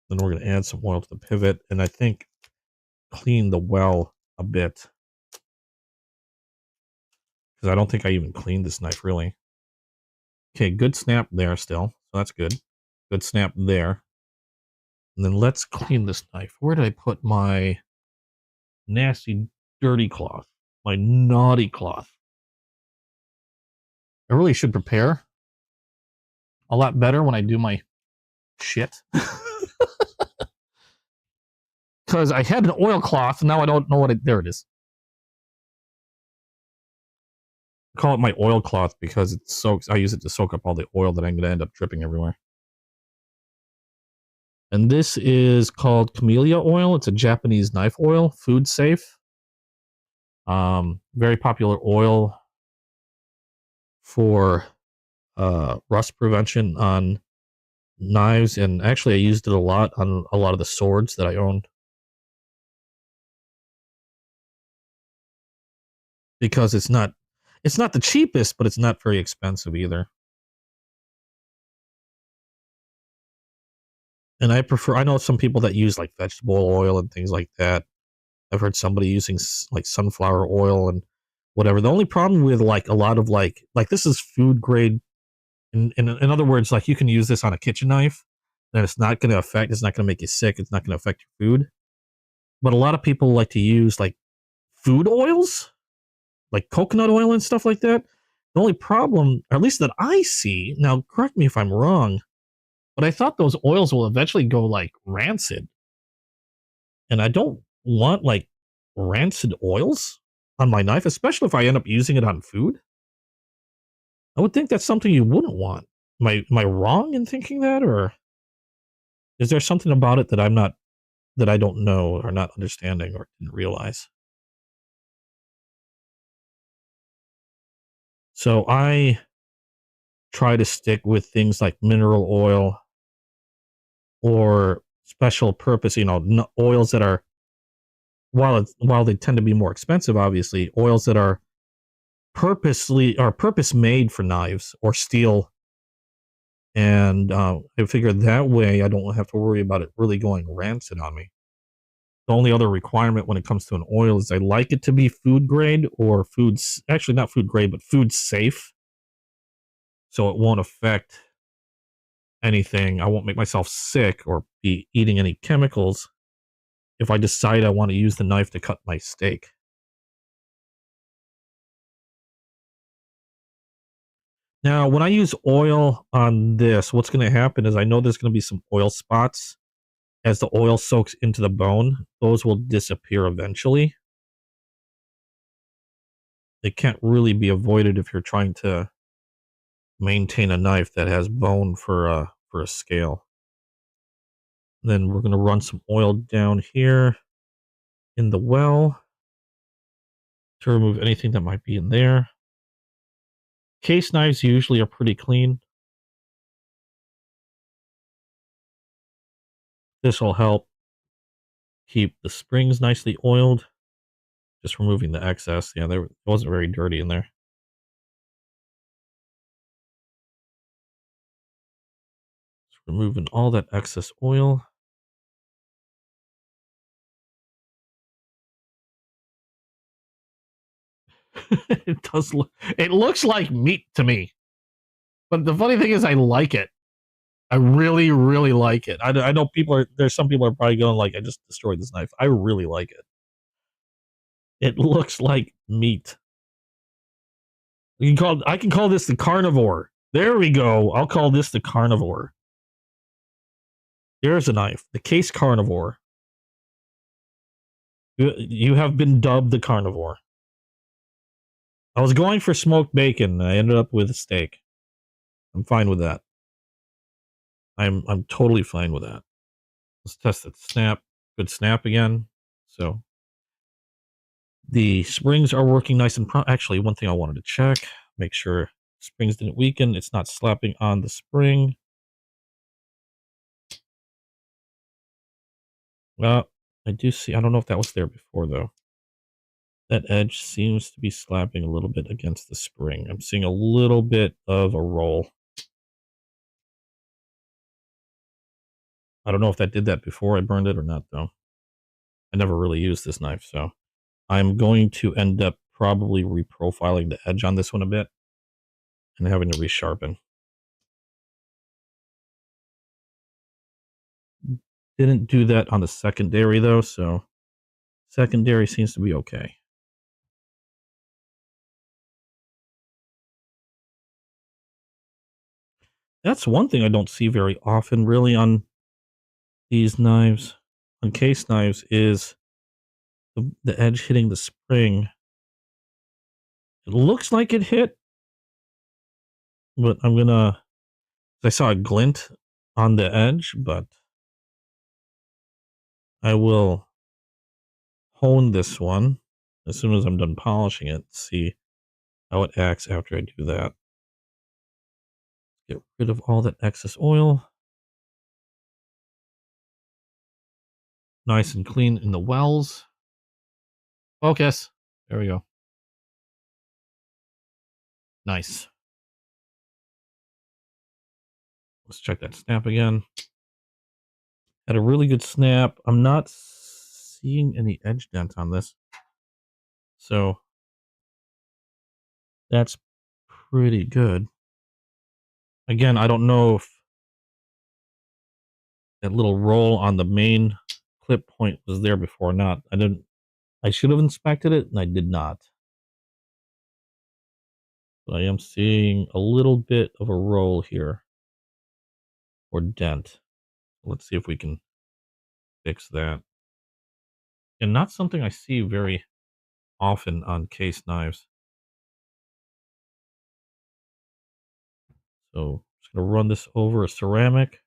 Then we're going to add some oil to the pivot, and I think clean the well a bit. Because I don't think I even cleaned this knife, really. Okay, good snap there still. So that's good. Good snap there. And then let's clean this knife. Where did I put my nasty, dirty cloth? My naughty cloth. I really should prepare a lot better when I do my shit. Because I had an oilcloth, and now I don't know what it... There it is. I call it my oilcloth because it soaks... I use it to soak up all the oil that I'm going to end up dripping everywhere. And this is called camellia oil. It's a Japanese knife oil, food safe. Very popular oil for rust prevention on knives, and actually I used it a lot on a lot of the swords that I owned. Because it's not the cheapest, but it's not very expensive either. And I know some people that use like vegetable oil and things like that. I've heard somebody using like sunflower oil and whatever. The only problem with like a lot of like this is food grade. In other words, like you can use this on a kitchen knife, and it's not going to make you sick. It's not going to affect your food. But a lot of people like to use like food oils, like coconut oil and stuff like that. The only problem, or at least that I see, now correct me if I'm wrong, but I thought those oils will eventually go like rancid. And I don't want like rancid oils on my knife, especially if I end up using it on food. I would think that's something you wouldn't want. Am I wrong in thinking that, or is there something about it that I don't know or not understanding or didn't realize? So I try to stick with things like mineral oil or special purpose, oils that are, while they tend to be more expensive, obviously, oils that are purpose made for knives or steel. And I figure that way I don't have to worry about it really going rancid on me. The only other requirement when it comes to an oil is I like it to be food grade or actually not food grade, but food safe. So it won't affect anything. I won't make myself sick or be eating any chemicals if I decide I want to use the knife to cut my steak. Now, when I use oil on this, what's going to happen is I know there's going to be some oil spots. As the oil soaks into the bone, those will disappear eventually. They can't really be avoided if you're trying to maintain a knife that has bone for a scale. Then we're going to run some oil down here in the well to remove anything that might be in there. Case knives usually are pretty clean. This will help keep the springs nicely oiled. Just removing the excess. Yeah, there wasn't very dirty in there. Just removing all that excess oil. It does look, it looks like meat to me. But the funny thing is I like it. I really, really like it. I know there's some people are probably going like, I just destroyed this knife. I really like it. It looks like meat. I can call this the carnivore. There we go. I'll call this the carnivore. There's a knife. The case carnivore. You have been dubbed the carnivore. I was going for smoked bacon. I ended up with a steak. I'm fine with that. I'm totally fine with that. Let's test it. Snap. Good snap again. So the springs are working nice and actually, one thing I wanted to check, make sure springs didn't weaken. It's not slapping on the spring. Well, I do see. I don't know if that was there before though. That edge seems to be slapping a little bit against the spring. I'm seeing a little bit of a roll. I don't know if that did that before I burned it or not, though. I never really used this knife, so I'm going to end up probably reprofiling the edge on this one a bit and having to resharpen. Didn't do that on the secondary, though, so secondary seems to be okay. That's one thing I don't see very often, really, on these knives, on case knives, is the edge hitting the spring. It looks like it hit, but I saw a glint on the edge, but I will hone this one as soon as I'm done polishing it, see how it acts after I do that. Get rid of all that excess oil. Nice and clean in the wells. Focus. There we go. Nice. Let's check that snap again. Had a really good snap. I'm not seeing any edge dent on this. So that's pretty good. Again, I don't know if that little roll on the main clip point was there before or not. I should have inspected it and I did not. But I am seeing a little bit of a roll here. Or dent. Let's see if we can fix that. And not something I see very often on case knives. So just gonna run this over a ceramic.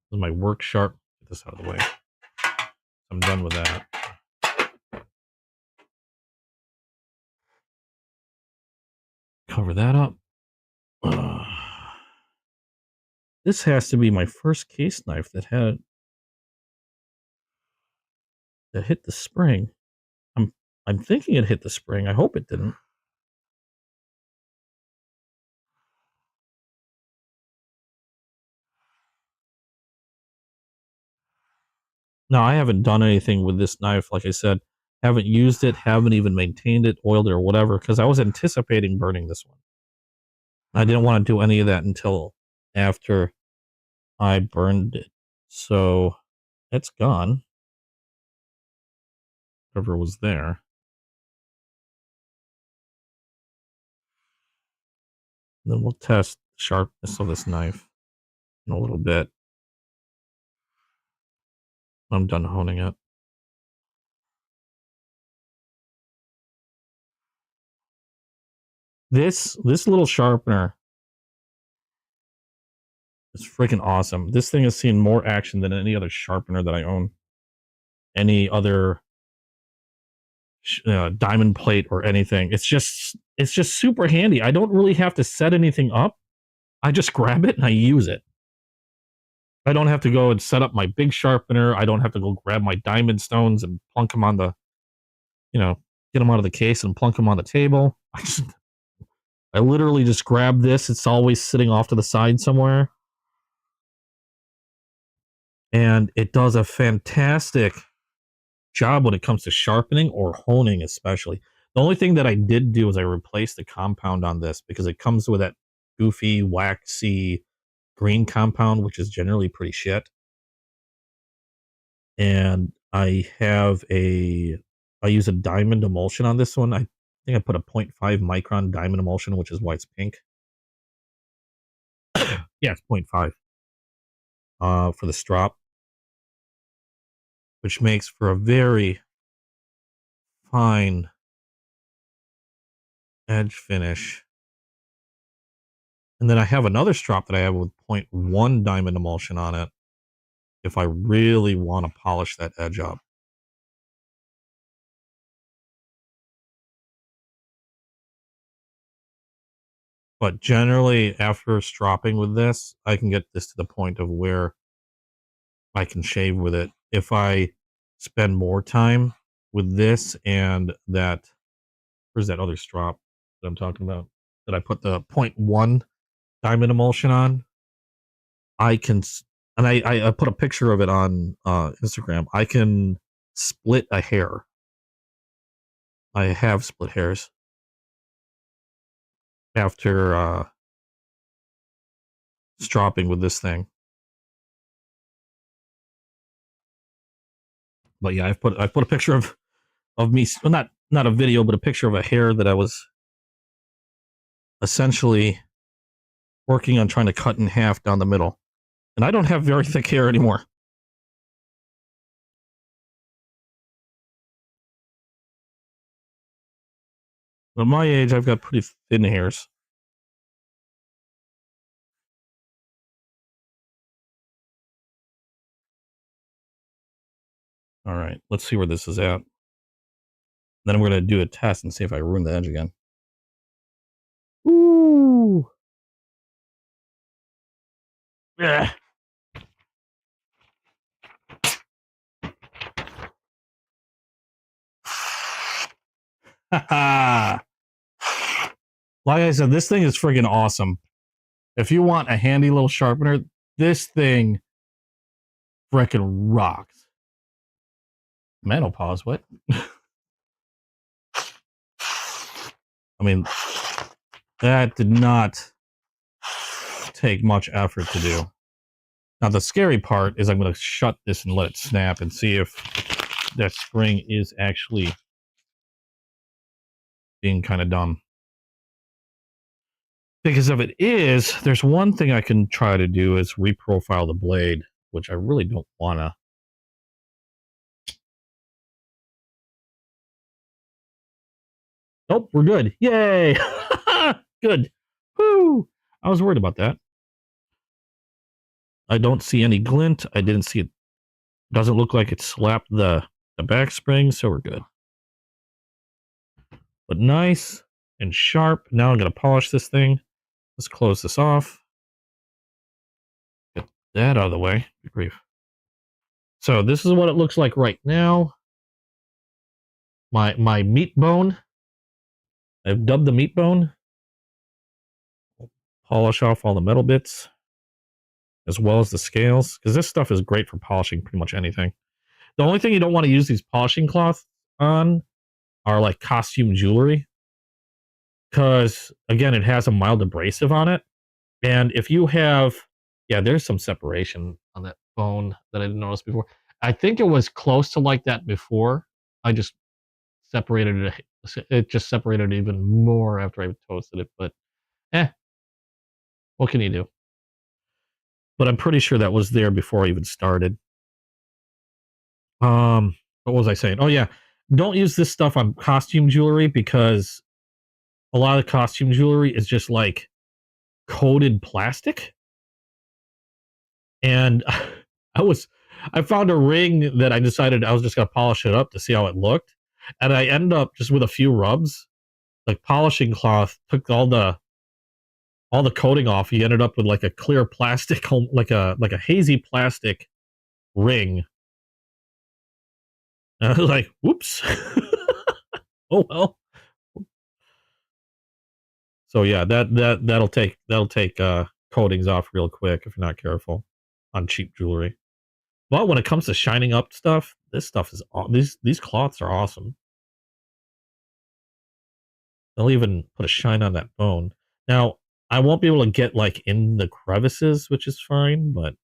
This is my work sharp. Get this out of the way. I'm done with that. cover that up. This has to be my first case knife that hit the spring. I'm thinking it hit the spring. I hope it didn't. No, I haven't done anything with this knife. Like I said, haven't used it, haven't even maintained it, oiled it, or whatever, because I was anticipating burning this one. I didn't want to do any of that until after I burned it. So it's gone. Whatever was there. And then we'll test the sharpness of this knife in a little bit. I'm done honing it. This little sharpener is freaking awesome. This thing has seen more action than any other sharpener that I own. Any other diamond plate or anything. It's just super handy. I don't really have to set anything up. I just grab it and I use it. I don't have to go and set up my big sharpener. I don't have to go grab my diamond stones and plunk them on the, get them out of the case and plunk them on the table. I literally just grab this. It's always sitting off to the side somewhere. And it does a fantastic job when it comes to sharpening or honing, especially. The only thing that I did do is I replaced the compound on this because it comes with that goofy, waxy green compound, which is generally pretty shit. And I use a diamond emulsion on this one. I think I put a 0.5 micron diamond emulsion, which is why it's pink. Yeah, it's 0.5 for the strop, which makes for a very fine edge finish. And then I have another strop that I have with 0.1 diamond emulsion on it if I really want to polish that edge up. But generally, after stropping with this, I can get this to the point of where I can shave with it. If I spend more time with this and that, where's that other strop that I'm talking about? That I put the 0.1 diamond emulsion on, I can, and I put a picture of it on Instagram. I can split a hair. I have split hairs after stropping with this thing. But yeah, I've put a picture of me, well, not a video, but a picture of a hair that I was essentially working on trying to cut in half down the middle. And I don't have very thick hair anymore. At my age, I've got pretty thin hairs. All right, let's see where this is at. Then I'm going to do a test and see if I ruin the edge again. Ooh. Yeah. Like I said, this thing is friggin' awesome. If you want a handy little sharpener, this thing frickin' rocks. Menopause, what? I mean, that did not take much effort to do. Now, the scary part is I'm going to shut this and let it snap and see if that spring is actually being kind of dumb. Because if it is, there's one thing I can try to do is reprofile the blade, which I really don't want to. Nope, we're good. Yay! Good. Woo! I was worried about that. I don't see any glint. I didn't see it. Doesn't look like it slapped the back spring, so we're good. But nice and sharp. Now I'm going to polish this thing. Let's close this off. Get that out of the way. Good grief. So this is what it looks like right now. My meat bone. I've dubbed the meat bone. Polish off all the metal bits, as well as the scales, because this stuff is great for polishing pretty much anything. The only thing you don't want to use these polishing cloths on are like costume jewelry, because again, it has a mild abrasive on it. And if you have, yeah, there's some separation on that bone that I didn't notice before. I think it was close to like that before. I just separated it. It just separated even more after I toasted it. But what can you do? But I'm pretty sure that was there before I even started. What was I saying? Oh yeah, don't use this stuff on costume jewelry, because a lot of costume jewelry is just like coated plastic. And I found a ring that I decided I was just gonna polish it up to see how it looked, and I ended up just with a few rubs, like polishing cloth took all the coating off. You ended up with like a clear plastic, like a hazy plastic ring. And I was like, whoops. Oh well. So yeah, that'll take coatings off real quick if you're not careful on cheap jewelry. But when it comes to shining up stuff, this stuff is these cloths are awesome. They'll even put a shine on that bone. Now, I won't be able to get like in the crevices, which is fine, but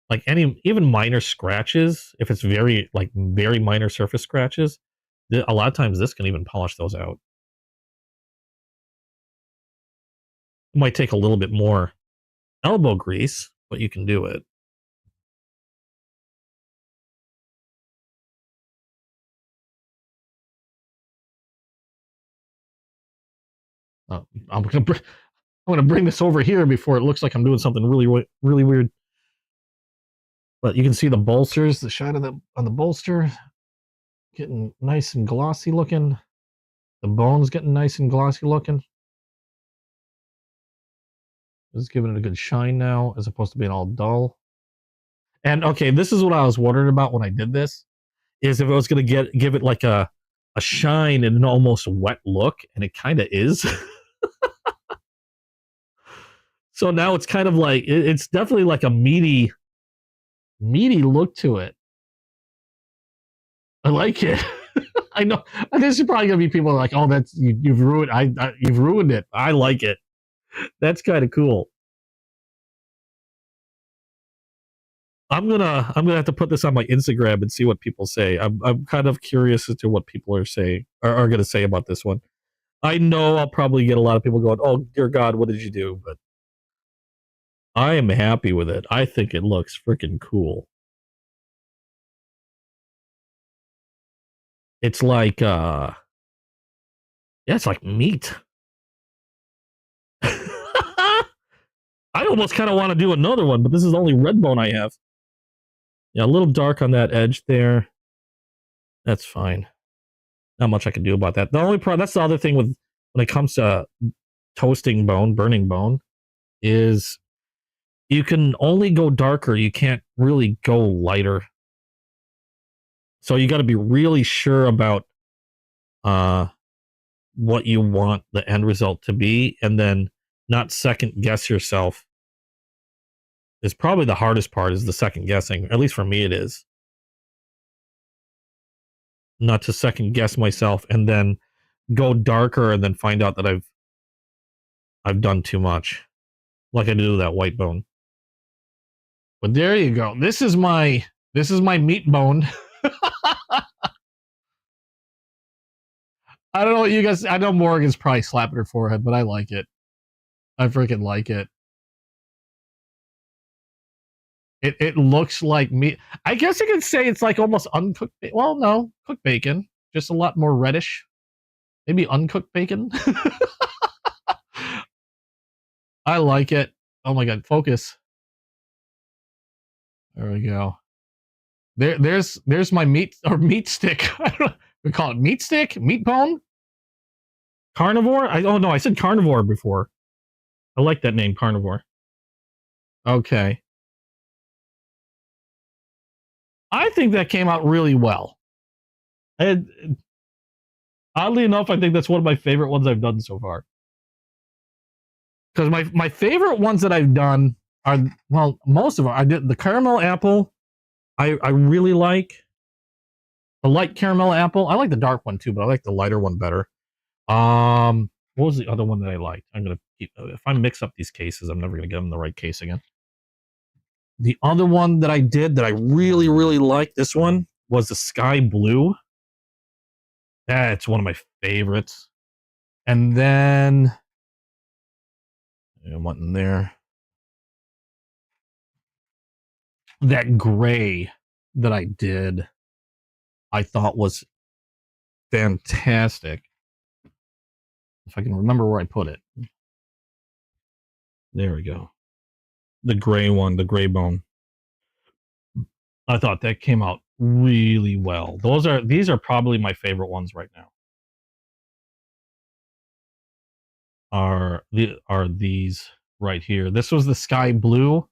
like even minor scratches, if it's very minor surface scratches, a lot of times this can even polish those out. It might take a little bit more elbow grease, but you can do it. I'm gonna bring this over here before it looks like I'm doing something really weird. But you can see the bolsters, the shine on the bolster, getting nice and glossy looking. The bone's getting nice and glossy looking. It's giving it a good shine now, as opposed to being all dull. And okay, this is what I was wondering about when I did this, is if it was going to give it like a shine and an almost wet look, and it kind of is. So now it's kind of like, it's definitely like a meaty look to it. I like it. I know there's probably gonna be people like, oh, that's you've ruined. You've ruined it. I like it. That's kind of cool. I'm gonna have to put this on my Instagram and see what people say. I'm kind of curious as to what people are gonna say about this one. I know I'll probably get a lot of people going, "Oh dear God, what did you do?" But I am happy with it. I think it looks freaking cool. It's like yeah, it's like meat. I almost kind of want to do another one, but this is the only red bone I have. Yeah, a little dark on that edge there. That's fine. Not much I can do about that. The only problem, that's the other thing with when it comes to toasting bone, burning bone, is you can only go darker. You can't really go lighter. So you got to be really sure about what you want the end result to be, and then not second guess yourself. Is probably the hardest part, is the second guessing. At least for me, it is. Not to second guess myself and then go darker and then find out that I've done too much, like I did with that white bone. But there you go. This is my meat bone. I don't know what you guys. I know Morgan's probably slapping her forehead, but I like it. I freaking like it. It looks like meat. I guess you could say it's like almost uncooked. Well, no, cooked bacon, just a lot more reddish. Maybe uncooked bacon. I like it. Oh my God, focus. There we go. There's my meat stick. I don't know. We call it meat stick, meat bone. Carnivore? Oh no, I said carnivore before. I like that name, carnivore. Okay. I think that came out really well. And oddly enough, I think that's one of my favorite ones I've done so far. Because my favorite ones that I've done are, well, most of them. I did the caramel apple. I really like the light caramel apple. I like the dark one too, but I like the lighter one better. What was the other one that I liked? I'm gonna keep, if I mix up these cases, I'm never gonna get them the right case again. The other one that I did that I really, really liked, this one, was the sky blue. That's one of my favorites. And then what in there? That gray that I did, I thought was fantastic. If I can remember where I put it. There we go. The gray one, the gray bone. I thought that came out really well. These are probably my favorite ones right now. Are these right here. This was the sky blue.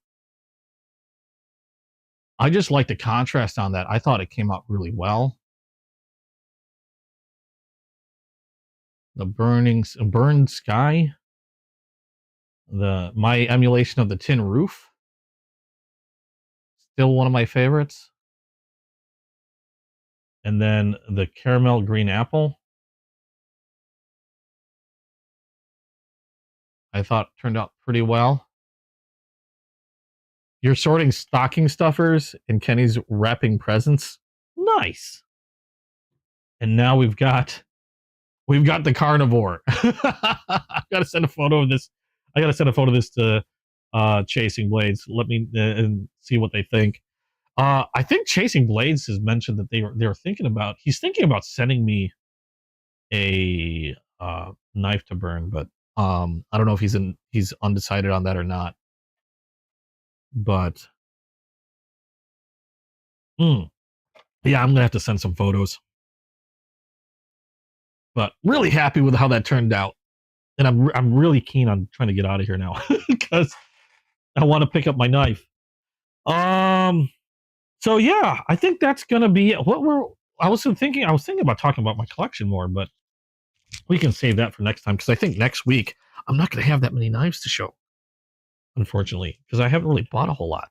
I just like the contrast on that. I thought it came out really well. The burned sky. My emulation of the tin roof. Still one of my favorites. And then the caramel green apple. I thought turned out pretty well. You're sorting stocking stuffers and Kenny's wrapping presents. Nice. And now we've got the carnivore. I gotta send a photo of this. I gotta send a photo of this to Chasing Blades. Let me and see what they think. I think Chasing Blades has mentioned that they're thinking about. He's thinking about sending me a knife to burn, but I don't know if he's undecided on that or not. But yeah, I'm gonna have to send some photos. But really happy with how that turned out, and I'm really keen on trying to get out of here now because I want to pick up my knife. So yeah, I think that's gonna be it. I was thinking about talking about my collection more, but we can save that for next time because I think next week I'm not gonna have that many knives to show, unfortunately, because I haven't really bought a whole lot.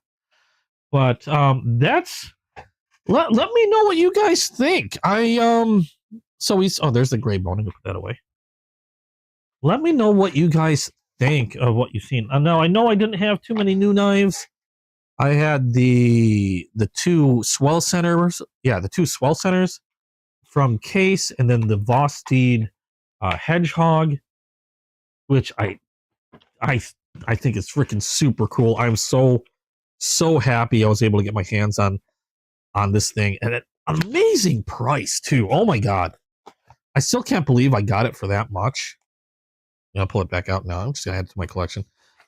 But that's let me know what you guys think. There's the gray bone. I'm gonna put that away. Let me know what you guys think of what you've seen. Now I know I didn't have too many new knives. I had the two swell centers. Yeah, the two swell centers from Case, and then the Vosteed Hedgehog, which I think is freaking super cool. I'm so happy I was able to get my hands on this thing, and at an amazing price too. Oh my god, I still can't believe I got it for that much. I'll pull it back out now. I'm just gonna add it to my collection.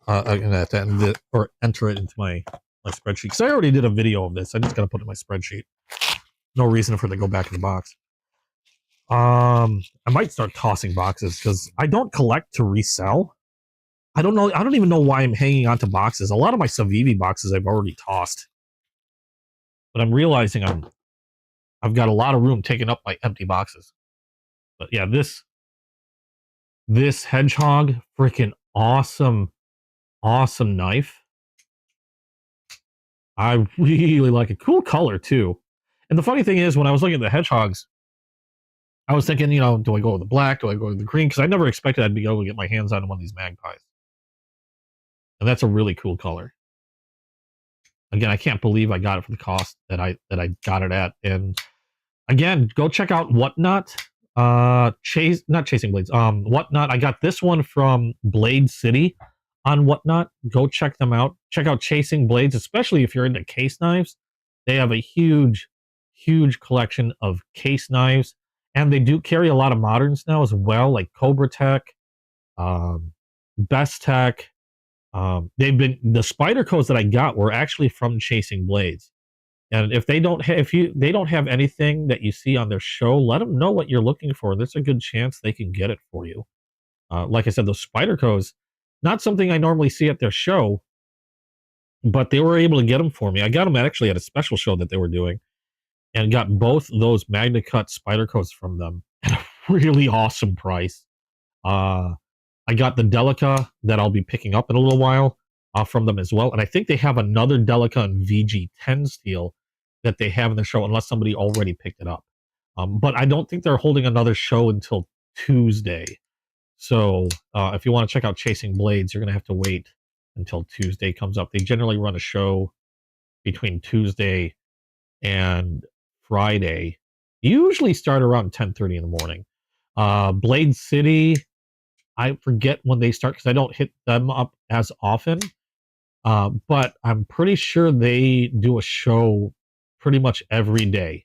I'm gonna have to enter it into my spreadsheet because I already did a video of this. I just gotta put it in my spreadsheet. No reason for it to go back in the box. I might start tossing boxes because I don't collect to resell. I don't know. I don't even know why I'm hanging on to boxes. A lot of my Savivi boxes I've already tossed, but I'm realizing I've got a lot of room taken up by empty boxes. But yeah, this hedgehog, freaking awesome knife. I really like it. Cool color too. And the funny thing is, when I was looking at the hedgehogs, I was thinking, do I go with the black? Do I go with the green? Because I never expected I'd be able to get my hands on one of these magpies. And that's a really cool color. Again, I can't believe I got it for the cost that I got it at. And again, go check out Whatnot. Not Chasing Blades. Whatnot. I got this one from Blade City on Whatnot. Go check them out. Check out Chasing Blades, especially if you're into case knives. They have a huge collection of case knives, and they do carry a lot of moderns now as well, like Cobra Tech, Best Tech. The Spider codes that I got were actually from Chasing Blades, And if they don't have, they don't have anything that you see on their show, let them know what you're looking for. There's a good chance they can get it for you. Like I said, those Spyderco's, not something I normally see at their show, but they were able to get them for me. I got them actually at a special show that they were doing, and got both those Magna Cut Spyderco's from them at a really awesome price. I got the Delica that I'll be picking up in a little while from them as well, and I think they have another Delica and VG10 steel that they have in the show, unless somebody already picked it up. But I don't think they're holding another show until Tuesday. So if you want to check out Chasing Blades, you're going to have to wait until Tuesday comes up. They generally run a show between Tuesday and Friday. Usually start around 10:30 in the morning. Blade City, I forget when they start because I don't hit them up as often. But I'm pretty sure they do a show pretty much every day.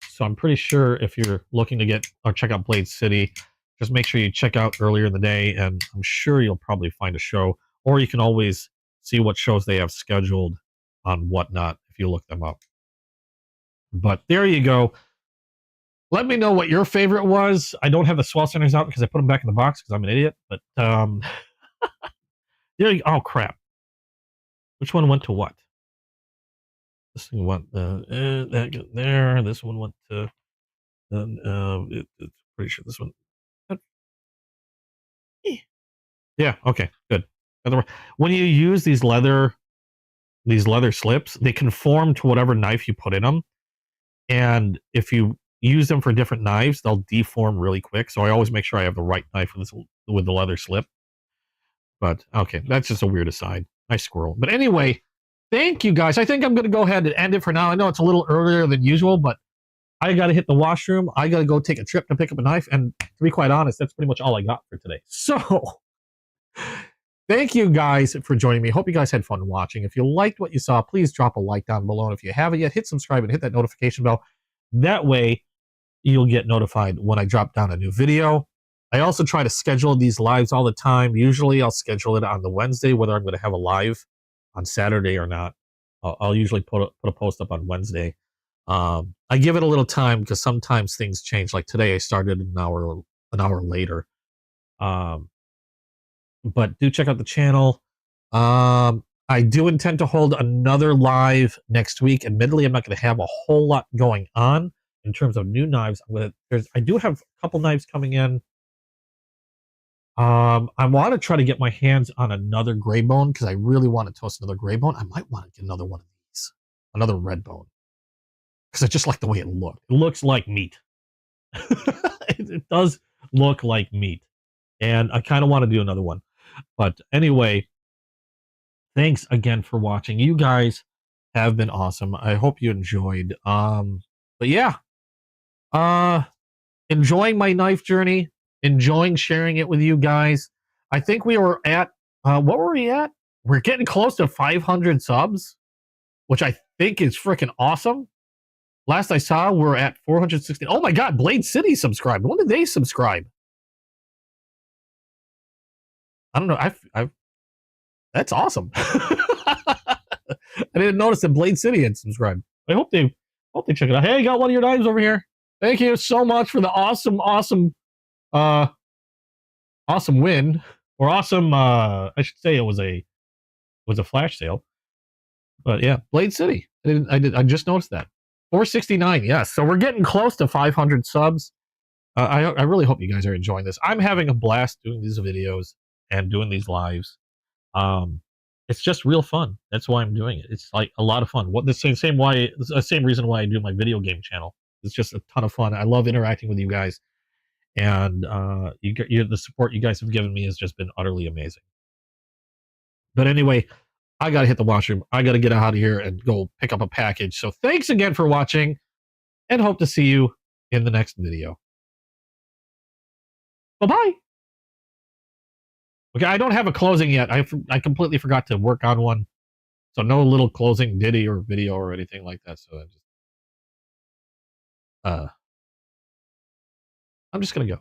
So I'm pretty sure if you're looking to get or check out Blade City, just make sure you check out earlier in the day, and I'm sure you'll probably find a show, or you can always see what shows they have scheduled on Whatnot if you look them up. But there you go. Let me know what your favorite was. I don't have the swell centers out because I put them back in the box because I'm an idiot. But there you go. Oh crap! Which one went to what? This thing went that there. This one went to. It's pretty sure this one. Yeah. Okay. Good. When you use these leather slips, they conform to whatever knife you put in them, and if you use them for different knives, they'll deform really quick. So I always make sure I have the right knife with the leather slip. But okay, that's just a weird aside. Nice squirrel. But anyway, thank you guys. I think I'm going to go ahead and end it for now. I know it's a little earlier than usual, but I got to hit the washroom. I got to go take a trip to pick up a knife. And to be quite honest, that's pretty much all I got for today. So thank you guys for joining me. Hope you guys had fun watching. If you liked what you saw, please drop a like down below. And if you haven't yet, hit subscribe and hit that notification bell. That way you'll get notified when I drop down a new video. I also try to schedule these lives all the time. Usually I'll schedule it on the Wednesday, whether I'm going to have a live on Saturday or not. I'll usually put a post up on Wednesday. I give it a little time because sometimes things change. Like today I started an hour later. But do check out the channel. I do intend to hold another live next week. Admittedly, I'm not going to have a whole lot going on in terms of new knives. I do have a couple knives coming in. I want to try to get my hands on another gray bone because I really want to toast another gray bone. I might want to get another one of these, another red bone, because I just like the way it looked. It looks like meat. It does look like meat, and I kind of want to do another one. But anyway, thanks again for watching. You guys have been awesome. I hope you enjoyed. But yeah, enjoying my knife journey, enjoying sharing it with you guys. I think we were at what were we at? We're getting close to 500 subs, which I think is freaking awesome. Last I saw, we're at 460. Oh my God, Blade City subscribed. When did they subscribe? I don't know. I've that's awesome. I didn't notice that Blade City had subscribed. I hope they check it out. Hey, I got one of your knives over here. Thank you so much for the awesome win, or awesome. I should say it was a flash sale. But yeah, Blade City. I just noticed that 469. Yes, so we're getting close to 500 subs. I really hope you guys are enjoying this. I'm having a blast doing these videos and doing these lives. It's just real fun. That's why I'm doing it. It's like a lot of fun. The same reason why I do my video game channel. It's just a ton of fun. I love interacting with you guys, and the support you guys have given me has just been utterly amazing. But anyway, I gotta hit the washroom. I gotta get out of here and go pick up a package. So thanks again for watching, and hope to see you in the next video. Bye-bye. Okay, I don't have a closing yet. I completely forgot to work on one. So no little closing ditty or video or anything like that. So I'm just gonna go.